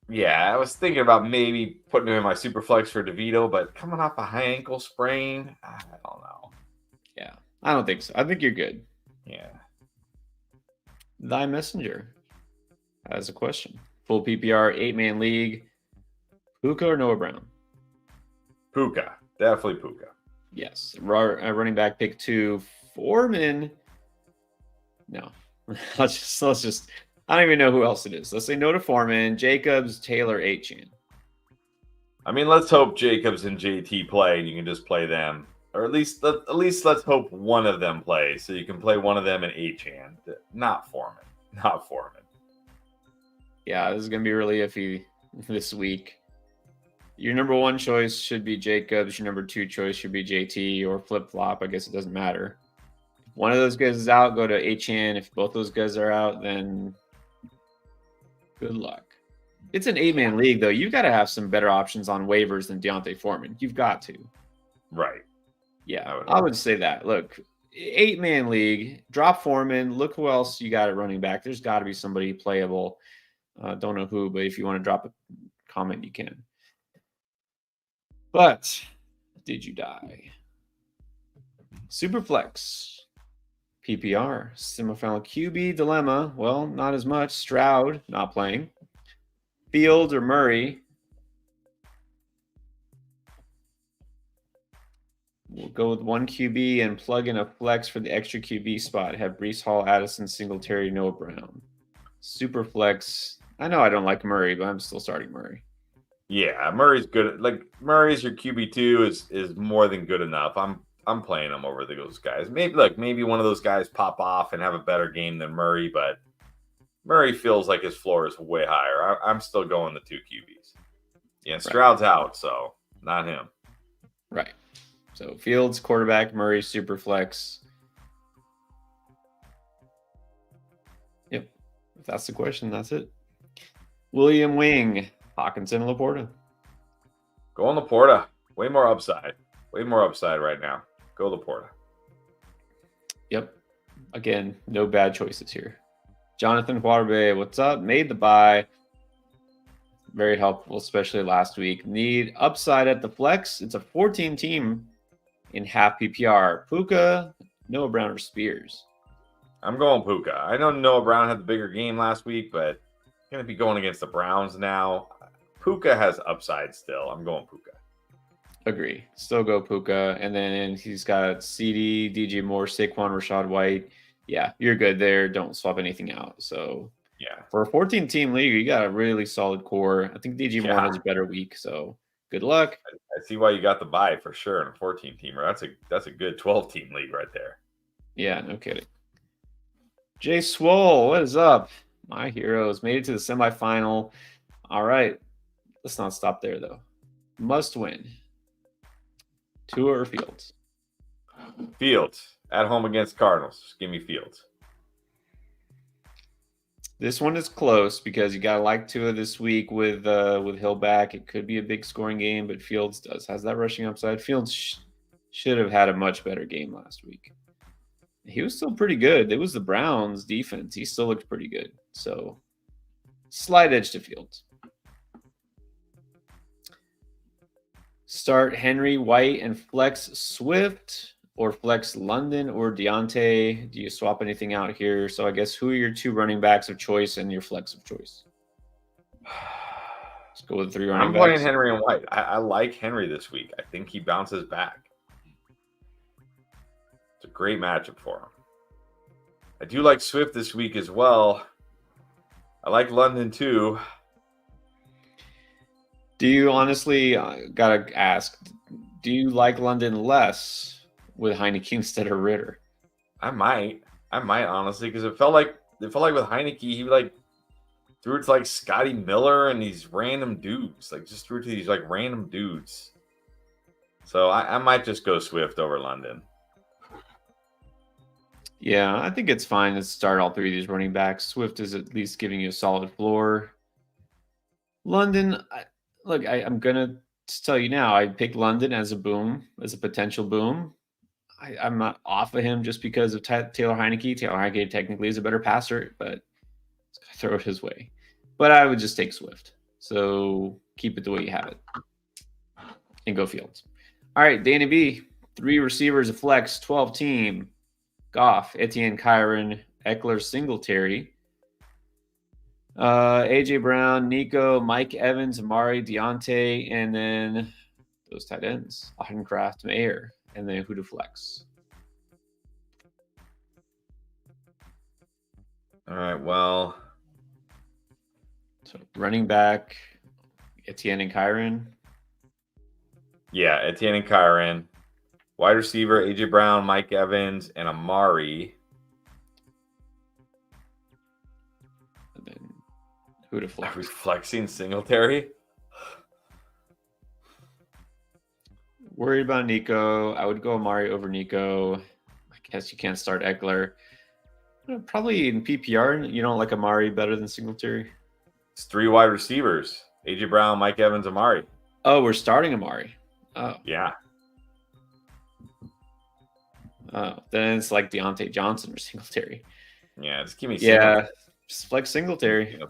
Yeah, I was thinking about maybe putting him in my super flex for DeVito, but coming off a high ankle sprain, I don't know. Yeah, I don't think so. I think you're good. Yeah. Thy Messenger has a question. Full PPR, 8-man league. Puka or Noah Brown? Puka. Definitely Puka. Yes. Running back pick 2. Foreman. No. let's just I don't even know who else it is. Let's say no to Foreman, Jacobs, Taylor, Achane. I mean, let's hope Jacobs and JT play and you can just play them. Or at least let's hope one of them plays so you can play one of them in Achane. Not Foreman. Not Foreman. Yeah, this is going to be really iffy this week. Your number 1 choice should be Jacobs. Your number 2 choice should be JT or flip-flop. I guess it doesn't matter. If one of those guys is out, go to Achane. If both those guys are out, then good luck. It's an 8-man league, though. You've got to have some better options on waivers than Deontay Foreman. You've got to. Right. Yeah, I would say that. Look, 8-man league, drop Foreman. Look who else you got at running back. There's got to be somebody playable. Don't know who, but if you want to drop a comment, you can. But did you die? Superflex, PPR, semifinal QB dilemma. Well, not as much. Stroud not playing. Fields or Murray. We'll go with 1 QB and plug in a flex for the extra QB spot. Have Breece Hall, Addison, Singletary, Noah Brown. Superflex. I know I don't like Murray, but I'm still starting Murray. Yeah, Murray's good. Like Murray's your QB2 is more than good enough. I'm playing him over those guys. Maybe one of those guys pop off and have a better game than Murray, but Murray feels like his floor is way higher. I'm still going the 2 QBs. Yeah, Stroud's out, so not him. Right. So Fields, quarterback, Murray, super flex. Yep. If that's the question, that's it. William Wing, Hawkinson, Laporta. Go on Laporta. Way more upside. Way more upside right now. Go Laporta. Yep. Again, no bad choices here. Jonathan Huarbe, what's up? Made the buy. Very helpful, especially last week. Need upside at the flex. It's a 14 team in half PPR. Puka, Noah Brown, or Spears? I'm going Puka. I know Noah Brown had the bigger game last week, but going to be going against the Browns now. Puka has upside still. I'm going Puka. Agree. Still go Puka. And then he's got CD, DJ Moore, Saquon, Rashad White. Yeah, you're good there. Don't swap anything out. So, yeah, for a 14-team league, you got a really solid core. I think DJ Moore has a better week. So, good luck. I see why you got the buy for sure in a 14-teamer. That's a good 12-team league right there. Yeah, no kidding. Jay Swole, what is up? My heroes made it to the semifinal. All right. Let's not stop there, though. Must win. Tua or Fields? Fields at home against Cardinals. Just give me Fields. This one is close because you got to like Tua this week with Hill back. It could be a big scoring game, but Fields has that rushing upside. Fields should have had a much better game last week. He was still pretty good. It was the Browns' defense. He still looked pretty good. So, slight edge to Fields. Start Henry, White, and flex Swift, or flex London or Deontay. Do you swap anything out here? So I guess who are your 2 running backs of choice and your flex of choice? Let's go with 3 running backs. I'm playing Henry and White. I like Henry this week. I think he bounces back. It's a great matchup for him. I do like Swift this week as well. I like London too. Do you honestly, gotta ask, do you like London less with Heineke instead of Ritter? I might honestly, because it felt like with Heineke, he like threw it to like Scotty Miller and these random dudes, like just threw it to these like random dudes. So I might just go Swift over London. Yeah, I think it's fine to start all 3 of these running backs. Swift is at least giving you a solid floor. London, I'm going to tell you now, I picked London as a boom, as a potential boom. I'm not off of him just because of Taylor Heineke. Taylor Heineke technically is a better passer, but it's going to throw it his way. But I would just take Swift. So keep it the way you have it. And go Fields. All right, Danny B. 3 receivers, a flex, 12 team. Goff, Etienne, Kyron, Eckler, Singletary. AJ Brown, Nico, Mike Evans, Amari, Deontay, and then those tight ends, Ottencraft, Mayer, and then who to flex. All right, well. So running back, Etienne and Kyron. Yeah, Etienne and Kyron. Wide receiver, AJ Brown, Mike Evans, and Amari. And then who to flex? Are we flexing Singletary? Worried about Nico. I would go Amari over Nico. I guess you can't start Eckler. Probably in PPR, you don't like Amari better than Singletary? It's 3 wide receivers. AJ Brown, Mike Evans, Amari. Oh, we're starting Amari. Oh. Yeah. Oh, then it's like Deontay Johnson or Singletary. Yeah, just give me Singletary. Just flex Singletary.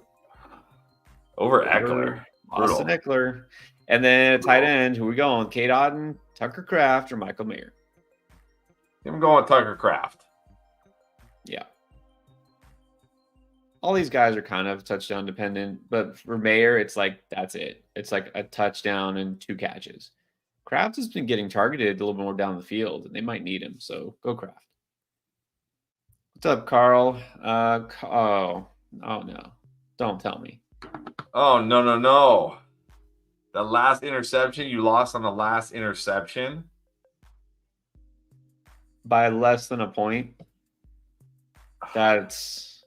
Over Eckler. Austin Eckler. And then tight end, who are we going? Kate Otten, Tucker Kraft, or Michael Mayer? I'm going with Tucker Kraft. Yeah. All these guys are kind of touchdown dependent, but for Mayer, it's like that's it. It's like a touchdown and 2 catches. Kraft has been getting targeted a little bit more down the field, and they might need him, so go Kraft. What's up, Carl? Oh no. Don't tell me. Oh, no. The last interception, you lost on the last interception? By less than a point. That's...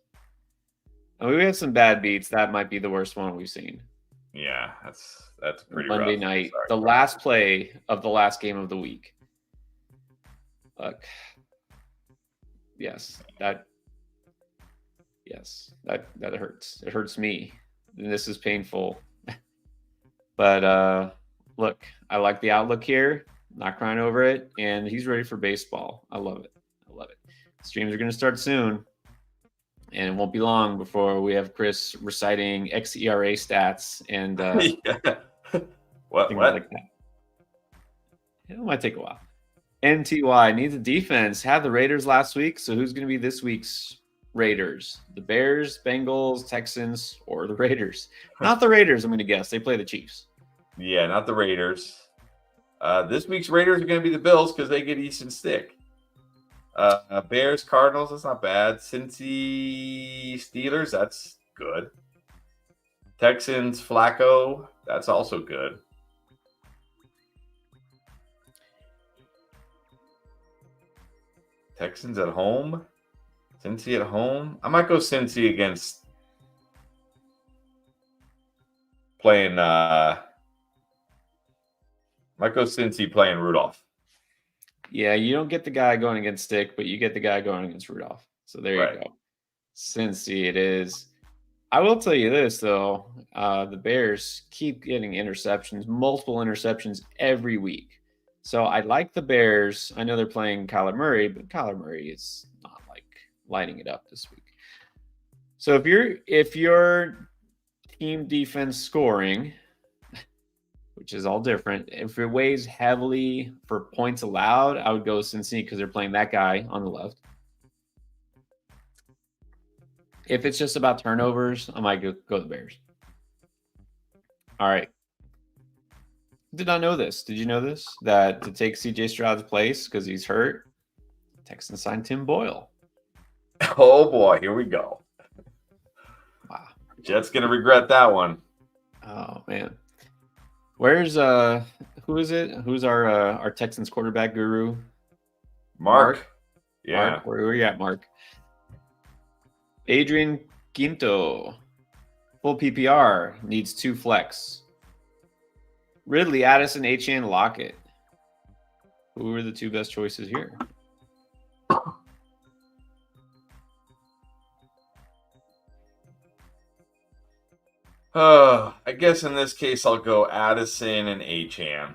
I mean, we had some bad beats. That might be the worst one we've seen. Yeah, that's pretty Monday rough. night, the last play of the last game of the week. Look, that hurts. It hurts me, and this is painful. But look, I like the outlook here. Not crying over it, and he's ready for baseball. I love it. Streams are going to start soon, and it won't be long before we have Chris reciting xERA stats and what like that. It might take a while. NTY needs a defense. Had the Raiders last week, so who's going to be this week's Raiders? The Bears, Bengals, Texans, or the Raiders? Not the Raiders, I'm going to guess. They play the Chiefs. Yeah, not the Raiders. This week's Raiders are going to be the Bills because they get Easton Stick. Bears, Cardinals, that's not bad. Cincy, Steelers, that's good. Texans, Flacco, that's also good. Texans at home. Cincy at home. I might go Cincy against playing. Might go Cincy playing Rudolph. Yeah, you don't get the guy going against Stick, but you get the guy going against Rudolph. So there you go. Cincy it is. I will tell you this, though. The Bears keep getting interceptions, multiple interceptions every week. So I like the Bears. I know they're playing Kyler Murray, but Kyler Murray is not like lighting it up this week. So if your team defense scoring, which is all different, if it weighs heavily for points allowed, I would go Cincinnati because they're playing that guy on the left. If it's just about turnovers, I might go the Bears. All right. Did not know this. Did you know this? That to take CJ Stroud's place because he's hurt, Texans signed Tim Boyle. Oh boy, here we go. Wow. Jets gonna regret that one. Oh man. Where's who is it? Who's our Texans quarterback guru? Mark? Yeah. Mark, where are you at, Mark? Adrian Quinto. Full PPR needs 2 flex. Ridley, Addison, Achane, Lockett. Who are the 2 best choices here? I guess in this case I'll go Addison and Achane.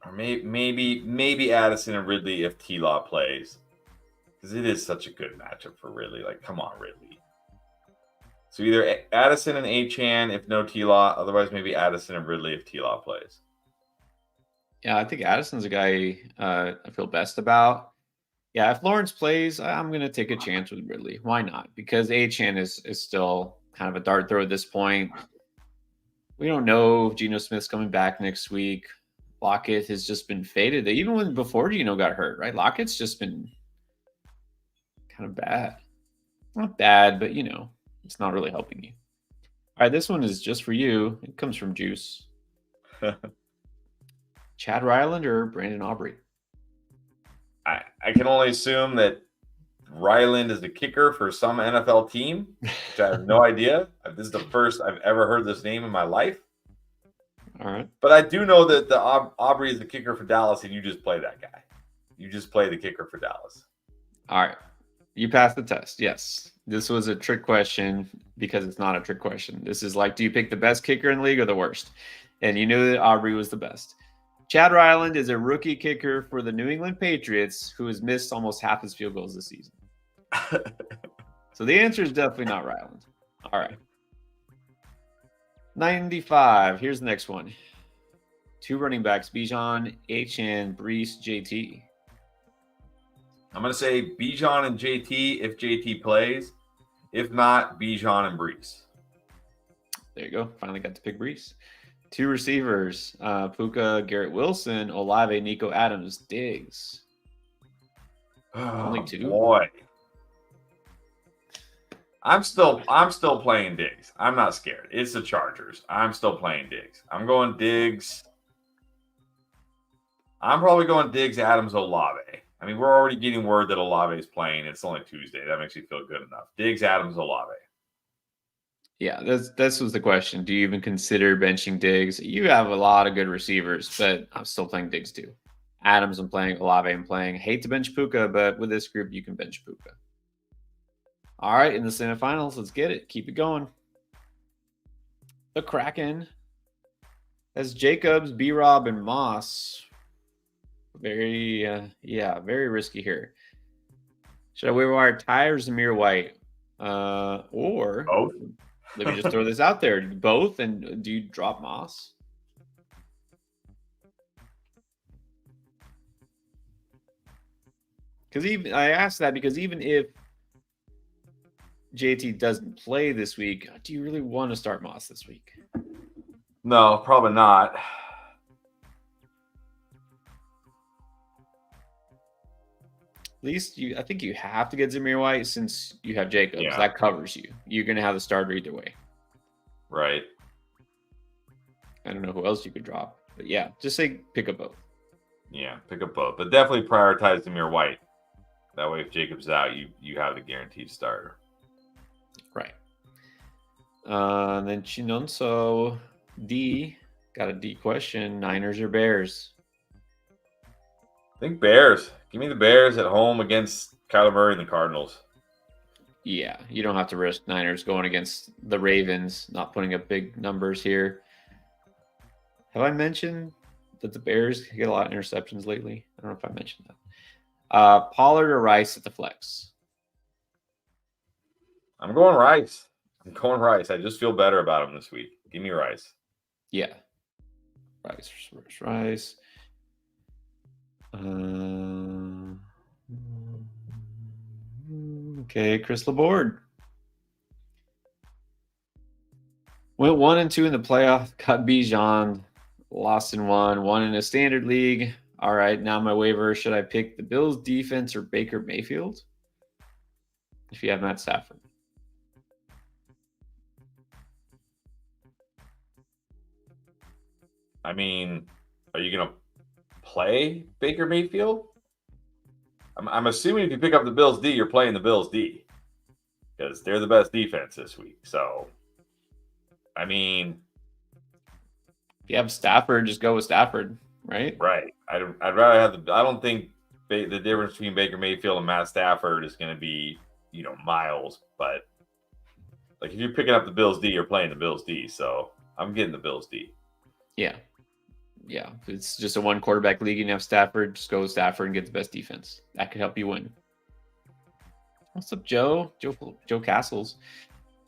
Or maybe Addison and Ridley if T-Law plays. Because it is such a good matchup for Ridley. Like, come on, Ridley. So either Addison and Achane if no T-Law. Otherwise, maybe Addison and Ridley if T-Law plays. Yeah, I think Addison's a guy I feel best about. Yeah, if Lawrence plays, I'm going to take a chance with Ridley. Why not? Because Achane is still kind of a dart throw at this point. We don't know if Geno Smith's coming back next week. Lockett has just been faded. Even before Geno got hurt, right? Lockett's just been kind of bad. Not bad, but it's not really helping you. All right, this one is just for you. It comes from Juice. Chad Ryland or Brandon Aubrey? I can only assume that Ryland is the kicker for some NFL team, which I have no idea. This is the first I've ever heard this name in my life. All right. But I do know that the Aubrey is the kicker for Dallas, and you just play that guy. You just play the kicker for Dallas. All right. You passed the test. Yes. This was a trick question because it's not a trick question. This is like, do you pick the best kicker in the league or the worst? And you knew that Aubrey was the best. Chad Ryland is a rookie kicker for the New England Patriots who has missed almost half his field goals this season. So the answer is definitely not Ryland. All right. 95. Here's the next one. 2 running backs, Bijan, Achane, Brees, JT. I'm going to say Bijan and JT if JT plays. If not, Bijan and Brees. There you go. Finally got to pick Brees. 2 receivers, Puka, Garrett Wilson, Olave, Nico Adams, Diggs. Only 2? Boy. I'm still playing Diggs. I'm not scared. It's the Chargers. I'm still playing Diggs. I'm going Diggs. I'm probably going Diggs, Adams, Olave. I mean, we're already getting word that Olave is playing. It's only Tuesday. That makes me feel good enough. Diggs, Adams, Olave. Yeah, this was the question. Do you even consider benching Diggs? You have a lot of good receivers, but I'm still playing Diggs too. Adams I'm playing, Olave I'm playing. Hate to bench Puka, but with this group, you can bench Puka. All right, in the semifinals, let's get it. Keep it going. The Kraken has Jacobs, B-Rob, and Moss. Very risky here. Should I waiver wire Ty or Zamir White? Or both? Let me just throw this out there. Both, and do you drop Moss? Because I asked that because even if JT doesn't play this week, do you really want to start Moss this week? No, probably not. At least I think you have to get Zamir White since you have Jacobs. Yeah. That covers you. You're going to have the starter either way. Right. I don't know who else you could drop. But yeah, just say pick up both. Yeah, pick up both. But definitely prioritize Zamir White. That way, if Jacob's out, you have the guaranteed starter. Right. Then Chinonso D got a D question. Niners or Bears? I think Bears. Give me the Bears at home against Kyler Murray and the Cardinals. Yeah, you don't have to risk Niners going against the Ravens, not putting up big numbers here. Have I mentioned that the Bears get a lot of interceptions lately? I don't know if I mentioned that. Pollard or Rice at the flex? I'm going Rice. I just feel better about him this week. Give me Rice. Yeah. Rice. Okay, Chris Laborde. Went 1-2 in the playoff, got Bijan, lost in one in a standard league. All right, now my waiver. Should I pick the Bills defense or Baker Mayfield? If you have Matt Stafford. I mean, are you going to play Baker Mayfield? I'm assuming if you pick up the Bills D, you're playing the Bills D because they're the best defense this week. So, I mean, if you have Stafford, just go with Stafford, right? Right. I'd rather have I don't think the difference between Baker Mayfield and Matt Stafford is going to be, miles. But like if you're picking up the Bills D, you're playing the Bills D. So I'm getting the Bills D. Yeah. Yeah. If it's just a one quarterback league and you have Stafford, just go with Stafford and get the best defense. That could help you win. What's up, Joe? Joe Castles.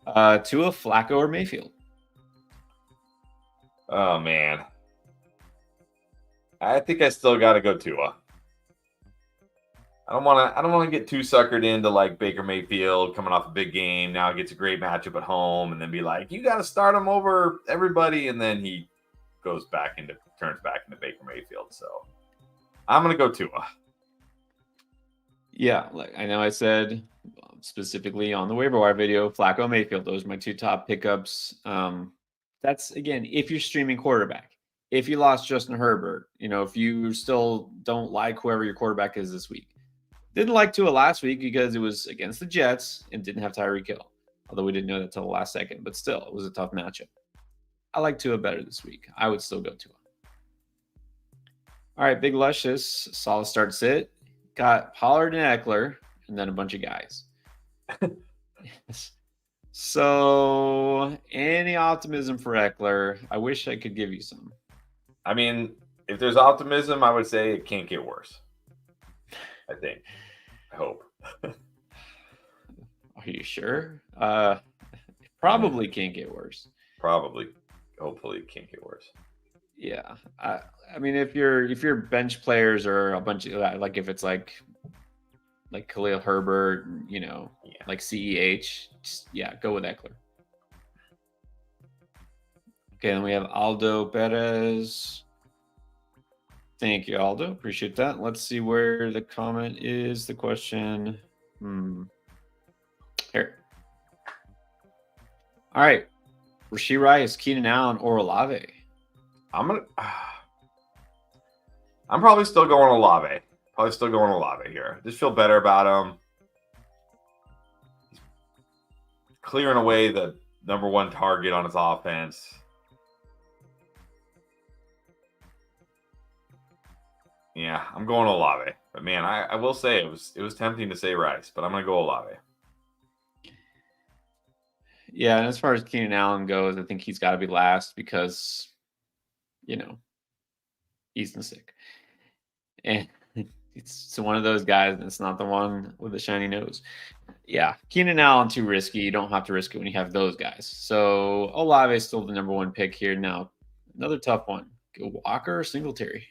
Tua, Flacco, or Mayfield? Oh man. I think I still got to go Tua. I don't want to get too suckered into like Baker Mayfield coming off a big game. Now gets a great matchup at home and then be like, you got to start him over everybody. And then he turns back into Baker Mayfield. So I'm going to go Tua. Yeah. Like I know I said specifically on the waiver wire video, Flacco, Mayfield, those are my two top pickups. That's again, if you're streaming quarterback. If you lost Justin Herbert, if you still don't like whoever your quarterback is this week. Didn't like Tua last week because it was against the Jets and didn't have Tyreek Hill. Although we didn't know that until the last second. But still, it was a tough matchup. I like Tua better this week. I would still go Tua. All right, Big Luscious. Solid start sit. Got Pollard and Eckler, and then a bunch of guys. So, any optimism for Eckler? I wish I could give you some. I mean, if there's optimism, I would say it can't get worse. I think. I hope. Are you sure? Probably can't get worse. Probably. Hopefully it can't get worse. Yeah. I mean, if your bench players are a bunch of like if it's like Khalil Herbert, like CEH, go with Eckler. Okay, then we have Aldo Perez. Thank you, Aldo. Appreciate that. Let's see where the comment is. The question. Here. All right. Rashee Rice, Keenan Allen, or Olave? I'm probably still going Olave. Here. Just feel better about him. He's clearing away the number one target on his offense. Yeah, I'm going Olave. But man, I will say it was tempting to say Rice, but I'm gonna go Olave. Yeah, and as far as Keenan Allen goes, I think he's got to be last because, he's been sick, and it's one of those guys, and it's not the one with the shiny nose. Yeah, Keenan Allen too risky. You don't have to risk it when you have those guys. So Olave is still the number one pick here. Now, another tough one: go Walker or Singletary.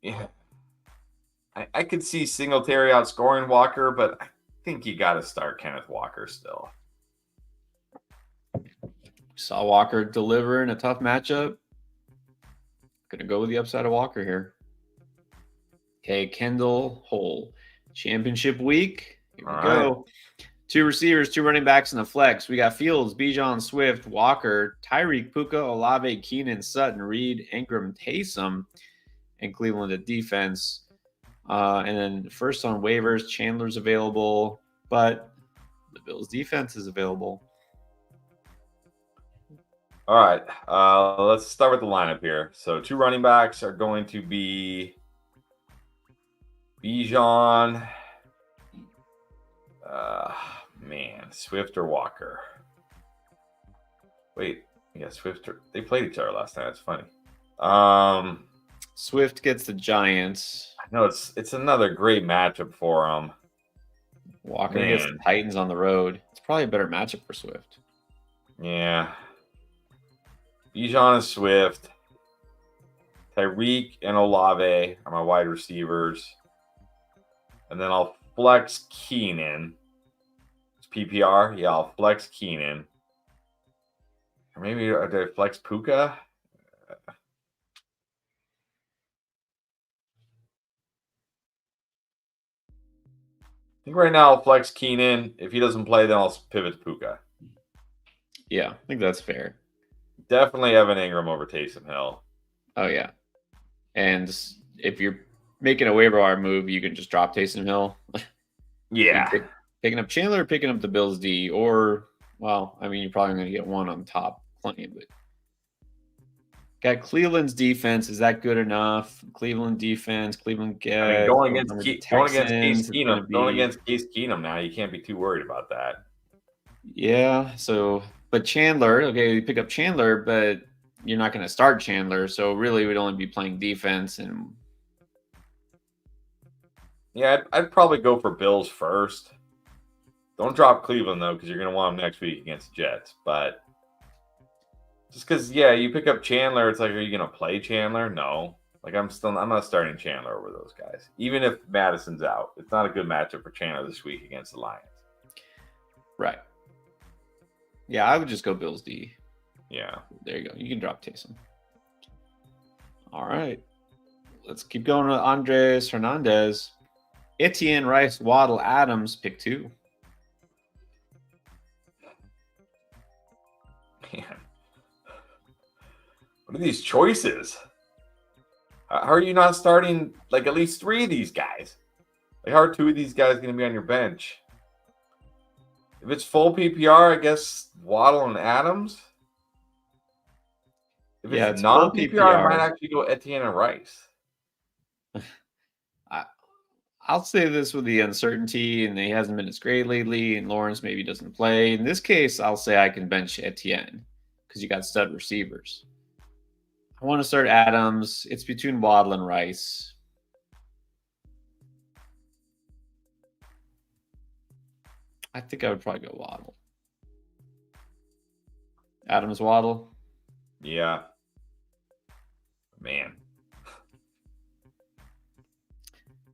Yeah, I could see Singletary outscoring Walker, but I think you got to start Kenneth Walker still. Saw Walker deliver in a tough matchup. Gonna go with the upside of Walker here. Okay, Kendall Hole. Championship week. Here we go. 2 receivers, 2 running backs in the flex. We got Fields, Bijan, Swift, Walker, Tyreek, Puka, Olave, Keenan, Sutton, Reed, Ingram, Taysom, and Cleveland at defense. And then first on waivers, Chandler's available, but the Bills defense is available. All right, let's start with the lineup here. So 2 running backs are going to be Bijan, Swift or Walker. Wait, yeah, Swift. They played each other last night. That's funny. Swift gets the Giants. I know it's another great matchup for them. Walker gets the Titans on the road. It's probably a better matchup for Swift. Yeah. Bijan and Swift. Tyreek and Olave are my wide receivers. And then I'll flex Keenan. It's PPR. Yeah, I'll flex Keenan. Or maybe did I flex Puka? I think right now I'll flex Keenan. If he doesn't play, then I'll pivot to Puka. Yeah, I think that's fair. Definitely Evan Ingram over Taysom Hill. Oh, yeah. And if you're making a waiver wire move, you can just drop Taysom Hill. Yeah. Picking up Chandler, picking up the Bills D, or, well, I mean, you're probably going to get one on top plenty, but got Cleveland's defense. Is that good enough? Cleveland defense, Cleveland gets. I mean, going against Case Keenum now, you can't be too worried about that. Yeah. So, but Chandler, okay, you pick up Chandler, but you're not going to start Chandler. So really, we'd only be playing defense. And yeah, I'd probably go for Bills first. Don't drop Cleveland though, because you're going to want them next week against the Jets. But just because, yeah, you pick up Chandler, it's like, are you going to play Chandler? No. Like, I'm not starting Chandler over those guys. Even if Madison's out, it's not a good matchup for Chandler this week against the Lions. Right. Yeah, I would just go Bills D. Yeah. There you go. You can drop Taysom. All right. Let's keep going with Andres Hernandez. Etienne, Rice, Waddle, Adams, pick 2. Man. What are these choices? How are you not starting like at least 3 of these guys? Like, how are 2 of these guys going to be on your bench? If it's full PPR, I guess Waddle and Adams. If it's non PPR, I might actually go Etienne and Rice. I'll say this with the uncertainty, and he hasn't been as great lately, and Lawrence maybe doesn't play. In this case, I'll say I can bench Etienne because you got stud receivers. I want to start Adams. It's between Waddle and Rice. I think I would probably go Waddle. Adams, Waddle. Yeah. Man.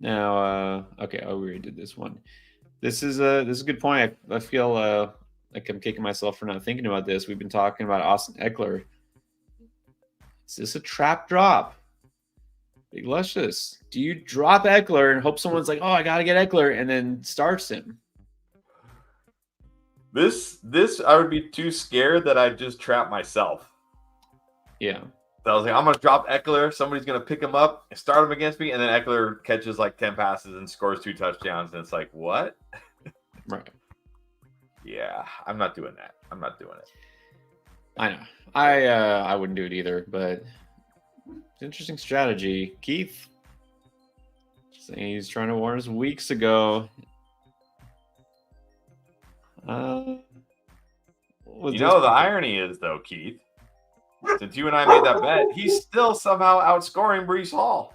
Now, okay, we already did this one. This is a good point. I feel like I'm kicking myself for not thinking about this. We've been talking about Austin Eckler. Is this a trap drop? Big Luscious. Do you drop Eckler and hope someone's like, oh, I got to get Eckler, and then starts him? This I would be too scared that I'd just trap myself. Yeah. So I was like, I'm going to drop Eckler. Somebody's going to pick him up and start him against me. And then Eckler catches like 10 passes and scores 2 touchdowns. And it's like, what? Right. Yeah, I'm not doing that. I'm not doing it. I know. I wouldn't do it either, but it's an interesting strategy. Keith saying he's trying to warn us weeks ago. The irony is, though, Keith, since you and I made that bet, he's still somehow outscoring Breece Hall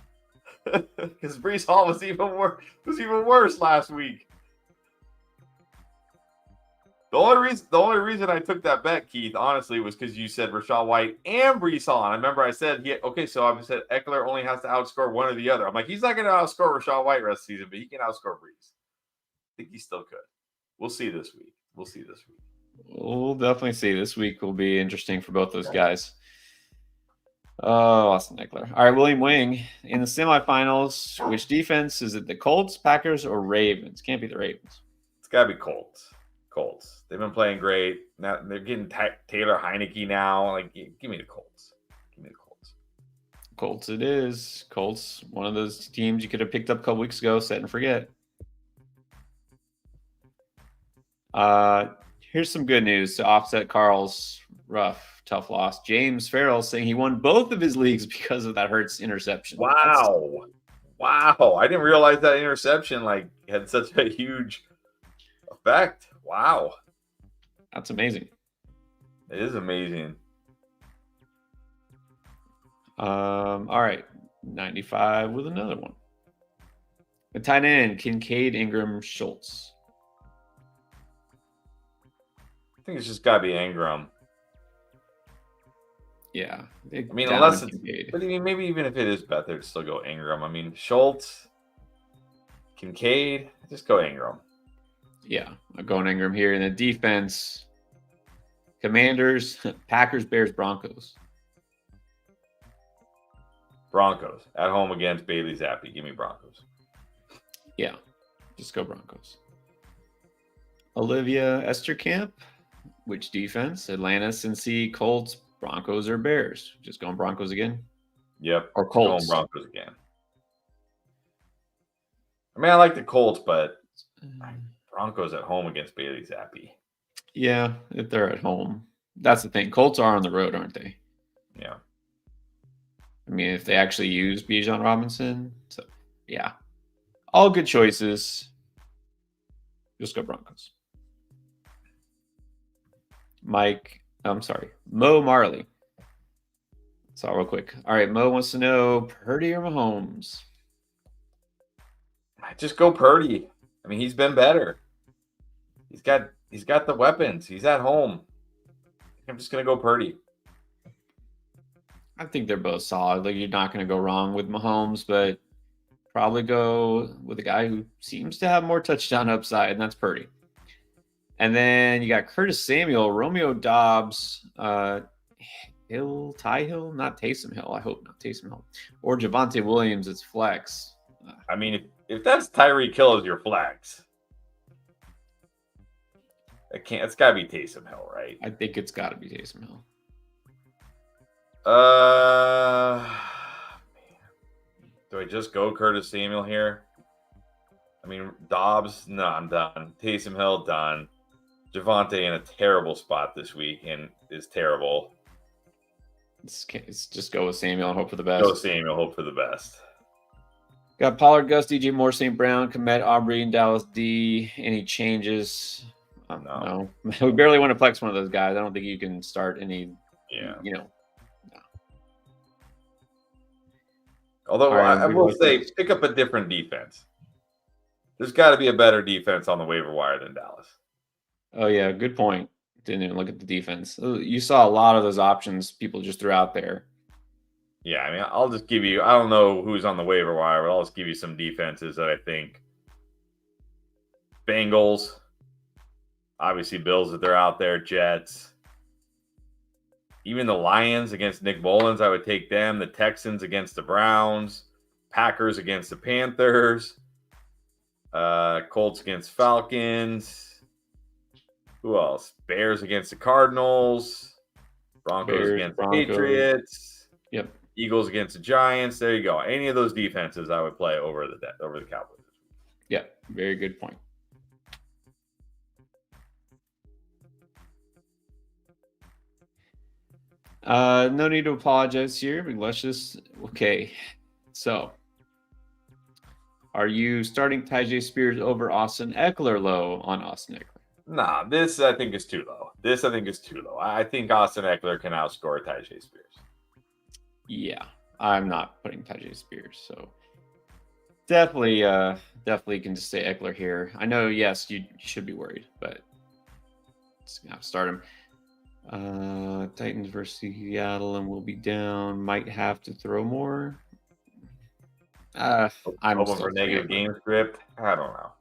because Breece Hall was even worse last week. The only reason I took that bet, Keith, honestly, was because you said Rachaad White and Breece Hall. And I remember I said, so I said Eckler only has to outscore one or the other. I'm like, he's not going to outscore Rachaad White rest of the season, but he can outscore Breece. I think he still could. We'll see this week. We'll definitely see. This week will be interesting for both those guys. Oh, Austin Eckler. All right, William Wing. In the semifinals, which defense? Is it the Colts, Packers, or Ravens? Can't be the Ravens. It's got to be Colts. They've been playing great. Now they're getting Taylor Heineke now. Like, give me the Colts. Colts it is. Colts, one of those teams you could have picked up a couple weeks ago, set and forget. Here's some good news to offset Carl's rough, tough loss. James Farrell saying he won both of his leagues because of that Hurts interception. Wow. Wow. I didn't realize that interception had such a huge effect. Wow. That's amazing. It is amazing. All right. 95 with another one. The tight end, Kincaid, Ingram, Schultz. I think it's just got to be Ingram. Yeah. I mean, unless it's, but I mean, maybe even if it is better to still go Ingram. I mean, Schultz, Kincaid, just go Ingram. Yeah, I'm going Ingram here. In the defense, Commanders, Packers, Bears, Broncos. Broncos at home against Bailey Zappi. Give me Broncos. Yeah, just go Broncos. Olivia Esterkamp, which defense? Atlanta, Cincy, Colts, Broncos, or Bears? Just going Broncos again? Yep. Or Colts? Going Broncos again. I mean, I like the Colts, but Broncos at home against Bailey Zappi. Yeah, if they're at home. That's the thing. Colts are on the road, aren't they? Yeah. I mean, if they actually use Bijan Robinson. So, yeah. All good choices. Just go Broncos. Mo Marley. So real quick. All right, Mo wants to know Purdy or Mahomes? Just go Purdy. I mean, he's been better. He's got the weapons. He's at home. I'm just gonna go Purdy. I think they're both solid. Like, you're not going to go wrong with Mahomes, but probably go with a guy who seems to have more touchdown upside, and that's Purdy. And then you got Curtis Samuel, Romeo Dobbs, Ty Hill, not Taysom Hill. I hope not Taysom Hill, or Javonte Williams. It's flex. I mean, if that's Tyreek Hill as your flex, it's got to be Taysom Hill, right? I think it's got to be Taysom Hill. Do I just go Curtis Samuel here? I mean, Dobbs, no, I'm done. Taysom Hill, done. Javonte in a terrible spot this week and is terrible. It's just go with Samuel and hope for the best. Go Samuel, hope for the best. Got Pollard, Gus, DJ Moore, St. Brown, Komet, Aubrey, and Dallas D. Any changes? No. We barely want to flex one of those guys. I don't think you can start any. Yeah. No. Although I will say, pick up a different defense. There's got to be a better defense on the waiver wire than Dallas. Oh, yeah. Good point. Didn't even look at the defense. You saw a lot of those options people just threw out there. Yeah, I mean, I'll just give you – I don't know who's on the waiver wire, but I'll just give you some defenses that I think. Bengals. Obviously, Bills if they're out there. Jets. Even the Lions against Nick Mullins, I would take them. The Texans against the Browns. Packers against the Panthers. Colts against Falcons. Who else? Bears against the Cardinals. Broncos against the Patriots. Yep. Eagles against the Giants. There you go. Any of those defenses I would play over the Cowboys. Yeah, very good point. No need to apologize here, but let's just okay. So, are you starting Tyjae Spears over Austin Eckler low on Austin Eckler? Nah, this I think is too low. I think Austin Eckler can outscore Tyjae Spears. Yeah, I'm not putting Tyjae Spears, so definitely can just say Eckler here. I know, yes, you should be worried, but just gonna have to start him. Titans versus Seattle, and we'll be down. Might have to throw more. I'm hoping for negative game script. I don't know.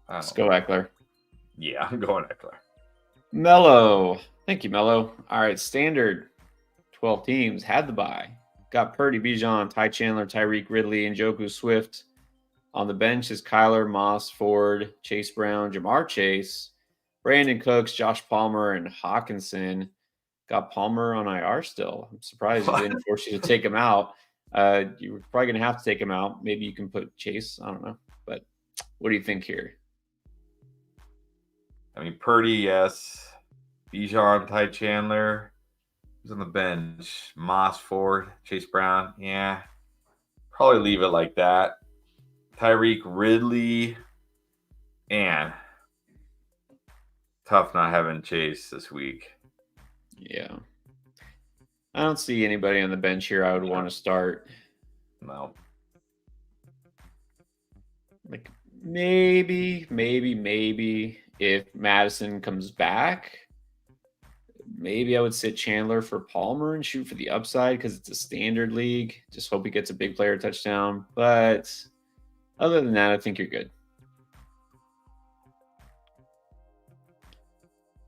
Let's go Eckler. Yeah, I'm going Eckler. Mello. Thank you, Mello. All right, standard 12 teams had the bye. Got Purdy, Bijan, Ty Chandler, Tyreek, Ridley, and Njoku Swift. On the bench is Kyler, Moss, Ford, Chase Brown, Jamar Chase, Brandon Cooks, Josh Palmer, and Hawkinson. Got Palmer on IR still. I'm surprised he didn't force you to take him out. You're probably going to have to take him out. Maybe you can put Chase. I don't know. But what do you think here? I mean, Purdy, yes. Bijan, Ty Chandler. Who's on the bench? Moss, Ford, Chase Brown. Yeah. Probably leave it like that. Tyreek, Ridley, and tough not having Chase this week. Yeah. I don't see anybody on the bench here I would want to start. No. Like maybe if Madison comes back, maybe I would sit Chandler for Palmer and shoot for the upside because it's a standard league. Just hope he gets a big player touchdown. But other than that, I think you're good.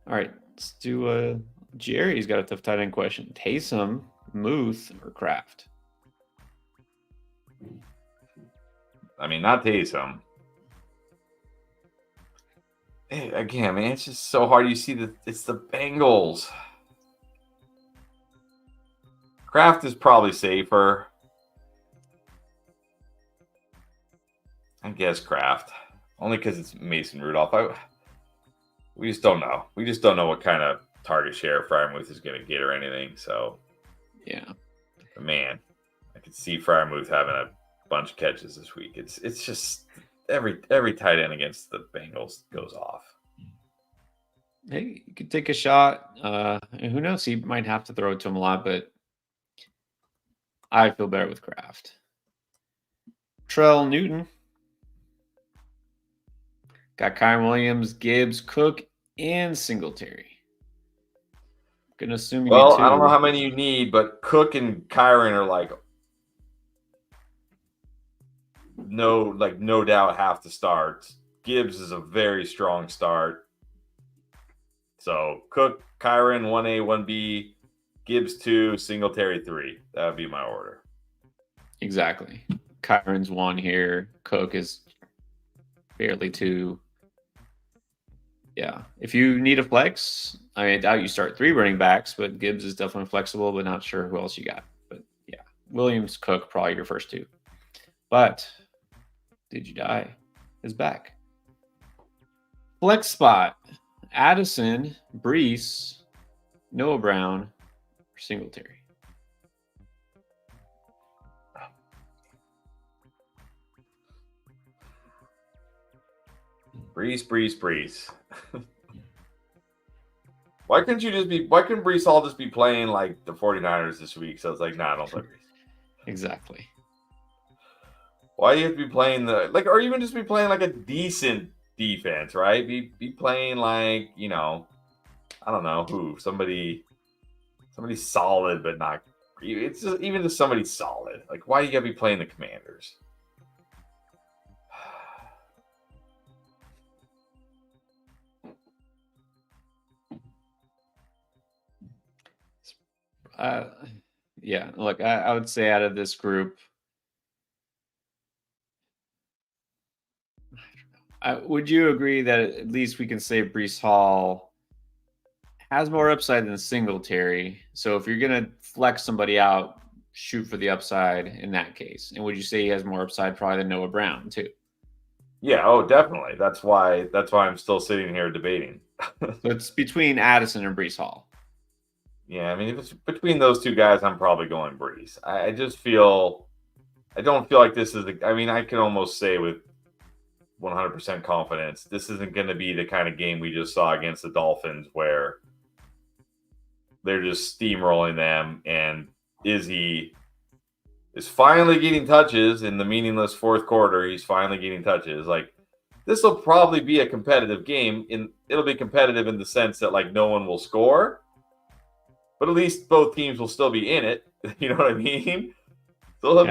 All right, let's do Jerry's got a tough tight end question. Taysom, Muth, or Kraft? I mean, not Taysom. Hey, again, man, it's just so hard. You see that it's the Bengals. Kraft is probably safer. I guess Kraft. Only because it's Mason Rudolph. We just don't know. We just don't know what kind of target share Fryermuth is going to get or anything. So, yeah. But man, I could see Fryermuth having a bunch of catches this week. It's just every tight end against the Bengals goes off. Hey, you could take a shot. And who knows? He might have to throw it to him a lot, but I feel better with Kraft. Trell Newton. Got Kyron Williams, Gibbs, Cook, and Singletary. Gonna assume you need two. I don't know how many you need, but Cook and Kyron are like no doubt have to start. Gibbs is a very strong start. So Cook, Kyron 1A, 1B, Gibbs 2, Singletary 3. That would be my order. Exactly. Kyron's 1 here. Cook is barely 2. Yeah. If you need a flex, I doubt you start 3 running backs, but Gibbs is definitely flexible, but not sure who else you got. But yeah, Williams, Cook, probably your first 2. But Did You Die is back. Flex spot. Addison, Brees, Noah Brown, or Singletary. Brees. Why couldn't Brees Hall just be playing like the 49ers this week? So I was like, nah, I don't play Brees. Exactly. Why do you have to be playing or even just be playing like a decent defense, right? Be playing like, I don't know who, somebody solid, but not. It's just even just somebody solid. Like, why do you gotta be playing the Commanders? Yeah. Look, I would say out of this group, would you agree that at least we can say Brees Hall has more upside than Singletary? So if you're going to flex somebody out, shoot for the upside in that case. And would you say he has more upside probably than Noah Brown too? Yeah, oh, definitely. That's why I'm still sitting here debating. So it's between Addison and Brees Hall. Yeah, I mean, if it's between those two guys, I'm probably going Brees. I don't feel like this is I can almost say with 100% confidence, this isn't going to be the kind of game we just saw against the Dolphins where they're just steamrolling them, and Izzy is finally getting touches in the meaningless fourth quarter. He's finally getting touches. Like, this will probably be a competitive game. It'll be competitive in the sense that like no one will score, but at least both teams will still be in it. You know what I mean? So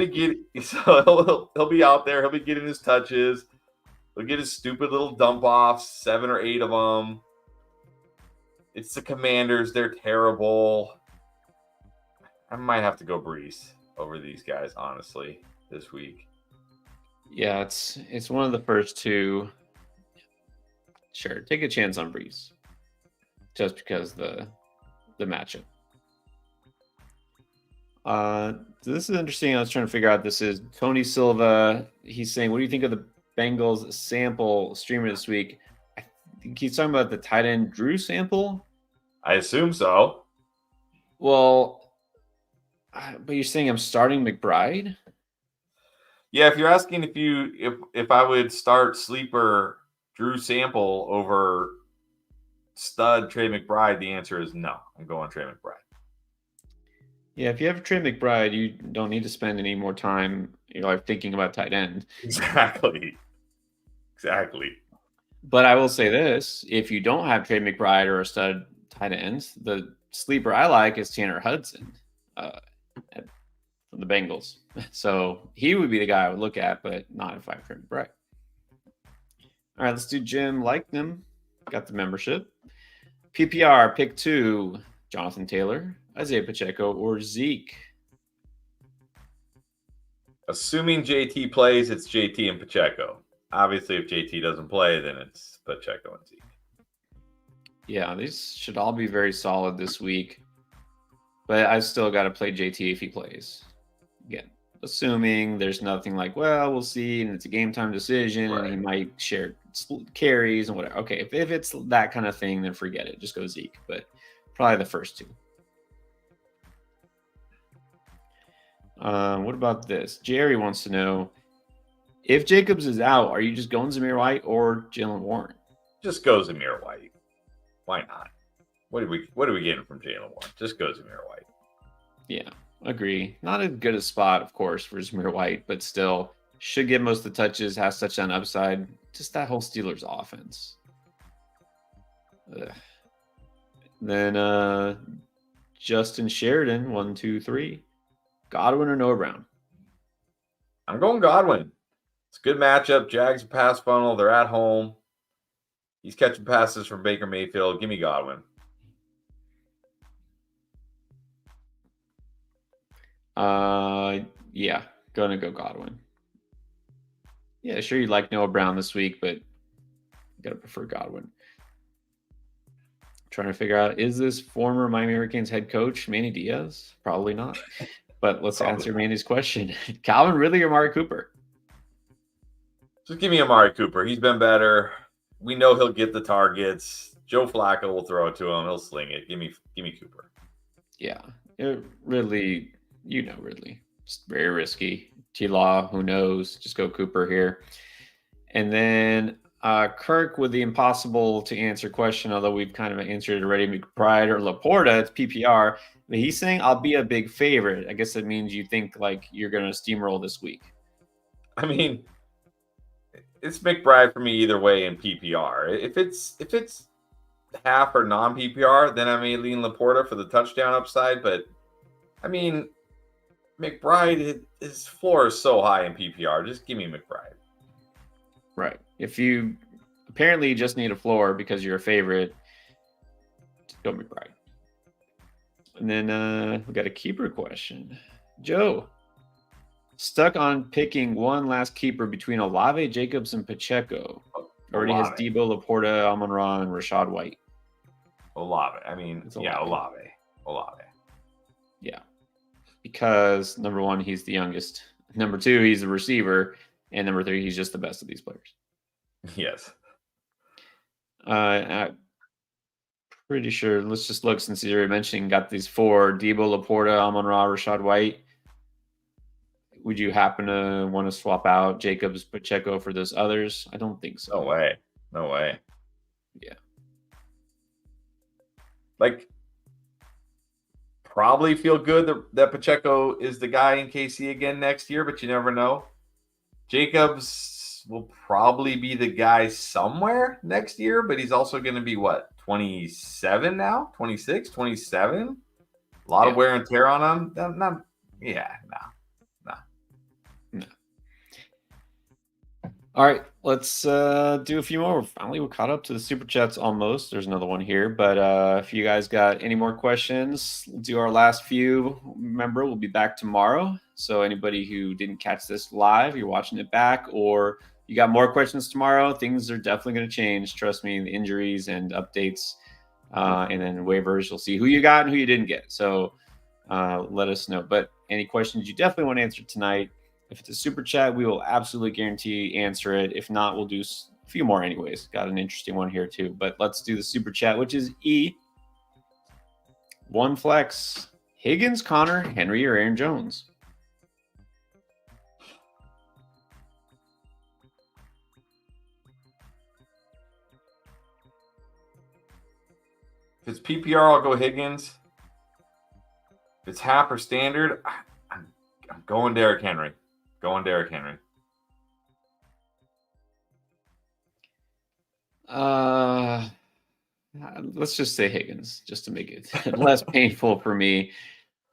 he'll be out there. He'll be getting his touches. He'll get his stupid little dump offs, 7 or 8 of them. It's the Commanders. They're terrible. I might have to go Brees over these guys, honestly, this week. Yeah, it's one of the first 2. Sure, take a chance on Brees, just because the matchup. So this is interesting. I was trying to figure out. This is Tony Silva. He's saying, what do you think of the Bengals sample streamer this week? I think he's talking about the tight end Drew sample. I assume so. Well, but you're saying I'm starting McBride? Yeah, if you're asking if I would start sleeper Drew Sample over stud Trey McBride, the answer is no. I'm going Trey McBride. Yeah, if you have Trey McBride, you don't need to spend any more time, thinking about tight end. Exactly. But I will say this: if you don't have Trey McBride or a stud tight end, the sleeper I like is Tanner Hudson from the Bengals. So he would be the guy I would look at, but not if I have Trey McBride. All right, let's do Jim Likeham. Got the membership. PPR pick 2: Jonathan Taylor, Isaiah Pacheco, or Zeke. Assuming JT plays, it's JT and Pacheco. Obviously, if JT doesn't play, then it's Pacheco and Zeke. Yeah, these should all be very solid this week. But I still got to play JT if he plays. Again, assuming there's nothing like, well, we'll see, and it's a game time decision, Right. and he might share carries and whatever. Okay, if it's that kind of thing, then forget it. Just go Zeke. But probably the first two. What about this? Jerry wants to know, if Jacobs is out, are you just going Zamir White or Jalen Warren? Just go Zamir White. Why not? What are we getting from Jalen Warren? Just go Zamir White. Yeah, agree. Not as good a spot, of course, for Zamir White, but still should get most of the touches, has touchdown upside. Just that whole Steelers offense. Ugh. Then Justin Sheridan, 1, 2, 3. Godwin or Noah Brown? I'm going Godwin. It's a good matchup. Jags pass funnel. They're at home. He's catching passes from Baker Mayfield. Give me Godwin. Yeah, gonna go Godwin. Yeah, sure you like Noah Brown this week, but you gotta prefer Godwin. Trying to figure out, is this former Miami Hurricanes head coach Manny Diaz? Probably not. But let's answer Manny's question. Calvin Ridley or Amari Cooper? Just give me Amari Cooper. He's been better. We know he'll get the targets. Joe Flacco will throw it to him. He'll sling it. Give me Cooper. Yeah, Ridley. Ridley. It's very risky. T-Law, who knows? Just go Cooper here. And then Kirk with the impossible to answer question, although we've kind of answered it already. McBride or Laporta, it's PPR. But he's saying, I'll be a big favorite. I guess that means you think like you're going to steamroll this week. I mean, it's McBride for me either way in PPR. If it's half or non-PPR, then I may lean Laporta for the touchdown upside. But, I mean, McBride, his floor is so high in PPR. Just give me McBride. Right. If you apparently just need a floor because you're a favorite, go McBride. And then we got a keeper question. Joe, stuck on picking one last keeper between Olave, Jacobs, and Pacheco. Already has Debo, Laporta, Amon-Ra, and Rashad White. Olave. I mean, Olave. Yeah. Because number one, he's the youngest. Number two, he's the receiver. And number three, he's just the best of these players. Yes. I'm pretty sure. Let's just look since you're mentioning got these four: Debo, Laporta, Amon-Ra, Rashad White. Would you happen to want to swap out Jacobs, Pacheco for those others? I don't think so. No way. Yeah. Like, probably feel good that Pacheco is the guy in KC again next year, but you never know. Jacobs will probably be the guy somewhere next year, but he's also going to be, 27 now? 26, 27? A lot of wear and tear on him? No. All right, let's do a few more. Finally, we're caught up to the Super Chats almost. There's another one here, but if you guys got any more questions, we'll do our last few. Remember, we'll be back tomorrow. So anybody who didn't catch this live, you're watching it back, or you got more questions tomorrow, things are definitely going to change. Trust me, the injuries and updates and then waivers, you'll see who you got and who you didn't get. So let us know. But any questions you definitely want answered tonight. If it's a super chat, we will absolutely guarantee answer it. If not, we'll do a few more anyways. Got an interesting one here too. But let's do the super chat, which is E. One flex. Higgins, Connor, Henry, or Aaron Jones? If it's PPR, I'll go Higgins. If it's half or standard, I'm going Derrick Henry. Let's just say Higgins, just to make it less painful for me.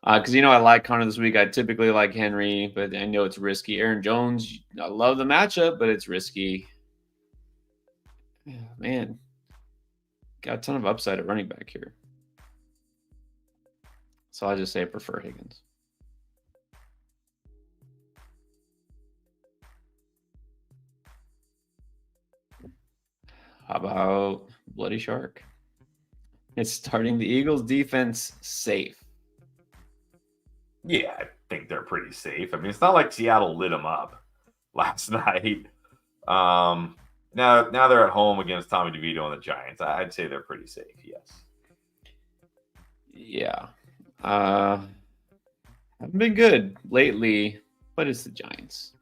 Because I like Connor this week. I typically like Henry, but I know it's risky. Aaron Jones, I love the matchup, but it's risky. Man, got a ton of upside at running back here. So I just say I prefer Higgins. How about Bloody Shark? It's starting the Eagles defense safe. Yeah, I think they're pretty safe. I mean, it's not like Seattle lit them up last night. Now they're at home against Tommy DeVito and the Giants. I'd say they're pretty safe, yes. Yeah. Haven't been good lately, but it's the Giants.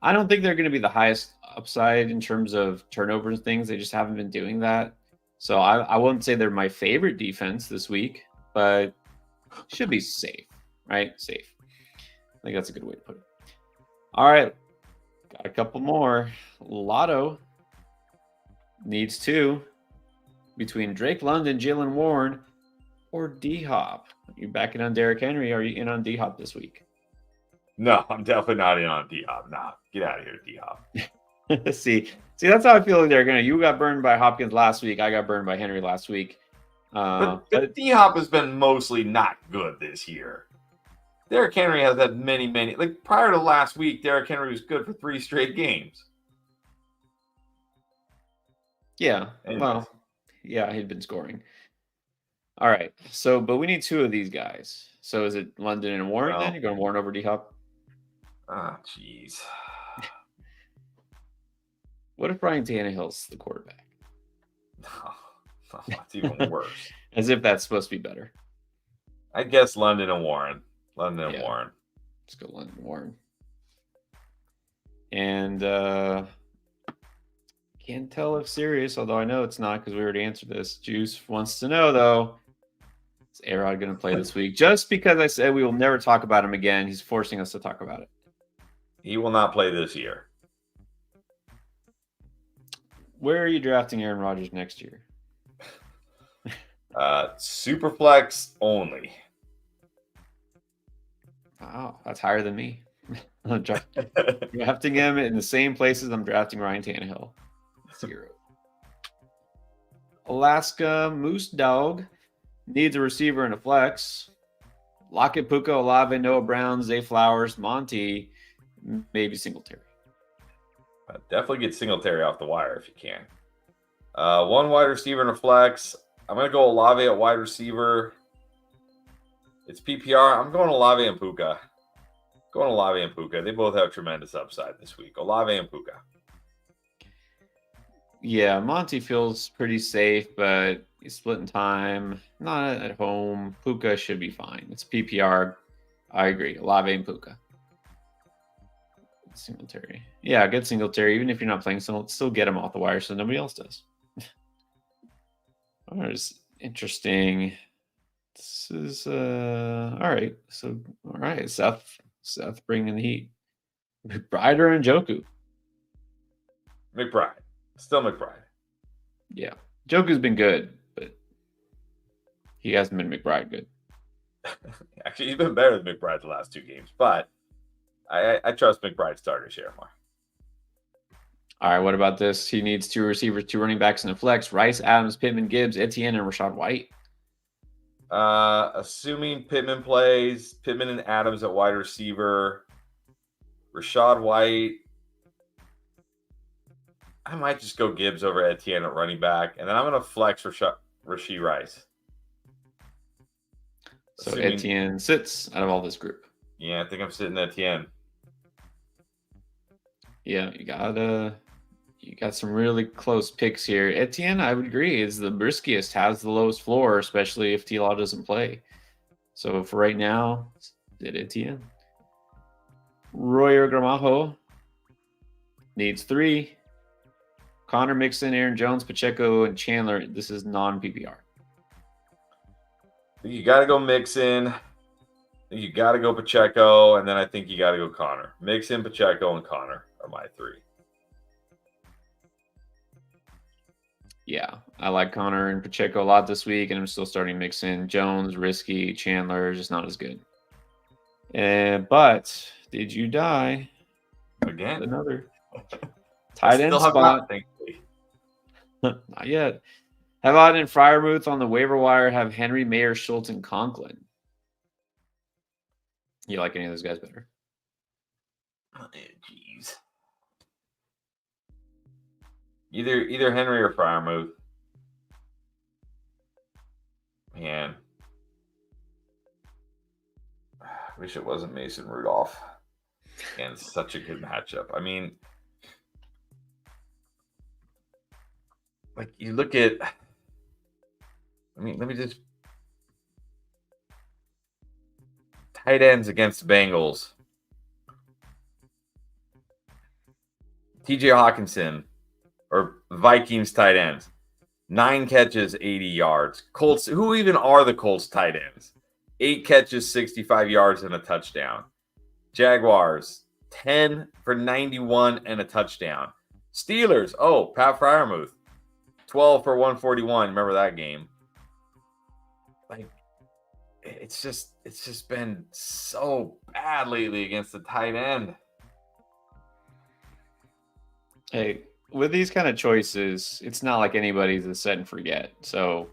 I don't think they're going to be the highest upside in terms of turnovers and things. They just haven't been doing that. So I wouldn't say they're my favorite defense this week, but should be safe, right? Safe. I think that's a good way to put it. All right. Got a couple more. Lotto needs 2 between Drake London, Jalen Warren, or D-Hop. Are you backing on Derrick Henry? Or are you in on D-Hop this week? No, I'm definitely not in on D-Hop. Nah, get out of here, D-Hop. See, that's how I feel like they're gonna. You got burned by Hopkins last week. I got burned by Henry last week. But D-Hop has been mostly not good this year. Derrick Henry has had many, like prior to last week, Derrick Henry was good for 3 straight games. Yeah, well, yeah, he'd been scoring. All right, so but we need 2 of these guys. So is it London and Warren then? You're going Warren over D-Hop? Ah, jeez. What if Ryan Tannehill's the quarterback? That's even worse. As if that's supposed to be better. I guess London and Warren. Warren. Let's go London and Warren. And can't tell if serious, although I know it's not because we already answered this. Juice wants to know, though, is A-Rod going to play this week? Just because I said we will never talk about him again, he's forcing us to talk about it. He will not play this year. Where are you drafting Aaron Rodgers next year? Superflex only. Wow, that's higher than me. I'm drafting him in the same places I'm drafting Ryan Tannehill. 0. Alaska Moose Dog needs a receiver and a flex. Lockett, Puka, Olave, Noah Brown, Zay Flowers, Monty, maybe Singletary. Definitely get Singletary off the wire if you can. 1 wide receiver and a flex. I'm going to go Olave at wide receiver. It's PPR. I'm going Olave and Puka. They both have tremendous upside this week. Olave and Puka. Yeah, Monty feels pretty safe, but he's splitting time. Not at home. Puka should be fine. It's PPR. I agree. Olave and Puka. Singletary. Yeah, get Singletary. Even if you're not playing, still get him off the wire so nobody else does. Oh, it's interesting. This is all right. So all right, Seth bringing the heat. McBride or Njoku? McBride. Still McBride. Yeah. Njoku's been good, but he hasn't been McBride good. Actually, he's been better than McBride the last 2 games, but I trust McBride starter share more. All right, what about this? He needs 2 receivers, 2 running backs, and a flex. Rice, Adams, Pittman, Gibbs, Etienne, and Rashad White. Assuming Pittman plays, Pittman and Adams at wide receiver. Rashad White. I might just go Gibbs over Etienne at running back, and then I'm going to flex Rashee Rice. So Etienne sits out of all this group. Yeah, I think I'm sitting at 10. Yeah, you got some really close picks here. Etienne, I would agree, is the riskiest, has the lowest floor, especially if T-Law doesn't play. So for right now, it's Etienne. Royer Gramajo needs 3. Connor, Mixon, Aaron Jones, Pacheco, and Chandler. This is non-PPR. You got to go Mixon. You got to go Pacheco, and then I think you got to go Connor. Mixon, Pacheco, and Connor are my 3. Yeah, I like Connor and Pacheco a lot this week, and I'm still starting Mixon. Jones, risky. Chandler, just not as good. But did you die? Again? Another tight end spot. Not, thankfully. Not yet. How about in Freiermuth on the waiver wire? Have Henry, Mayer, Schultz, and Conklin. You like any of those guys better? Jeez. Either Henry or Freiermuth. Man. I wish it wasn't Mason Rudolph. And such a good matchup. I mean, like you look at, let me just tight ends against the Bengals. TJ Hawkinson or Vikings tight ends. 9 catches, 80 yards. Colts, who even are the Colts tight ends? 8 catches, 65 yards, and a touchdown. Jaguars, 10 for 91 and a touchdown. Steelers, Pat Freiermuth, 12 for 141. Remember that game? Like, it's just been so bad lately against the tight end. Hey, with these kind of choices, it's not like anybody's a set and forget. So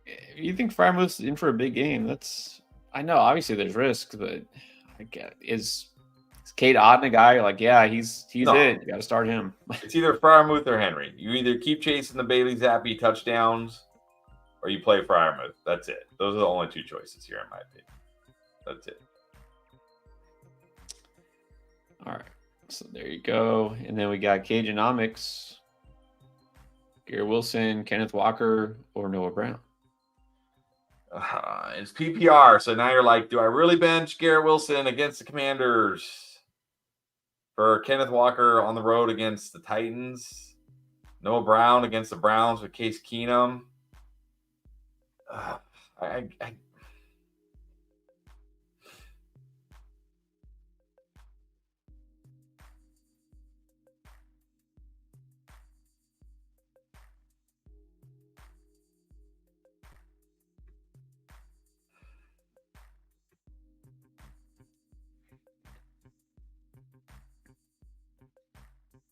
if you think Freiermuth's in for a big game, I know obviously there's risk, but I get is Cade Otton a guy? You're like, yeah, he's No. it. You got to start him. It's either Freiermuth or Henry. You either keep chasing the Bailey Zappi touchdowns, or you play Freiermuth. That's it. Those are the only 2 choices here, in my opinion. That's it. All right. So there you go. And then we got Cageonomics, Garrett Wilson, Kenneth Walker, or Noah Brown. It's PPR. So now you're like, do I really bench Garrett Wilson against the Commanders for Kenneth Walker on the road against the Titans? Noah Brown against the Browns with Case Keenum?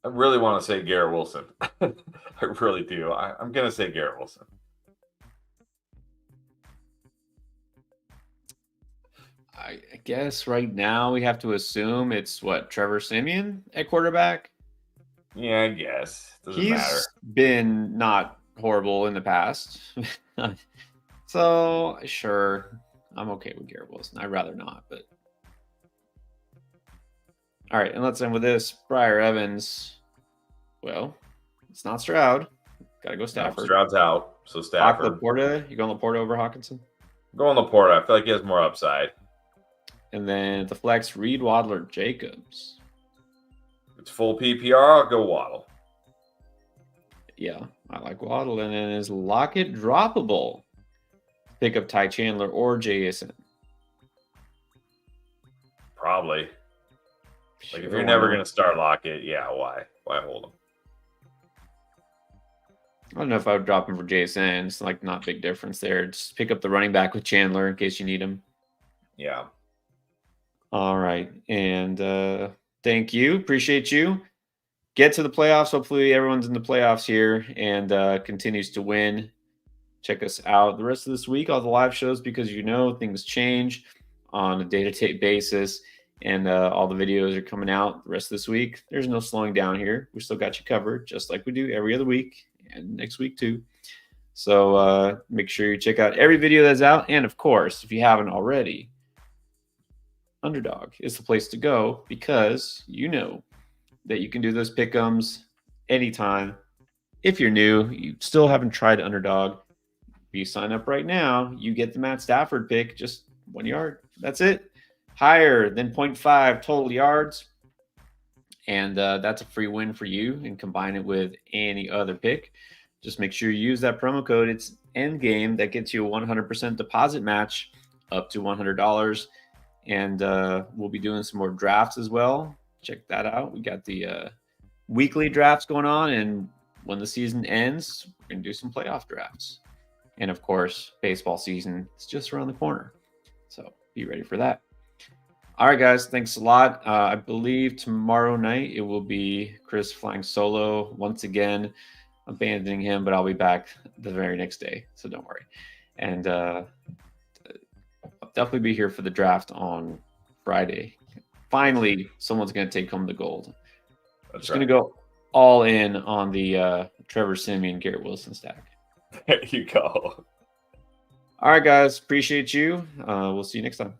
I really want to say Garrett Wilson. I really do. I'm going to say Garrett Wilson. I guess right now we have to assume it's Trevor Siemian at quarterback. Yeah, I guess. Doesn't matter. He's been not horrible in the past. So, sure, I'm okay with Garrett Wilson. I'd rather not, but. All right, and let's end with this. Briar Evans. Well, it's not Stroud. Got to go Stafford. No, Stroud's out, so Stafford. Laporta. You going Laporta over Hawkinson? Going Laporta. I feel like he has more upside. And then the flex, Reed, Waddler, Jacobs. It's full PPR. I'll go Waddle. Yeah, I like Waddle. And then is Lockett droppable? Pick up Ty Chandler or JSN. Probably. Like if you're never going to start Lockett, yeah, why? Why hold him? I don't know if I would drop him for JSN. It's like not big difference there. Just pick up the running back with Chandler in case you need him. Yeah. All right. And thank you. Appreciate you. Get to the playoffs. Hopefully everyone's in the playoffs here and continues to win. Check us out the rest of this week, all the live shows, because things change on a day-to-day basis. And all the videos are coming out the rest of this week. There's no slowing down here. We still got you covered, just like we do every other week and next week too. So make sure you check out every video that's out. And, of course, if you haven't already, Underdog is the place to go because you know that you can do those pick'ems anytime. If you're new, you still haven't tried Underdog, if you sign up right now, you get the Matt Stafford pick, just 1 yard. That's it. Higher than 0.5 total yards. And that's a free win for you, and combine it with any other pick. Just make sure you use that promo code. It's Endgame. That gets you a 100% deposit match up to $100. And we'll be doing some more drafts as well. Check that out. We got the weekly drafts going on, and when the season ends, we're going to do some playoff drafts. And of course, baseball season is just around the corner. So be ready for that. All right, guys. Thanks a lot. I believe tomorrow night it will be Chris flying solo once again, abandoning him, but I'll be back the very next day. So don't worry. And I'll definitely be here for the draft on Friday. Finally, someone's going to take home the gold. I'm just going to go all in on the Trevor Siemian, Garrett Wilson stack. There you go. All right, guys. Appreciate you. We'll see you next time.